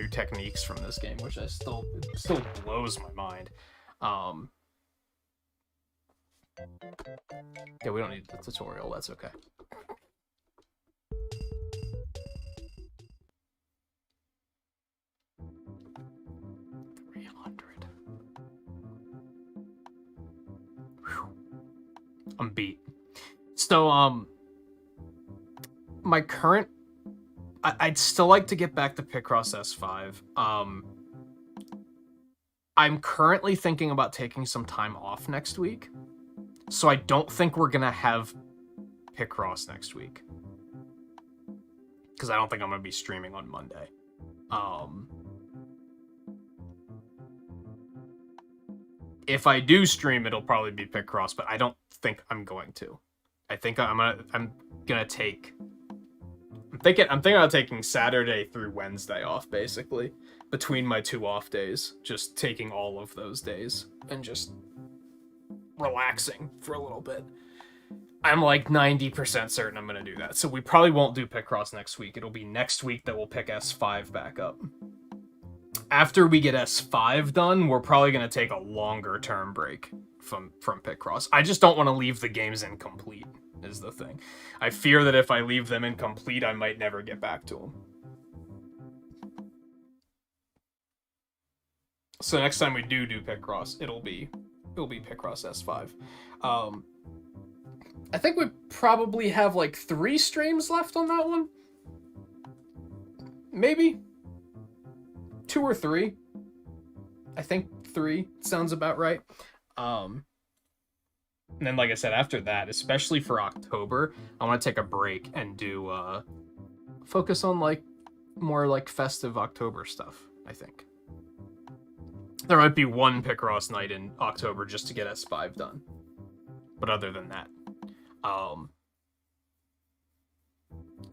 techniques from this game, which it still blows my mind. Yeah, we don't need the tutorial. That's okay. I'm beat. So, my current... I'd still like to get back to Picross S5. I'm currently thinking about taking some time off next week, so I don't think we're gonna have Picross next week. Because I don't think I'm gonna be streaming on Monday. If I do stream, it'll probably be Picross, but I don't think I'm going to. I think I'm gonna take... I'm thinking about taking Saturday through Wednesday off, basically, between my 2 off days. Just taking all of those days and just relaxing for a little bit. I'm like 90% certain I'm gonna do that. So we probably won't do Picross next week. It'll be next week that we'll pick S5 back up. After we get S5 done, we're probably gonna take a longer term break from Picross. I just don't want to leave the games incomplete, is the thing. I fear that if I leave them incomplete, I might never get back to them. So next time we do Picross, it'll be Picross S5. I think we probably have like 3 streams left on that one. Maybe 2 or 3. I think 3 sounds about right. And then, like I said, after that, especially for October, I want to take a break and do focus on like more like festive October stuff. I think there might be one Picross night in October just to get S5 done, but other than that,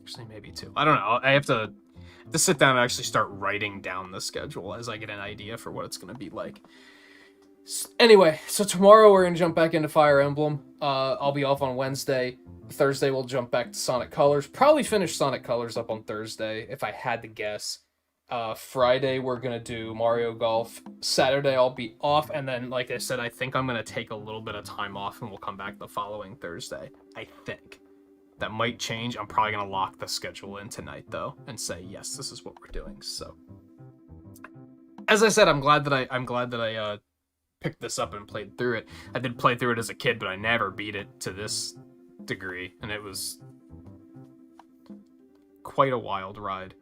actually maybe 2. I don't know. I have to sit down and actually start writing down the schedule as I get an idea for what it's going to be like. Anyway, so tomorrow we're going to jump back into Fire Emblem. I'll be off on Wednesday. Thursday we'll jump back to Sonic Colors. Probably finish Sonic Colors up on Thursday, if I had to guess. Friday we're going to do Mario Golf. Saturday I'll be off, and then, like I said, I think I'm going to take a little bit of time off, and we'll come back the following Thursday. I think. That might change. I'm probably going to lock the schedule in tonight, though, and say, yes, this is what we're doing. So, as I said, I'm glad that I picked this up and played through it. I did play through it as a kid, but I never beat it to this degree, and it was quite a wild ride.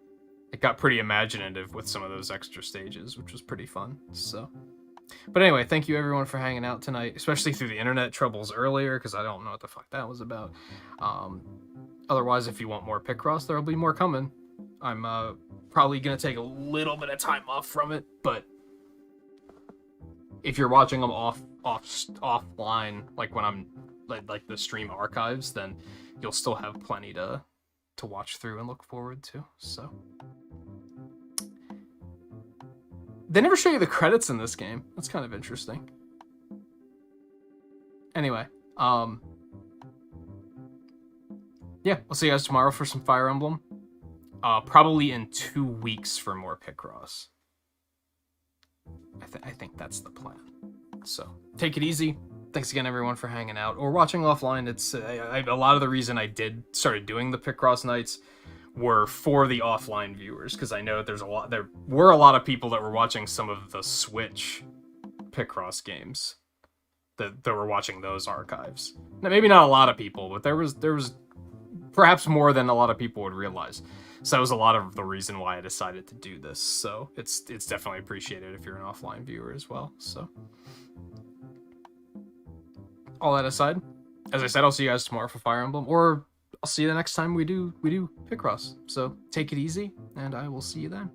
It got pretty imaginative with some of those extra stages, which was pretty fun. So, but anyway, thank you everyone for hanging out tonight, especially through the internet troubles earlier, because I don't know what the fuck that was about. Otherwise, if you want more Picross, there'll be more coming. I'm probably gonna take a little bit of time off from it, but if you're watching them offline, like when I'm like the stream archives, then you'll still have plenty to watch through and look forward to. So they never show you the credits in this game. That's kind of interesting. Anyway, yeah, I'll see you guys tomorrow for some Fire Emblem. Probably in 2 weeks for more Picross. I think that's the plan. So take it easy. thanks again, everyone, for hanging out or watching offline. It's a lot of the reason I started doing the Picross nights were for the offline viewers, because I know there were a lot of people that were watching some of the Switch Picross games that were watching those archives. Now, maybe not a lot of people, but there was perhaps more than a lot of people would realize. So that was a lot of the reason why I decided to do this. So it's definitely appreciated if you're an offline viewer as well. So all that aside, as I said, I'll see you guys tomorrow for Fire Emblem, or I'll see you the next time we do Picross. So take it easy, and I will see you then.